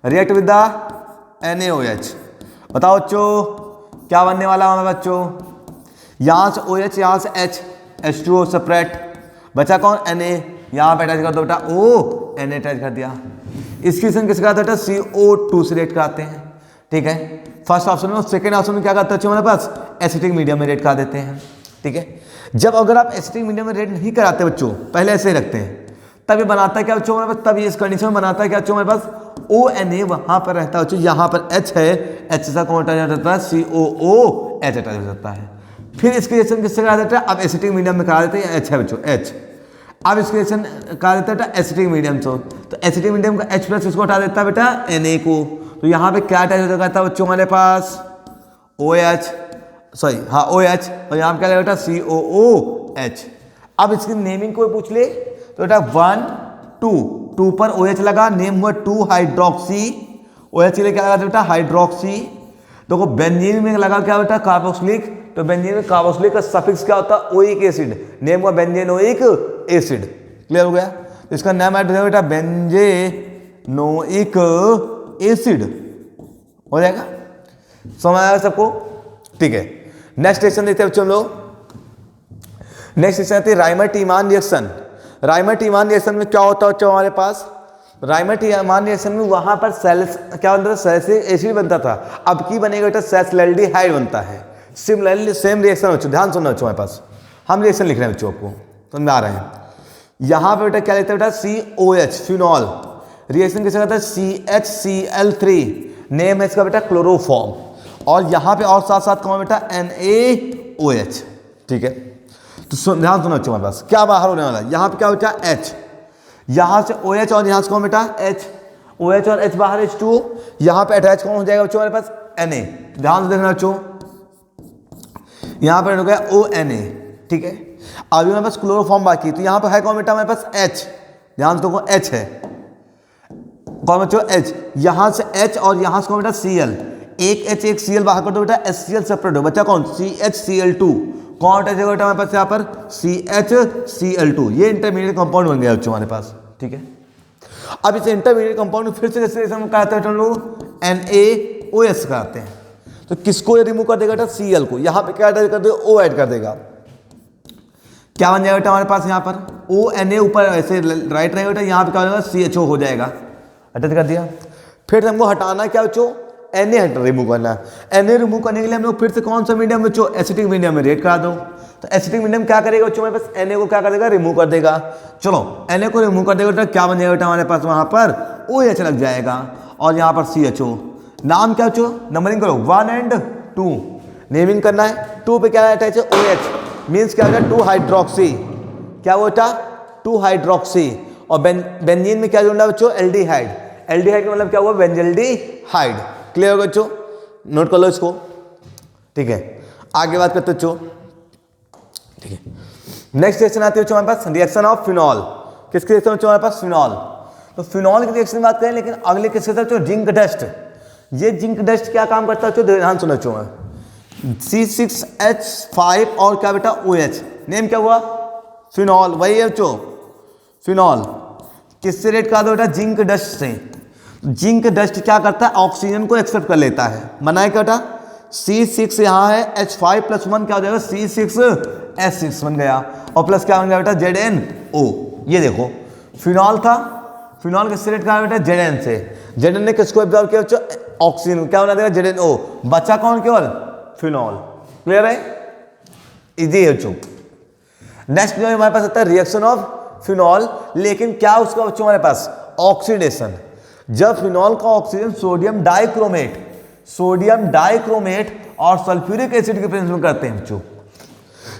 react with the NaOH। बताओ बच्चों क्या बनने वाला है बच्चों, यहां से OH, यहां से H, H2O सेपरेट, बचा कौन Na, यहां पे अटैच कर दो बेटा O, Na अटैच कर दिया। इसकी रिएक्शन किससे कराते हैं बेटा, CO2 से रिएक्ट कराते हैं। ठीक है, फर्स्ट ऑप्शन में। सेकंड ऑप्शन में क्या करते हैं हमारे पास, एसिटिक मीडियम में रिएक्ट करा देते हैं। ठीक है, जब अगर आप एसिटिक मीडियम में रिएक्ट नहीं कराते बच्चों, पहले ऐसे ही रखते हैं, तब ये बनाता है क्या बच्चों हमारे पास, तब ये इस कंडीशन में बनाता है क्या बच्चों हमारे पास, ONA वहां पर रहता है बच्चों, यहाँ पर H है, H से कौन अटैच हो जाता है, COOH अटैच हो जाता है। फिर इसकी रिएक्शन किससे करा देते हैं, अब एसिटिक मीडियम में करा देते हैं, H है बच्चों H। अब इसकी रिएक्शन करा देता है बेटा एसिटिक मीडियम से, तो एसिटिक मीडियम का H+ इसको हटा देता है बेटा Na को। तो यहाँ पे क्या अटैच हो जाता है बच्चों हमारे पास, OH, सॉरी हाँ OH, और यहाँ पे क्या लगेगा बेटा COOH। अब इसकी नेमिंग कोई पूछ ले तो बेटा 1 2 पर OH लगा, नेम हुआ 2 हाइड्रोक्सी, OH के लिए क्या लगा बेटा हाइड्रोक्सी। देखो बेंजीन में लगा क्या बेटा कार्बोक्सिलिक, तो बेंजीन में कार्बोक्सिलिक का सफिक्स क्या होता है, ओइक एसिड, नेम हुआ बेंजेनोइक एसिड। क्लियर हो गया, तो इसका नाम ऐड हो जाएगा बेटा बेंजेनोइक एसिड, हो जाएगा। समझ आया सबको। ठीक है, नेक्स्ट रिएक्शन देखते हैं बच्चों हम लोग। नेक्स्ट रिएक्शन आती है राइमर-टीमान रिएक्शन। राइमर-टीमान रिएक्शन में क्या होता है बच्चों हमारे पास, राइमोटियमान रिएक्शन में वहाँ पर क्या बनता था, सैलिसिलिक एसिड बनता था, अब की बनेगा बेटा सैलिसिल्डिहाइड बनता है। सिमिलरली सेम रिएक्शन बच्चों, ध्यान सुनना बच्चों हमारे पास, हम रिएक्शन लिख रहे हैं बच्चों, आपको समझा रहे हैं। यहाँ पे बेटा क्या लेते हैं बेटा, COH फिनॉल, रिएक्शन किससे करता है, CHCl3, नेम है इसका बेटा क्लोरोफॉर्म, और यहाँ पे और साथ साथ कौन बेटा, NaOH, ठीक है। तो ध्यान सुनो बच्चों हमारे पास क्या बाहर होने वाला है, यहाँ पे क्या बेटा H, यहाँ से OH और यहाँ से कौन बेटा H, OH और H बाहर H2O, यहाँ पे अटैच कौन हो जाएगा बच्चों हमारे पास Na, ध्यान से देखना बच्चों, यहाँ पर हो गया ONA, ठीक है। अभी हमारे पास क्लोरोफॉर्म बाकी, तो यहाँ पर है कौन बेटा हमारे पास H, ध्यान से देखो H है, कौन बच्चों H, यहाँ से H और यहाँ से कौन बेटा Cl, एक H एक Cl बाहर कर दो बेटा, HCl सेपरेट हो, बच्चा कौन CHCl2, कौन अटैच है बेटा हमारे पास यहाँ पर CHCl2, ये इंटरमीडिएट कंपाउंड बन गया बच्चों हमारे पास, ठीक है। अब इस इंटरमीडिएट कंपाउंड फिर से जैसे हम कहते हैं हम लोग NaOH कराते हैं, तो किसको ये रिमूव कर देगा बेटा, Cl को, यहाँ पे क्या ऐड कर देगा, O ऐड कर देगा, क्या बन जाएगा बेटा हमारे पास यहाँ पर ONA ऊपर ऐसे राइट रहेगा बेटा, यहाँ पे क्या हो जाएगा CHO हो जाएगा, अटैच कर दिया। फिर हमको हटाना क्या बच्चों, Na रिमूव करना है। Na रिमूव करने के लिए हम लोग फिर से कौन सा मीडियम बच्चों, एसिटिक मीडियम में रेट करा दो, तो एसिटिक मीडियम क्या करेगा बच्चों हमारे पास, Na को क्या कर देगा, रिमूव कर देगा। चलो Na को रिमूव कर देगा बेटा, क्या बन जाएगा बेटा हमारे पास वहाँ पर OH लग जाएगा, और यहाँ पर CHO, नाम क्या बच्चों, नंबरिंग करो 1 और 2, नेमिंग करना है, 2 पे क्या अटैच है OH, मीन्स क्या बेटा 2 हाइड्रोक्सी, क्या वो बेटा 2 हाइड्रोक्सी, और बेंजीन में क्या जोड़ना है बच्चों, एल्डिहाइड, एल्डिहाइड का मतलब क्या हुआ, बेंजल्डिहाइड, क्लियर होगा बच्चों, नोट कर लो इसको, ठीक है। आगे बात करते बच्चों, ठीक है। नेक्स्ट रिएक्शन आती है बच्चों हमारे पास, रिएक्शन ऑफ फिनॉल, किसकी रिएक्शन बच्चों हमारे पास, फिनॉल, तो फिनॉल की रिएक्शन की बात करें, लेकिन अगले किसके साथ बच्चों, जिंक डस्ट, ये जिंक डस्ट क्या काम करता है बच्चों, ध्यान सुनो बच्चों, C6H5 और क्या बेटा OH, नेम क्या हुआ, फिनॉल, वही है बच्चों फिनॉल, किससे रेट करा दो बेटा, जिंक डस्ट से। जिंक डस्ट क्या करता है, ऑक्सीजन को एक्सेप्ट कर लेता है, मना क्या बेटा, C6 यहाँ है, H5+1 क्या हो जाएगा, C6H6 बन गया, और प्लस क्या बन गया बेटा, ZnO, ये देखो फिनॉल था, फिनॉल किससे रेट करा बेटा, Zn से, Zn ने किसको एब्जॉर्ब किया बच्चों, ऑक्सीजन, क्या बना देगा ZnO, बचा कौन केवल फिनॉल, क्लियर है, इजी है बच्चों। नेक्स्ट जो हमारे पास आता है रिएक्शन ऑफ फिनॉल, लेकिन क्या उसका बच्चों हमारे पास, ऑक्सीडेशन, जब फिनॉल का ऑक्सीजन सोडियम डाइक्रोमेट और सल्फ्यूरिक एसिड के प्रेजेंस में करते हैं बच्चों,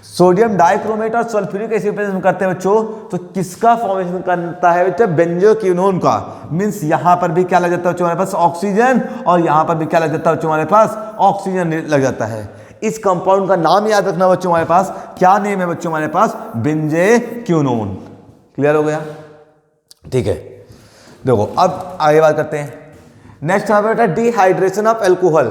सोडियम डाइक्रोमेट और सल्फ्यूरिक एसिड के प्रेजेंस में करते हैं बच्चों, तो किसका फॉर्मेशन करता है बच्चों, बेंजोक्विनोन का, मींस यहां पर भी क्या लग जाता है बच्चों हमारे पास, ऑक्सीजन, और यहां पर भी क्या लग जाता है बच्चों हमारे पास, ऑक्सीजन लग जाता है। इस कंपाउंड का नाम याद रखना बच्चों हमारे पास, क्या नेम है बच्चों हमारे पास, बेंजोक्विनोन, क्लियर हो गया, ठीक है। देखो अब आगे बात करते हैं, नेक्स्ट हमारे बेटा डिहाइड्रेशन ऑफ एल्कोहल,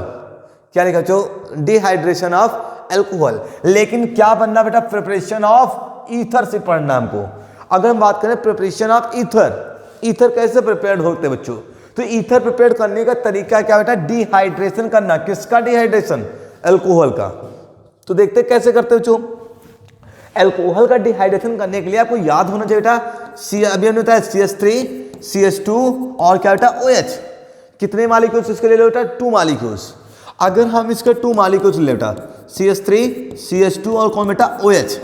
क्या लिखा बच्चों, डिहाइड्रेशन ऑफ एल्कोहल, लेकिन क्या बनना बेटा, प्रिपरेशन ऑफ ईथर से पढ़ना हमको। अगर हम बात करें प्रिपरेशन ऑफ ईथर, ईथर कैसे प्रिपेयर्ड होते हैं बच्चों, तो ईथर प्रिपेयर करने का तरीका क्या बेटा, डिहाइड्रेशन करना, किसका डिहाइड्रेशन, एल्कोहल का। तो देखते कैसे करते बच्चों, एल्कोहल का डिहाइड्रेशन करने के लिए आपको याद होना चाहिए बेटा, अभी हमने बताया CH3 CH2 और क्या बेटा OH, कितने मालिक्यूल्स इसके ले लो बेटा, 2 मालिक्यूल्स। अगर हम इसके 2 मालिक्यूल्स ले बेटा, CH3 CH2 और कौन बेटा OH,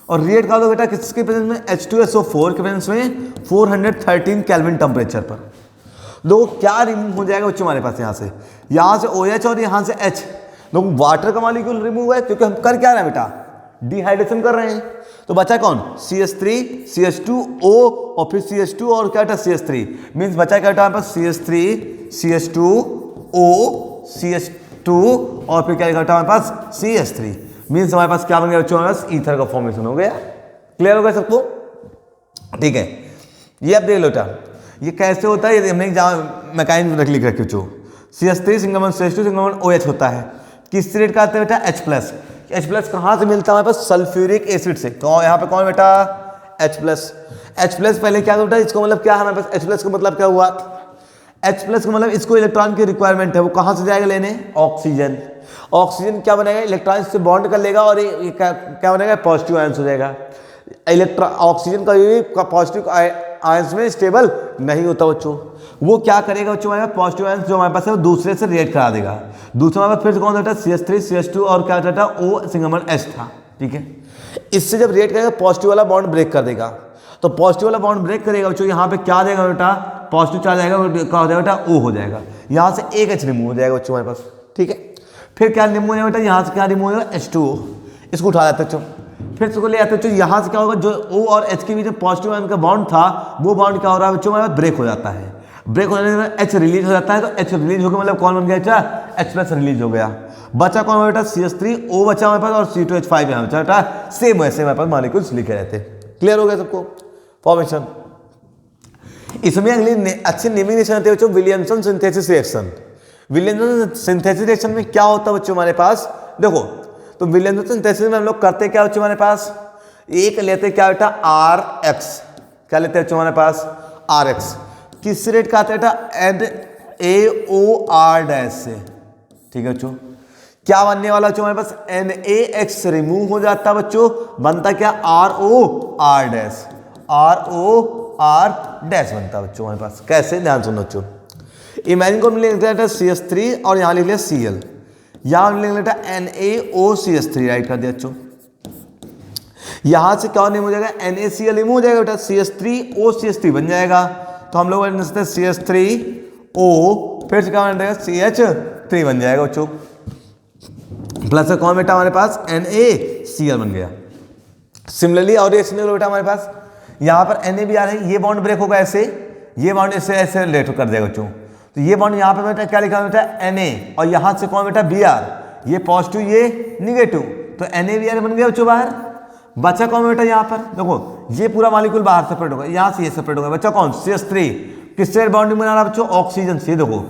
और रिएक्ट कर दो बेटा किसके प्रेजेंस में, H2SO4 के प्रेजेंस में 413 केल्विन टेम्परेचर पर। दो क्या रिमूव हो जाएगा बच्चों हमारे पास, यहाँ से OH और यहाँ से H, दो वाटर का मॉलिक्यूल रिमूव है, क्योंकि हम कर क्या रहे हैं बेटा, डिहाइड्रेशन कर रहे हैं। तो बचा कौन, CH3 CH2O और फिर CH2 और क्या बेटा CH3, मीन्स बचा क्या बेटा हमारे पास, CH3 CH2O CH2 और फिर क्या बेटा हमारे पास CH3, मीन्स हमारे पास क्या बन गया बच्चों, हमारे पास ईथर का फॉर्मेशन हो गया, क्लियर हो गया सबको, ठीक है। ये अब देख लो बेटा ये कैसे होता है, ये हमने मैकेनिज्म लिख रखे बच्चों, CH3 single bond CH2 single bond OH होता है, किस रेट का आता है बेटा, H+, H+ कहाँ से मिलता है हमारे पास, सल्फ्यूरिक एसिड से, तो यहाँ पे कौन बेटा H+, पहले क्या बेटा, इसको मतलब क्या है हमारे पास, H+ का मतलब क्या हुआ, H+ का मतलब इसको इलेक्ट्रॉन की रिक्वायरमेंट है, वो कहाँ से जाएगा लेने, ऑक्सीजन, ऑक्सीजन क्या बनेगा, इलेक्ट्रॉन से बॉन्ड कर लेगा और ये क्या बनेगा, पॉजिटिव आयंस हो जाएगा। ऑक्सीजन का भी पॉजिटिव आयंस में स्टेबल नहीं होता बच्चों। वो क्या करेगा बच्चों, हमारे पॉजिटिव आयंस जो हमारे पास है वो दूसरे से रिएक्ट करा देगा। दूसरा हमारे पास फिर कौन था, CH3 CH2 और क्या था, O सिंगल बॉन्ड H था। ठीक है, इससे जब रिएक्ट करेगा पॉजिटिव वाला बॉन्ड ब्रेक कर देगा। तो पॉजिटिव वाला बॉन्ड ब्रेक करेगा बच्चों, यहाँ पे क्या देगा बेटा, पॉजिटिव चार्ज आएगा, क्या हो जाएगा बेटा, O हो जाएगा। यहाँ से एक H रिमूव हो जाएगा बच्चों हमारे पास। ठीक है, फिर क्या रिमूव हो जाएगा बेटा, यहाँ से क्या रिमूव होगा, H2O। इसको उठा लेते बच्चों, फिर इसको ले आते बच्चों, यहाँ से क्या होगा, जो O और H के बीच में पॉजिटिव आयन का बॉन्ड था वो बॉन्ड क्या हो रहा है बच्चों, हमारे पास ब्रेक हो जाता है। ब्रेक हो जाने के बाद H रिलीज हो जाता है, तो H रिलीज हो गया मतलब कौन बन गया बेटा, H+ रिलीज हो गया। बचा कौन बेटा, CH3O बचा हमारे पास, और C2H5 यहाँ बचा बेटा, सेम वैसे हमारे पास मॉलिक्यूल्स लिखे रहते हैं। क्लियर हो गया सबको फॉर्मेशन। इसमें अगली अच्छी नेमिंग रिएक्शन आती है बच्चों, Williamson synthesis reaction. Williamson synthesis reaction में क्या होता है बच्चों हमारे पास, देखो तो विलियमसन सिंथेसिस में हम लोग करते क्या बच्चों हमारे पास, एक लेते क्या बेटा, RX। क्या लेते हैं बच्चों हमारे पास, RX। किस रेट का आता है बेटा, NaOR से। ठीक है बच्चों, क्या बनने वाला बच्चों हमारे पास, NaX रिमूव हो जाता है बच्चों, बनता क्या, ROR बनता है बच्चों हमारे पास। कैसे, ध्यान सुनो बच्चों, इमेजिन को लिख लेता है CH3 और यहाँ लिख लिया Cl, यहाँ लिख लेता है NaOCH3, राइट कर दिया बच्चों। यहाँ से क्या नहीं हो जाएगा, NaCl रिमूव हो जाएगा बेटा, CH3OCH3 बन जाएगा। तो हम लोग बन सकते हैं CH3O, फिर से क्या बन जाएगा, CH3 बन जाएगा बच्चों, प्लस कौन बेटा हमारे पास, NaCl बन गया। सिमिलरली और रिएक्शन बेटा हमारे पास, यहाँ पर Na भी आ रहा है, ये बॉन्ड ब्रेक होगा ऐसे, ये बॉन्ड ऐसे ऐसे रिलेट कर देगा बच्चों। तो ये बॉन्ड यहाँ पे बेटा क्या लिखा बेटा, Na, और यहाँ से कौन बेटा, Br, ये पॉजिटिव ये निगेटिव, तो NaBr बन गया बच्चों बाहर। बचा कौन बेटा, यहाँ पर देखो ये पूरा मॉलिक्यूल बाहर सेपरेट होगा, यहाँ से ये सेपरेट होगा। बच्चा कौन, CH3, किससे बॉन्डिंग बना रहा बच्चों, ऑक्सीजन से। देखो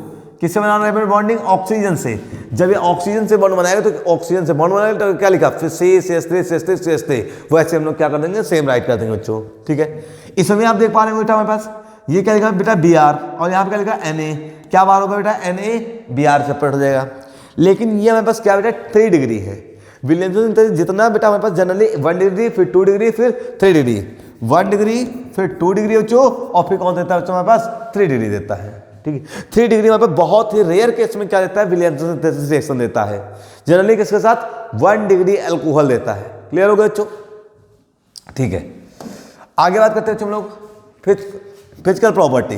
किससे बना रहा है बॉन्डिंग, ऑक्सीजन से। जब ये ऑक्सीजन से बॉन्ड बनाएगा तो ऑक्सीजन से बॉन्ड बनाएगा तो क्या लिखा, फिर CH3 वैसे हम लोग क्या कर देंगे, सेम राइट कर देंगे बच्चों। ठीक है, इसमें आप देख पा रहे हो बेटा हमारे पास ये क्या लिखा बेटा, Br, और यहाँ पे क्या लिखा, Na। क्या बार होगा बेटा, NaBr सेपरेट हो जाएगा। लेकिन ये हमारे पास क्या बेटा, 3 डिग्री है। विलियमसन सिंथेसिस जितना बेटा हमारे पास जनरली 1 डिग्री, फिर 2 डिग्री, फिर 3 डिग्री, 1 डिग्री फिर 2 डिग्री बच्चों, और फिर कौन देता है बच्चों हमारे पास, 3 डिग्री देता है। ठीक है, 3 डिग्री हमारे पास बहुत ही रेयर केस में क्या देता है, विलियमसन सिंथेसिस रिएक्शन देता है। जनरली किसके साथ, 1 डिग्री अल्कोहल देता है। क्लियर हो गया बच्चों। ठीक है, आगे बात करते हैं हम लोग फिजिकल प्रॉपर्टी।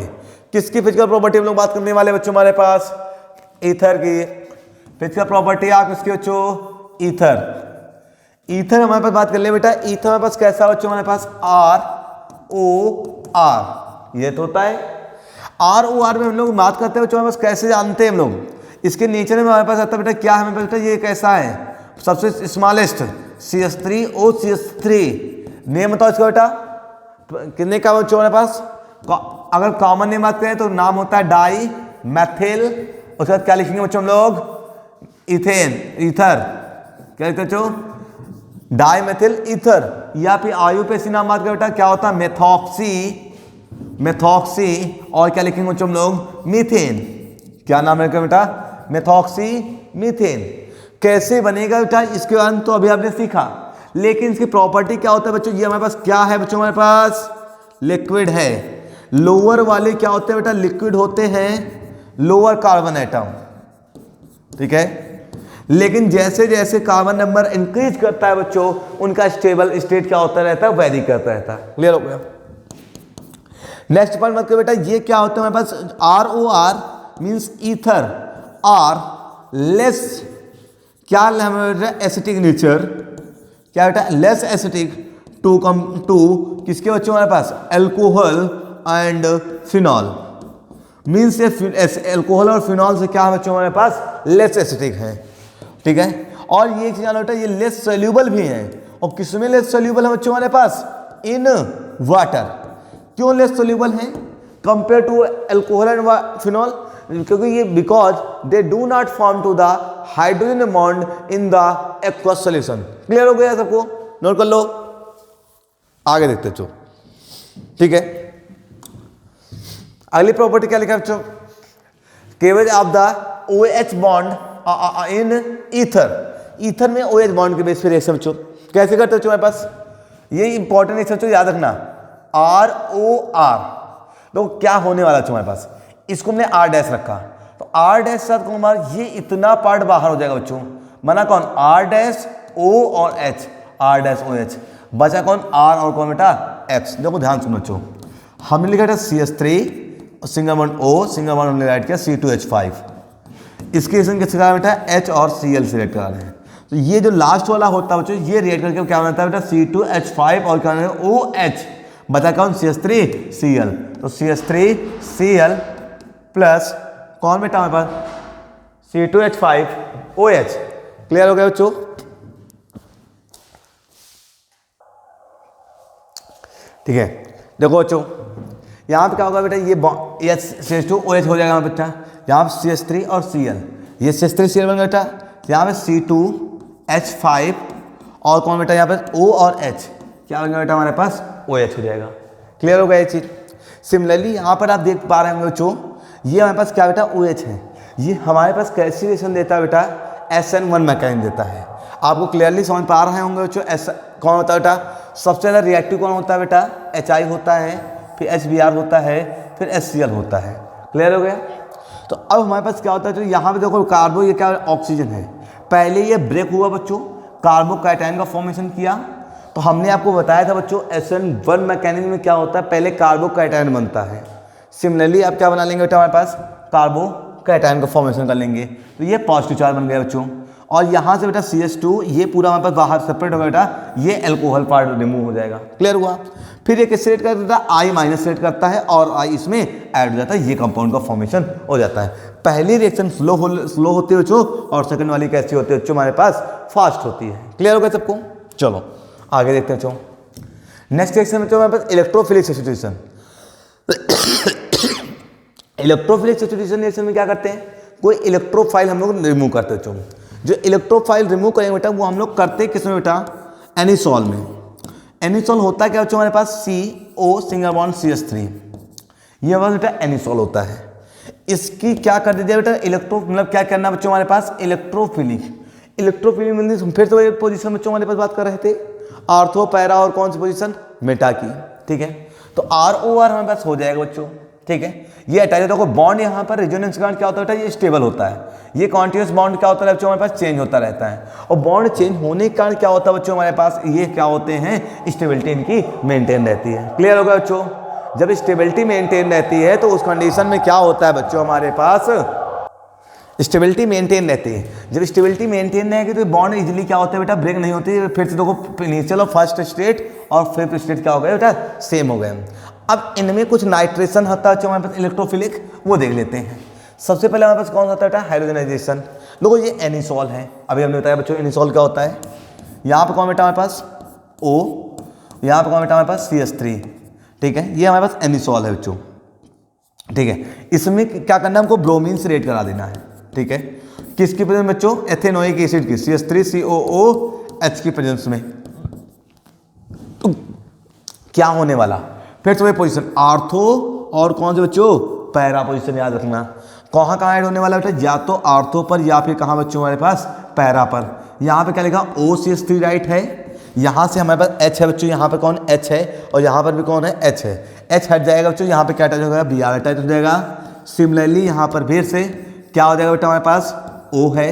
किसकी फिजिकल प्रॉपर्टी हम लोग बात करने वाले बच्चों, हमारे पास ईथर की फिजिकल प्रॉपर्टी। आप किसकी बच्चों, ईथर हमारे पास बात कर ले बेटा। ईथर हमारे पास कैसा बच्चों, हमारे पास ROR, ये तो होता है। ROR में हम लोग बात करते हैं बच्चों, हमारे पास कैसे जानते हैं हम लोग, इसके नीचे में हमारे पास आता है बेटा, क्या है हमारे पास बेटा, ये कैसा है, सबसे स्मॉलेस्ट CH3OCH3। नेम बताओ इसका बेटा, कितने का बच्चों हमारे पास, अगर कॉमन नेम बात करें तो नाम होता है डाई मैथिल। उसके बाद क्या लिखेंगे बच्चों हम लोग, इथेन, ईथर। क्या लिखते बच्चों, डाई मैथिल ईथर। या फिर आयुपेसी नाम बात करें बेटा, क्या होता है, मेथॉक्सी। और क्या लिखेंगे बच्चों हम लोग, मीथेन। क्या नाम रखेंगे बेटा, मेथॉक्सी मीथेन। कैसे बनेगा बेटा, इसके बारे में तो अभी आपने सीखा, लेकिन इसकी प्रॉपर्टी क्या होता है बच्चों, ये हमारे पास क्या है बच्चों, हमारे पास लिक्विड है। लोअर वाले क्या होते हैं बेटा, लिक्विड होते हैं, लोअर कार्बन एटम। ठीक है, लेकिन जैसे जैसे कार्बन नंबर इंक्रीज करता है बच्चों, उनका स्टेबल स्टेट क्या होता रहता है, वेरी करता रहता है। क्लियर हो गया। नेक्स्ट पॉइंट बात करें बेटा, ये क्या होता है हमारे पास, ROR means ether, are less, क्या एसिटिक नेचर, क्या बेटा, लेस एसिटिक टू किसके बच्चों हमारे पास, alcohol and phenol. Means alcohol और फिनॉल से क्या है बच्चों हमारे पास, लेस एसिटिक है। ठीक है, और ये चीज बेटा, ये लेस सोल्यूबल भी है। और किसमें लेस सोल्यूबल है बच्चों हमारे पास, इन वाटर। क्यों लेस सोल्यूबल है compare to alcohol and phenol, क्योंकि ये because they do not form to the hydrogen bond in the aqueous solution. Clear हो गया सबको, नोट कर लो, आगे देखते चो। ठीक है, अगली प्रॉपर्टी क्या लिखा बच्चों, केवल of the OH bond in ether. Ether में OH बॉन्ड के बेस पे रिएक्शन बच्चों कैसे करते हो हमारे पास, ये इंपॉर्टेंट रिएक्शन बच्चों याद रखना। ROR। तो क्या होने वाला बच्चों हमारे पास, इसको हमने R डैश रखा तो R डैश साथ कौन बाहर, ये इतना पार्ट बाहर हो जाएगा बच्चों, बना कौन R डैश O और H, R डैश OH, बचा कौन R और कौन बेटा X। देखो ध्यान सुनो बच्चों, हमने लिखा था CH3 single bond O, single bond हमने राइट किया C2H5, इसके रिएक्शन किससे करा बेटा H और Cl से रिएक्ट करा रहे हैं। तो ये जो लास्ट वाला होता है बच्चों, ये रिएक्ट करके क्या बनता है बेटा C2H5 और क्या बनता है OH, बता कौन CH3Cl। तो CH3Cl प्लस कौन बेटा हमारे पास C2H5OH। क्लियर हो गया बच्चों। ठीक है, देखो बच्चों यहाँ पे क्या होगा बेटा, ये CH2OH हो जाएगा बेटा, यहाँ पे CH3 और Cl, ये CH3Cl बन गया बेटा, यहाँ पे C2H5 और कौन बेटा यहाँ पे O और H, क्या बन गया बेटा हमारे पास OH हो जाएगा। क्लियर हो गया ये चीज़। सिमिलरली यहाँ पर आप देख पा रहे होंगे बच्चों, ये हमारे पास क्या बेटा OH है, ये हमारे पास कैसी रिएक्शन देता है बेटा SN1 मैकेनिज्म देता है। आपको क्लियरली समझ पा रहे होंगे बच्चों, कौन होता है बेटा, सबसे ज़्यादा रिएक्टिव कौन होता है बेटा HI होता है, फिर HBr होता है, फिर HCl होता है। क्लियर हो गया। तो अब हमारे पास क्या होता है, तो यहाँ पे देखो कार्बो, ये क्या ऑक्सीजन है, पहले ये ब्रेक हुआ बच्चों, कार्बोकैटायन का फॉर्मेशन किया। तो हमने आपको बताया था बच्चों SN1 मैकेनिज्म में क्या होता है, पहले कार्बोकैटायन बनता है। सिमिलरली आप क्या बना लेंगे बेटा हमारे पास कार्बोकैटायन का फॉर्मेशन कर लेंगे, तो ये पॉजिटिव चार्ज बन गया बच्चों। और यहाँ से बेटा CH2 ये पूरा हमारे पास बाहर सेपरेट होगा बेटा, ये एल्कोहल पार्ट रिमूव हो जाएगा। क्लियर हुआ। फिर ये किससे रेट करता है, I माइनस रेट करता है और I इसमें ऐड हो जाता है, ये कंपाउंड का फॉर्मेशन हो जाता है। पहली रिएक्शन स्लो होती है बच्चों, और सेकंड वाली कैसी होती है बच्चों हमारे पास फास्ट होती है। क्लियर हो गया सबको। चलो आगे देखते हैं बच्चों। नेक्स्ट रिएक्शन बच्चों हमारे पास electrophilic substitution. Electrophilic substitution reaction में क्या करते हैं, कोई इलेक्ट्रोफाइल हम लोग रिमूव करते हैं बच्चों। जो इलेक्ट्रोफाइल रिमूव करेंगे बेटा वो हम लोग करते हैं किसमें बेटा, एनिसॉल में। एनिसॉल होता है क्या बच्चों हमारे पास CO सिंगल बॉन्ड CH3, ये हमारा बेटा एनिसॉल होता है। इसकी क्या कर दीजिए बेटा मतलब क्या करना बच्चों हमारे पास इलेक्ट्रोफिलिक। इलेक्ट्रोफिलिक मींस फिर से पोजीशन बच्चों हमारे पास बात कर रहे थे, आर्थो पैरा और कौन सी पोजीशन मेटा की। ठीक है, तो ROR हमारे पास हो जाएगा बच्चों। ठीक है, ये अटैच होता है बॉन्ड, यहाँ पर रेजोनेंस बॉन्ड क्या होता है बेटा, ये स्टेबल होता है। ये कॉन्टिन्यूस बॉन्ड क्या होता है बच्चों हमारे पास चेंज होता रहता है, और बॉन्ड चेंज होने के कारण क्या होता है बच्चों हमारे पास, ये क्या होते हैं स्टेबिलिटी इनकी मेंटेन रहती है। क्लियर हो गया बच्चों। जब स्टेबिलिटी मेंटेन रहती है तो उस कंडीशन में क्या होता है बच्चों हमारे पास स्टेबिलिटी मेंटेन रहती है। जब स्टेबिलिटी मेंटेन रहेगी तो बॉन्ड इजीली क्या होता है बेटा ब्रेक नहीं होती। फिर से देखो इनिशियल और फर्स्ट स्टेट और फिफ्थ स्टेट क्या हो गया बेटा सेम हो गए। अब इनमें कुछ नाइट्रेशन होता है जो हमारे पास इलेक्ट्रोफिलिक, वो देख लेते हैं। सबसे पहले हमारे पास कौन सा होता है बेटा हाइड्रोजनाइजेशन। देखो ये एनिसॉल है, अभी हमने बताया बच्चों एनिसॉल क्या होता है। यहाँ पे कौन बेटा हमारे पास O, यहाँ पे कौन बेटा हमारे पास CH3। ठीक है, ये हमारे पास एनिसॉल है बच्चों। ठीक है, इसमें क्या करना है हमको ब्रोमीन से रेट करा देना है। ठीक है, किसकी प्रेजेंस बच्चों एथेनोइक एसिड की CH3COOH की प्रेजेंस में। तो क्या होने वाला, फिर से वही पोजीशन आर्थो और कौन से बच्चों पैरा पोजीशन याद रखना। कहाँ कहाँ ऐड होने वाला बेटा, या तो आर्थो पर या फिर कहाँ बच्चों हमारे पास पैरा पर। यहाँ पे क्या लिखा OCH3 राइट है, यहाँ से हमारे पास H है बच्चों, यहाँ पे कौन H है और यहाँ पर भी कौन है H है। H हट जाएगा बच्चों, यहाँ पे क्या अटैच हो जाएगा Br अटैच हो जाएगा। सिमिलरली यहाँ पर फिर से क्या हो जाएगा बेटा हमारे पास O है,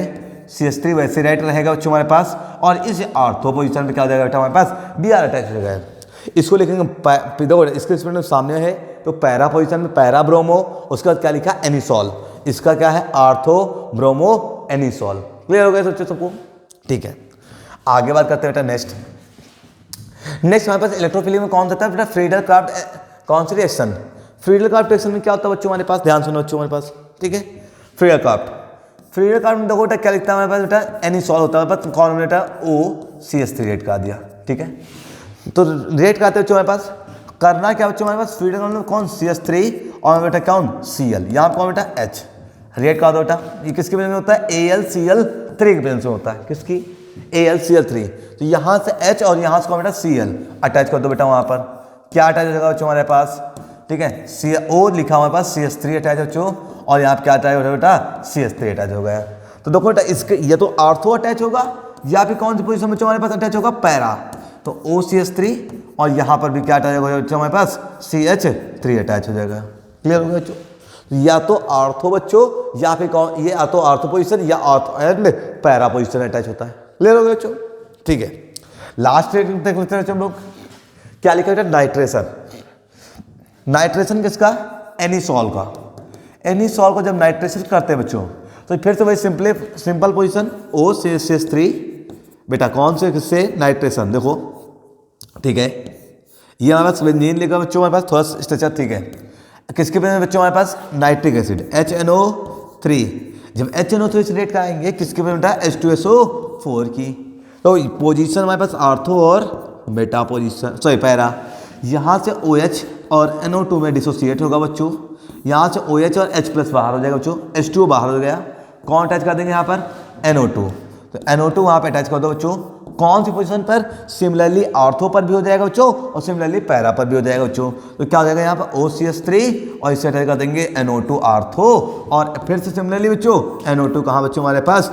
CH3 वैसे राइट रहेगा बच्चों हमारे पास, और इस आर्थो पोजीशन पे क्या हो जाएगा बेटा हमारे पास Br अटैच हो जाएगा। इसको लिखेंगे देखो इसके स्पेलिंग सामने है तो पैरा पोजीशन में पैरा ब्रोमो, उसके बाद क्या लिखा एनिसॉल, इसका क्या है आर्थो ब्रोमो एनिसॉल। क्लियर हो गया सोचो सबको। ठीक है, आगे बात करते हैं बेटा नेक्स्ट हमारे पास इलेक्ट्रोफिलिक में कौन सा था बेटा फ्रीडल क्राफ्ट कौन सी रिएक्शन। फ्रीडल क्राफ्ट रिएक्शन में क्या होता है बच्चों हमारे पास, ध्यान सुनो बच्चों हमारे पास। ठीक है, फ्रीडल क्राफ्ट में देखो बेटा क्या लिखता है हमारे पास बेटा एनिसॉल होता है, बस कौन बेटा OCH3 रेट का दिया। ठीक है, तो रेट का आते बच्चों हमारे पास करना क्या बच्चों हमारे पास फ्रीडल में कौन CH3 और बेटा कौन Cl, यहाँ पे कौन बेटा H। रेट का बेटा ये किसके प्रेजेंस में होता है AlCl3 के प्रेजेंस में होता है, किसकी AlCl3। तो यहाँ से H और यहाँ से कौन बेटा Cl अटैच कर दो बेटा, वहाँ पर क्या अटैच हो जाएगा बच्चों हमारे पास। ठीक है, CO लिखा हमारे पास CH3 अटैच बच्चों, और यहाँ पे क्या अटैच हो जाएगा बेटा CH3 अटैच हो गया। तो देखो बेटा इसके ये तो आर्थो अटैच होगा या फिर कौन सी पोजीशन बच्चों हमारे पास अटैच होगा पैरा। तो OCH3 और यहाँ पर भी क्या अटैच हो जाएगा हमारे पास CH3 अटैच हो जाएगा। क्लियर हो गया बच्चों? या तो आर्थो बच्चों, या फिर कौन, ये या तो आर्थो पोजिशन या ortho and para position attach होता है। क्लियर हो गया बच्चों? ठीक है, लास्ट रेट देख लेते हैं हम लोग। क्या लिखा है? नाइट्रेशन। नाइट्रेशन किसका? एनिसॉल का। एनिसॉल को जब नाइट्रेशन करते हैं बच्चों तो फिर से वही सिंपल पोजीशन OCH3 बेटा, कौन से किससे? नाइट्रेशन। देखो ठीक है, ये हमारे पास बेंजीन लिखा बच्चों, हमारे पास थोड़ा स्ट्रक्चर ठीक है। किसके बेस में बच्चों? हमारे पास नाइट्रिक एसिड HNO3। जब HNO3 से रेट का आएंगे किसके बेस में बेटा? H2SO4 की। तो पोजीशन हमारे पास आर्थो और बेटा पोजीशन सॉरी पैरा। यहाँ से OH और NO2 में डिसोसिएट होगा बच्चों। यहाँ से OH और H+ बाहर हो जाएगा बच्चों, H2O बाहर हो गया। कौन अटैच कर देंगे यहाँ पर? NO2। तो NO2 वहाँ पे अटैच कर दो बच्चों। कौन सी पोजीशन पर? सिमिलरली आर्थो पर भी हो जाएगा बच्चों और सिमिलरली पैरा पर भी हो जाएगा बच्चों। तो क्या हो जाएगा यहाँ पर? OCH3 और इससे अटैच कर देंगे NO2 आर्थो, और फिर से सिमिलरली बच्चों NO2 कहाँ बच्चों हमारे पास?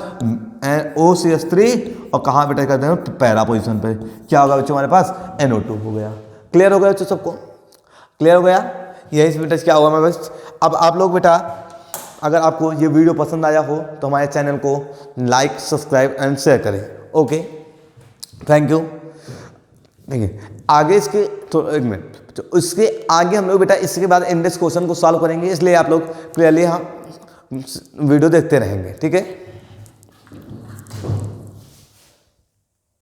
OCH3 और कहाँ पे अटैच कर देंगे? पैरा पोजीशन पे। क्या होगा बच्चों हमारे पास? NO2 हो गया। क्लियर हो गया बच्चों सबको? क्लियर हो गया? यही बेटा क्या होगा हमारे पास। अब आप लोग बेटा अगर आपको ये वीडियो पसंद आया हो तो हमारे चैनल को लाइक, सब्सक्राइब एंड शेयर करें। Okay, thank you. देखिए आगे इसके तो एक मिनट, तो इसके आगे हम लोग बेटा इसके बाद इंडेक्स क्वेश्चन को सॉल्व करेंगे, इसलिए आप लोग क्लियरली हम वीडियो देखते रहेंगे। ठीक है।